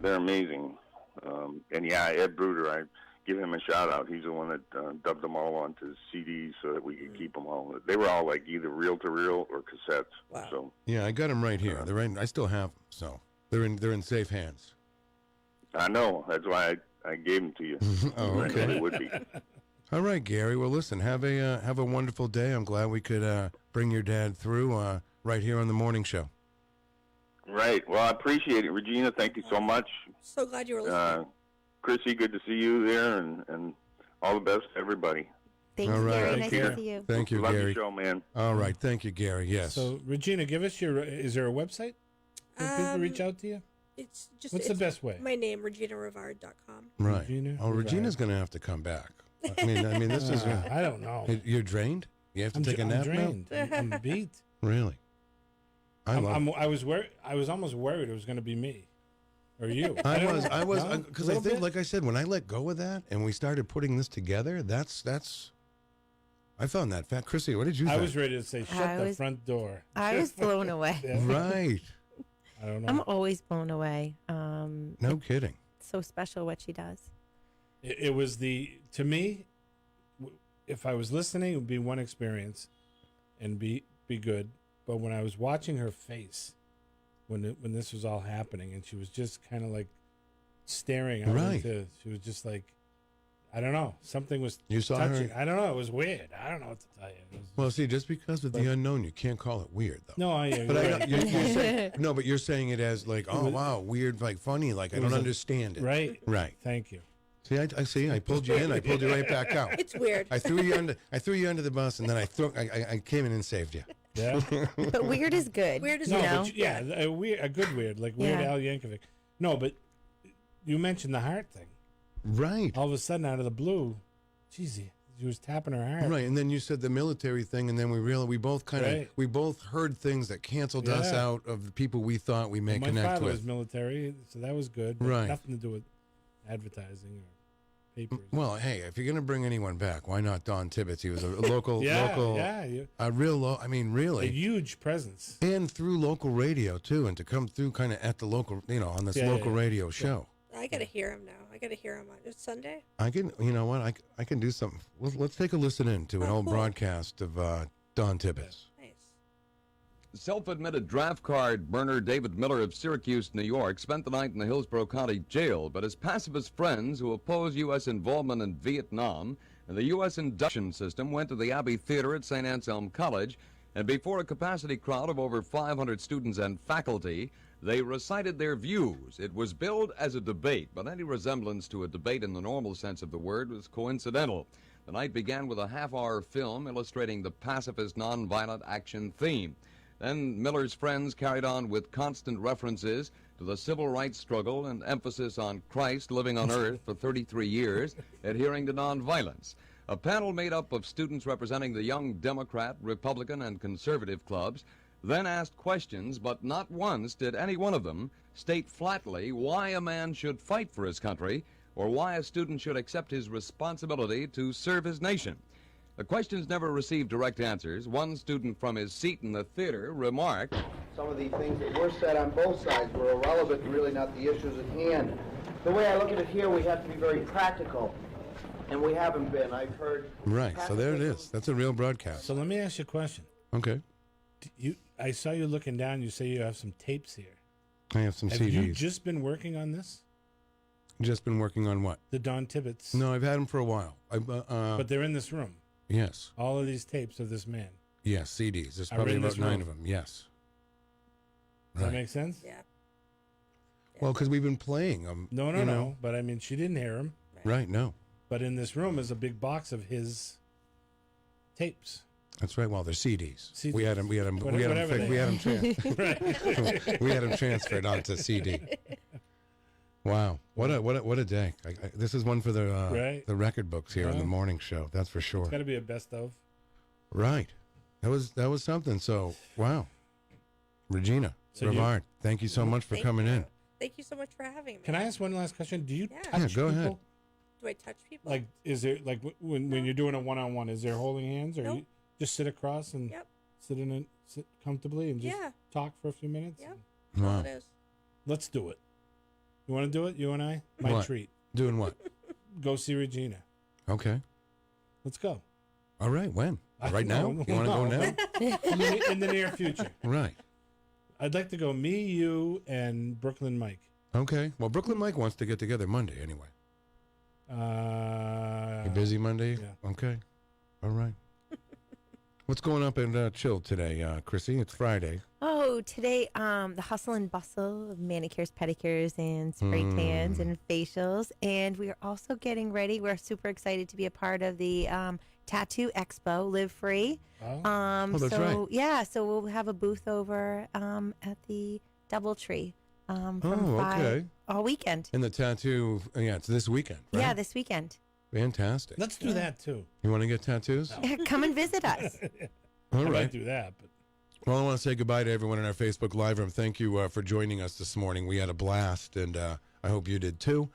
They're amazing. And Ed Bruder, I give him a shout out. He's the one that dubbed them all onto CDs so that we could keep them all. They were all like either reel to reel or cassettes.
Wow.
So
yeah, I got them right here. They're right. I still have them, so they're in safe hands.
I know. That's why I gave them to you.
Oh, okay.
They would be.
All right, Gary. Well, listen. Have a wonderful day. I'm glad we could bring your dad through right here on the morning show.
Right. Well, I appreciate it, Regina. Thank you so much.
So glad you were listening.
Crissy, good to see you there, and all the best to everybody.
Thanks,
all right.
Gary. Nice to see you.
Thank you,
Love
Gary.
your show, man.
All right. Thank you, Gary. Yes.
So, Regina, give us is there a website? Can people reach out to you?
It's just
What's the best way?
My name, ReginaRivard.com.
Right.
Regina
Regina's going to have to come back. I mean, this is.
I don't know.
You're drained. You have to take a nap now.
I'm drained. I'm beat.
Really. I
was almost worried it was going to be me or you.
I was because I think, like I said, when I let go of that and we started putting this together, that's. I found that fat. Crissy, what did you think?
I was ready to say, shut the front door.
I was blown away.
Right.
I don't know.
I'm always blown away.
No kidding.
So special what she does.
It was to me, if I was listening, it would be one experience and be good. But when I was watching her face, when this was all happening, and she was just kind of like staring out into, she was just like, I don't know, something was
you saw
touching.
her?
I don't know, it was weird. I don't know what to tell you.
Well, see, just because of the unknown, you can't call it weird, though.
No,
but you're saying it as like, oh wow, weird, like funny, like I don't understand it.
Right.
Right.
Thank you.
See, I see. I pulled you in. I pulled you right back out.
It's weird.
I threw you under the bus, and then I came in and saved you.
Yeah.
But weird is good.
Weird is
No,
good.
know?
but yeah, a good weird, like Weird
Yeah.
Al Yankovic. No, but you mentioned the heart thing.
Right.
All of a sudden, out of the blue, geez, she was tapping her heart.
Right, and then you said the military thing, and then we both kind of
Right.
we both heard things that canceled us
Yeah.
out of the people we thought we may
My
connect
father
with.
was military, so that was good. But
Right.
Nothing to do with advertising or papers.
Well, hey, if you're gonna bring anyone back, why not Donn Tibbetts? He was a local,
Yeah,
a real,
a
really,
huge presence.
and through local radio too, and to come through kind of at the local, on this
Yeah,
local
yeah.
radio show.
I gotta hear him now. I gotta hear him on it's Sunday.
I can, you know what, I can do something. Let's take a listen in to an old
cool.
broadcast of Donn Tibbetts.
Nice.
Self-admitted draft card burner David Miller of Syracuse, New York, spent the night in the Hillsborough County Jail, but his pacifist friends who oppose U.S. involvement in Vietnam and the U.S. induction system went to the Abbey Theater at St. Anselm College, and before a capacity crowd of over 500 students and faculty, they recited their views. It was billed as a debate, but any resemblance to a debate in the normal sense of the word was coincidental. The night began with a half-hour film illustrating the pacifist nonviolent action theme. Then Miller's friends carried on with constant references to the civil rights struggle and emphasis on Christ living on earth for 33 years, adhering to nonviolence. A panel made up of students representing the Young Democrat, Republican, and Conservative clubs then asked questions, but not once did any one of them state flatly why a man should fight for his country or why a student should accept his responsibility to serve his nation. The questions never received direct answers. One student from his seat in the theater remarked,
"Some of the things that were said on both sides were irrelevant and really not the issues at hand. The way I look at it here, we have to be very practical, and we haven't been. I've heard..."
Right, so there it is. That's a real broadcast.
So let me ask you a question.
Okay.
I saw you looking down. You say you have some tapes here.
I have some
Have
CDs.
you just been working on this?
Just been working on what?
The Donn Tibbetts.
No, I've had them for a while.
But they're in this room.
Yes.
All of these tapes of this man.
Yes, CDs. There's
Are
probably
in
about
this
9
room.
of them. Yes.
Does that make sense?
Yeah.
Well, because we've been playing them.
No. But I mean, she didn't hear him.
Right, no.
But in this room is a big box of his tapes.
That's right. Well, they're CDs.
CDs.
We had them transferred onto CD. Wow, what a day! This is one for the record books here in the morning show. That's for sure.
It's got to be a best of.
Right, that was something. So wow, Regina Rivard, thank you so much for coming in.
Thank you so much for having me.
Can I ask one last question? Do you touch
Yeah, go
people?
ahead.
Do I touch people?
Like, is there like when you're doing a one-on-one? Is there holding hands, or
Nope.
you just sit across and sit comfortably and just talk for a few minutes?
Yep.
Wow.
It is.
Let's do it. You want to do it? You and I? My
What?
treat.
Doing what?
Go see Regina.
Okay.
Let's go.
All right. When? Right now?
No,
You want to go
no.
now?
in the near future.
Right.
I'd like to go. Me, you, and Brooklyn Mike.
Okay. Well, Brooklyn Mike wants to get together Monday anyway. You busy Monday?
Yeah.
Okay. All right. What's going up in Chill today, Crissy? It's Friday.
Oh, today, the hustle and bustle of manicures, pedicures, and spray tans and facials. And we are also getting ready. We're super excited to be a part of the Tattoo Expo, Live Free.
Oh, that's right.
Yeah, so we'll have a booth over at the Doubletree from
Oh,
5
okay.
all weekend.
And the tattoo, it's this weekend, right?
Yeah, this weekend.
Fantastic.
Let's do that too.
You want to get tattoos?
Yeah, come and visit us.
All
I
right.
might do that, but
Well, I want to say goodbye to everyone in our Facebook Live room. Thank you for joining us this morning. We had a blast, and I hope you did too.